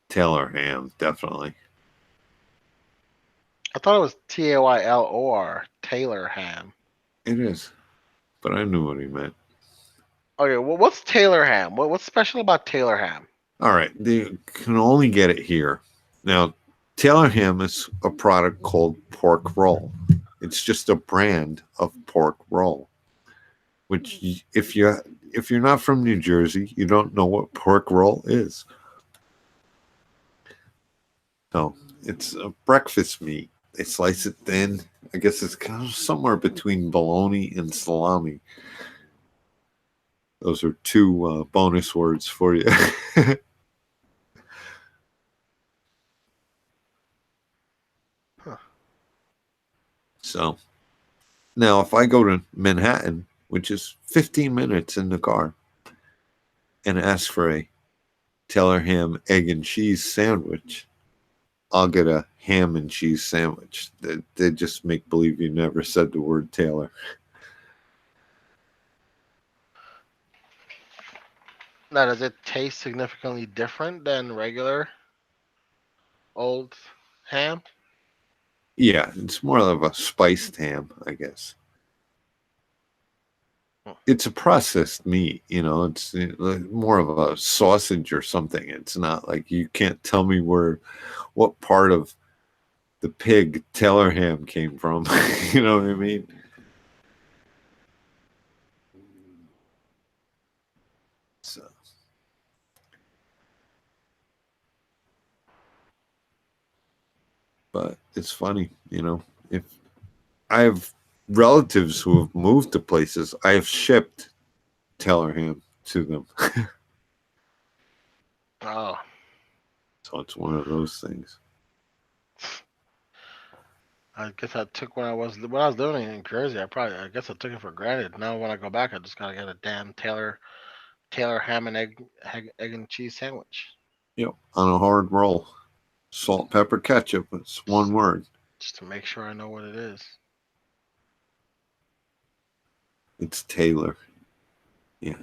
Taylor ham, definitely. I thought it was Taylor. Taylor ham. It is. But I knew what he meant. Okay, well, what's Taylor ham? What's special about Taylor ham? All right. You can only get it here. Now, Taylor ham is a product called pork roll. It's just a brand of pork roll. Which if you're not from New Jersey, you don't know what pork roll is. So it's a breakfast meat. They slice it thin. I guess it's kind of somewhere between bologna and salami. Those are 2 bonus words for you. Huh. So now if I go to Manhattan, which is 15 minutes in the car, and ask for a Taylor ham, egg, and cheese sandwich, I'll get a ham and cheese sandwich. They just make believe you never said the word Taylor. Now, does it taste significantly different than regular old ham? Yeah, it's more of a spiced ham, I guess. It's a processed meat, it's more of a sausage or something. It's not like you can't tell me what part of the pig Taylor ham came from. You know what I mean? So, but it's funny, if I have relatives who have moved to places, I have shipped Taylor ham to them. Oh, So it's one of those things. I guess I took when I was living in Jersey. I guess I took it for granted. Now when I go back, I just gotta get a damn Taylor ham and egg and cheese sandwich. Yep, on a hard roll. Salt, pepper, ketchup. It's one word. Just to make sure I know what it is. It's Taylor. Yeah.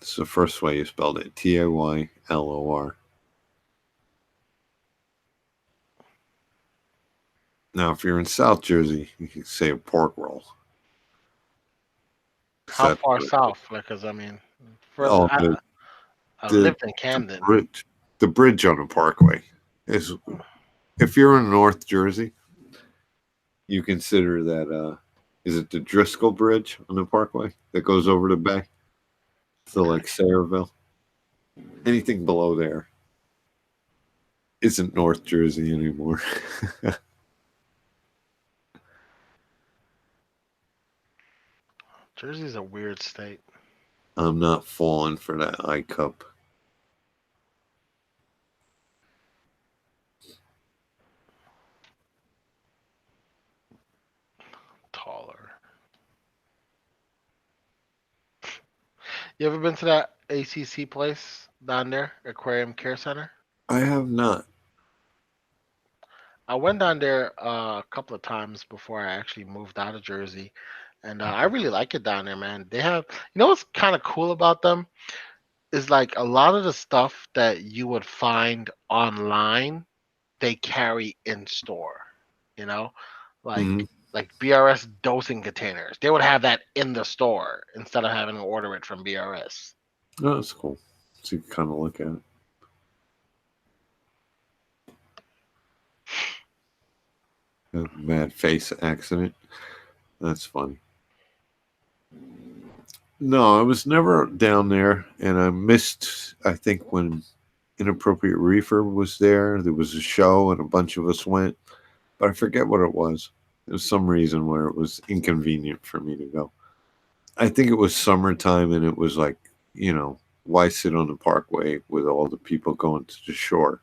It's the first way you spelled it. Taylor. Now, if you're in South Jersey, you can say a pork roll. How far south? Because I mean, further. Oh, I lived in Camden. The bridge on the Parkway is. If you're in North Jersey, you consider that. Is it the Driscoll Bridge on the Parkway that goes over the bay? So like Sayreville. Anything below there isn't North Jersey anymore. Jersey's a weird state. I'm not falling for that I cup. Taller. You ever been to that ACC place down there, Aquarium Care Center? I have not. I went down there a couple of times before I actually moved out of Jersey, and I really like it down there, man. They have, what's kind of cool about them is like a lot of the stuff that you would find online, they carry in store. You know, like Mhm. like BRS dosing containers. They would have that in the store instead of having to order it from BRS. Oh, that's cool. So you can kind of look at it. A mad face accident. That's funny. No, I was never down there, and I missed. I think when Inappropriate Reefer was there, there was a show, and a bunch of us went, but I forget what it was. There was some reason where it was inconvenient for me to go. I think it was summertime, and it was like, why sit on the parkway with all the people going to the shore?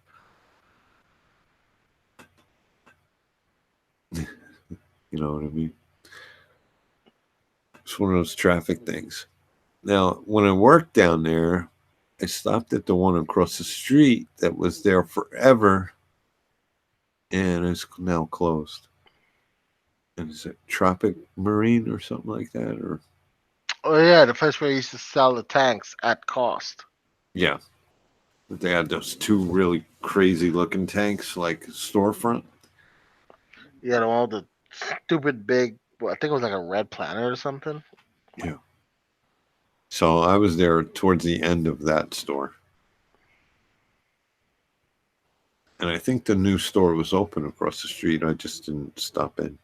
You know what I mean? It's one of those traffic things. Now, when I worked down there, I stopped at the one across the street that was there forever, and it's now closed. And is it Tropic Marine or something like that? Or Oh yeah, the place where you used to sell the tanks at cost. yeah, they had those two really crazy looking tanks, like storefront. Yeah, the one with the stupid big. Well, I think it was like a red planet or something. Yeah. So I was there towards the end of that store. And I think the new store was open across the street. I just didn't stop in.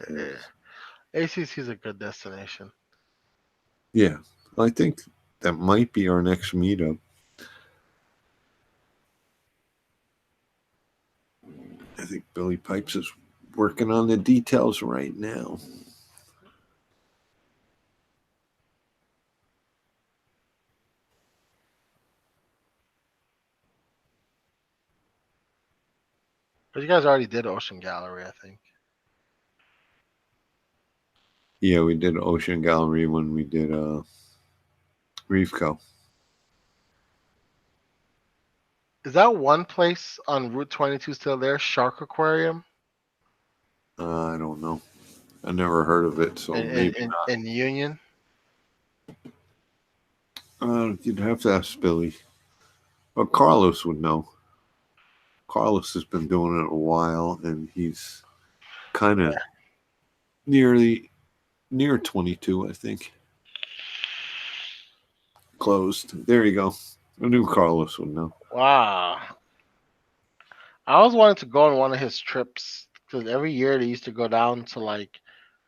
Yeah. ACC is a good destination. Yeah. I think that might be our next meetup. I think Billy Pipes is working on the details right now. But you guys already did Ocean Gallery, I think. Yeah, we did Ocean Gallery when we did Reef Co. Is that one place on Route 22 still there? Shark Aquarium? I don't know. I never heard of it, so maybe not. In Union? You'd have to ask Billy. But Carlos would know. Carlos has been doing it a while, and he's kind of near 22, I think. Closed. There you go. I knew Carlos would know. Wow. I always wanted to go on one of his trips because every year they used to go down to like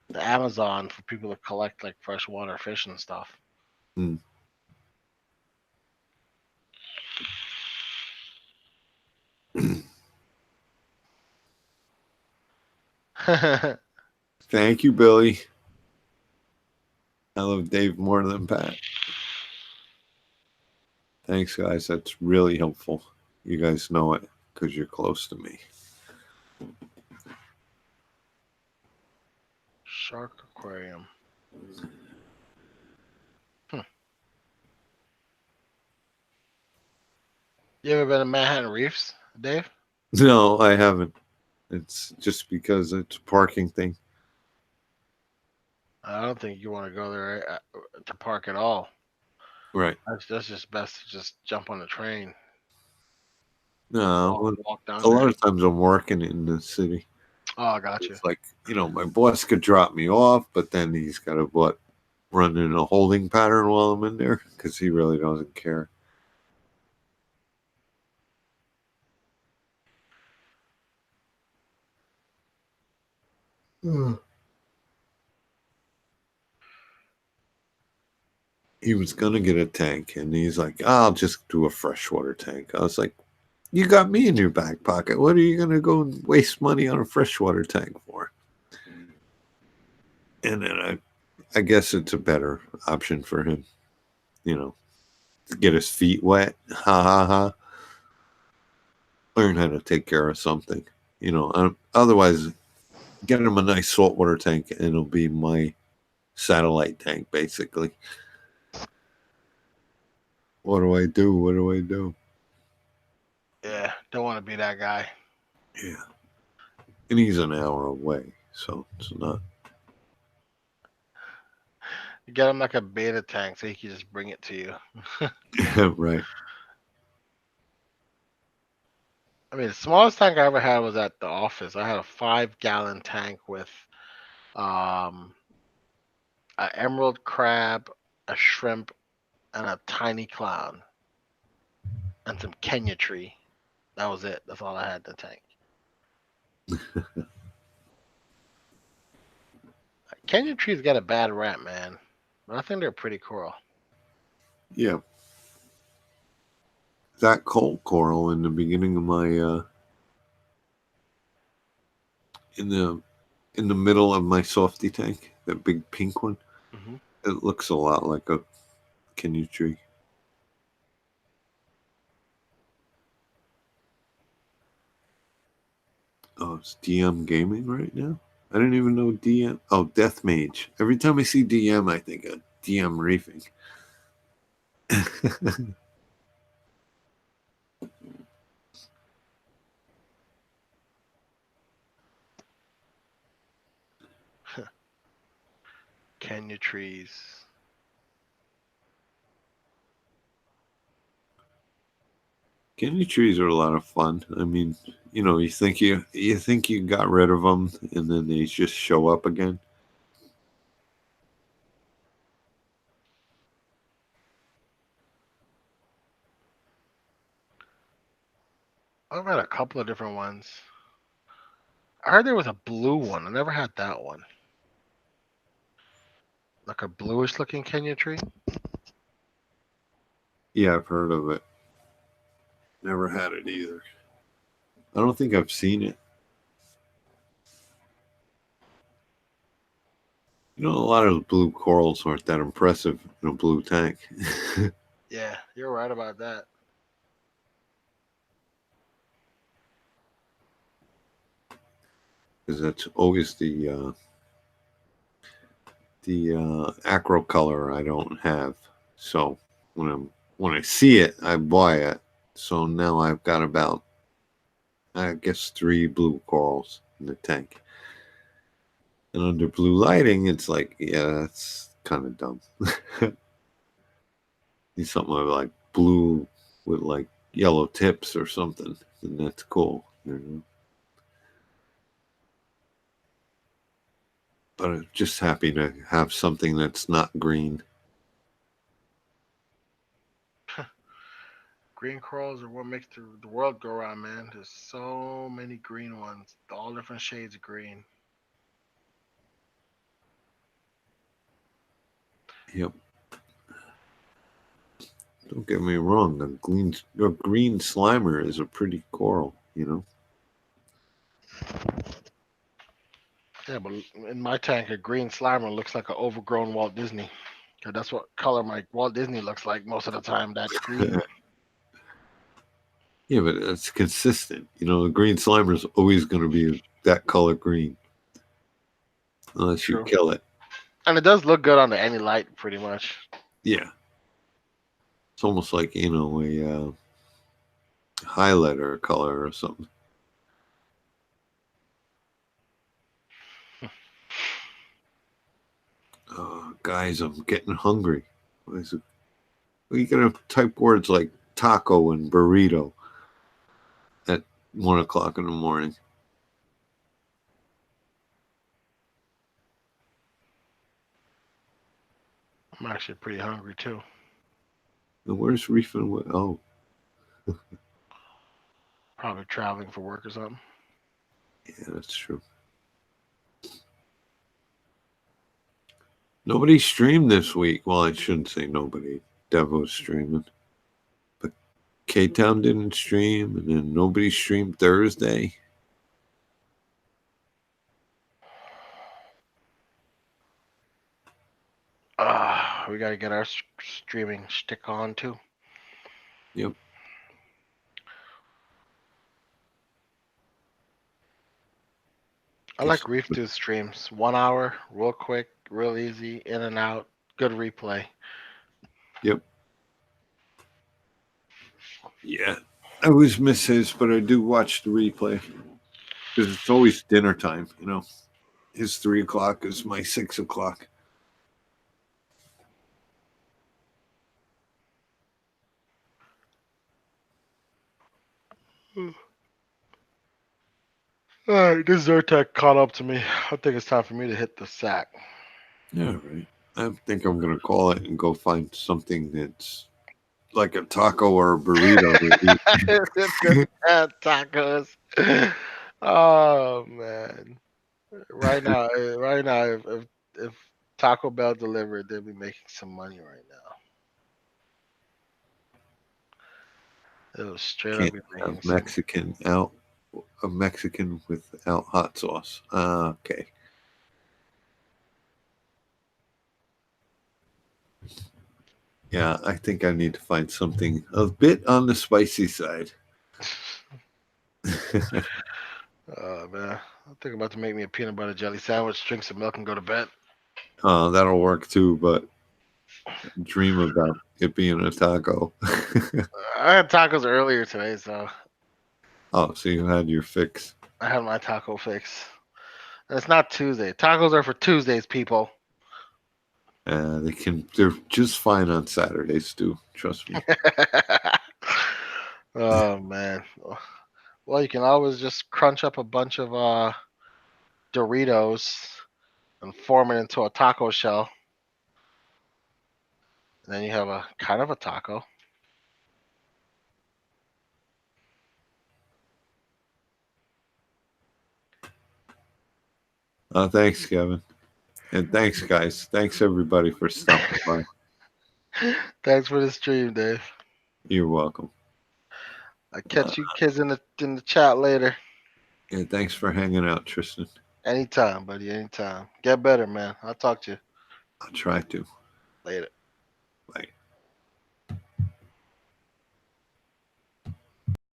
the Amazon for people to collect like freshwater fish and stuff. Hmm. Thank you, Billy. I love Dave more than Pat. Thanks, guys. That's really helpful. You guys know it because you're close to me. Shark aquarium. You ever been to Manhattan Reefs, Dave? No, I haven't. It's just because it's a parking thing. I don't think you want to go there to park at all. Right. That's just best to just jump on the train. No, Walk down a lot there. of times I'm working in the city. Oh, I got you. It's like, my boss could drop me off, but then he's got to run in a holding pattern while I'm in there because he really doesn't care. He was gonna get a tank, and he's like, "I'll just do a freshwater tank." I was like, "You got me in your back pocket. What are you gonna go and waste money on a freshwater tank for?" And then I guess it's a better option for him, to get his feet wet. Ha ha ha. Learn how to take care of something, Otherwise, get him a nice saltwater tank, and it'll be my satellite tank, basically. What do I do? What do I do? Yeah, don't want to be that guy. Yeah. And he's an hour away, so it's not. Get him like a beta tank so he can just bring it to you. Right. I mean, the smallest tank I ever had was at the office. I had a 5-gallon tank with an emerald crab, a shrimp, and a tiny clown, and some Kenya tree. That was it. That's all I had in the tank. Kenya trees got a bad rap, man. But I think they're pretty cool. Yeah. That cold coral in the beginning of my in the middle of my softy tank, that big pink one, Mm-hmm. it looks a lot like a Kenya tree. Oh, it's DM Gaming right now? I didn't even know DM. Oh, Death Mage. Every time I see DM, I think of DM Reefing. Kenya trees. Kenya trees are a lot of fun. I mean, you think you got rid of them, and then they just show up again. I've had a couple of different ones. I heard there was a blue one. I never had that one. Like a bluish looking Kenya tree. Yeah, I've heard of it. Never had it either. I don't think I've seen it. A lot of blue corals aren't that impressive in a blue tank. Yeah, you're right about that. Because that's always the acro color I don't have. So when I see it, I buy it. So now I've got about, I guess, 3 blue corals in the tank. And under blue lighting, it's like, yeah, that's kind of dumb. Need something like blue with like yellow tips or something, and that's cool. But I'm just happy to have something that's not green. Green corals are what makes the world go round, man. There's so many green ones, all different shades of green. Yep. Don't get me wrong. A green slimer is a pretty coral, Yeah, but in my tank, a green slimer looks like an overgrown Walt Disney. 'Cause that's what color my Walt Disney looks like most of the time. That green. Yeah, but it's consistent. The green slimer is always going to be that color green, unless you True. kill it. And it does look good under any light, pretty much. Yeah. It's almost like, a highlighter color or something. Guys, I'm getting hungry. What is it? Well, you gotta type words like taco and burrito at 1 o'clock in the morning. I'm actually pretty hungry too. And where's Reef and oh, Probably traveling for work or something. yeah, that's true. Nobody streamed this week. Well, I shouldn't say nobody. Devo's streaming. But K-Town didn't stream, and then nobody streamed Thursday. We gotta get our streaming stick on too. Yep. I like Reef do streams. 1 hour, real quick, real easy, in and out, good replay. Yep. Yeah. I always miss his, but I do watch the replay. Because it's always dinner time, His 3 o'clock is my 6 o'clock. All right, this Zyrtec caught up to me. I think it's time for me to hit the sack. Yeah, right. I think I'm going to call it and go find something that's like a taco or a burrito to eat. It's good to have tacos. Oh man! Right now, if Taco Bell delivered, they'll be making some money right now. It'll straight up Can't be have making some. Mexican out, a Mexican without hot sauce. Okay. Yeah, I think I need to find something a bit on the spicy side. Oh man, I'm thinking about to make me a peanut butter jelly sandwich, drink some milk, and go to bed. That'll work too, but dream about it being a taco. I had tacos earlier today, so Oh, so you had your fix. I had my taco fix. And it's not Tuesday. Tacos are for Tuesdays, people. They're just fine on Saturdays too. Trust me. Oh man. Well, you can always just crunch up a bunch of Doritos and form it into a taco shell. And then you have a kind of a taco. Thanks, Kevin. And thanks, guys. Thanks, everybody, for stopping by. Thanks for the stream, Dave. You're welcome. I'll catch you kids in the chat later. Yeah, thanks for hanging out, Tristan. Anytime, buddy. Anytime. Get better, man. I'll talk to you. I'll try to. Later.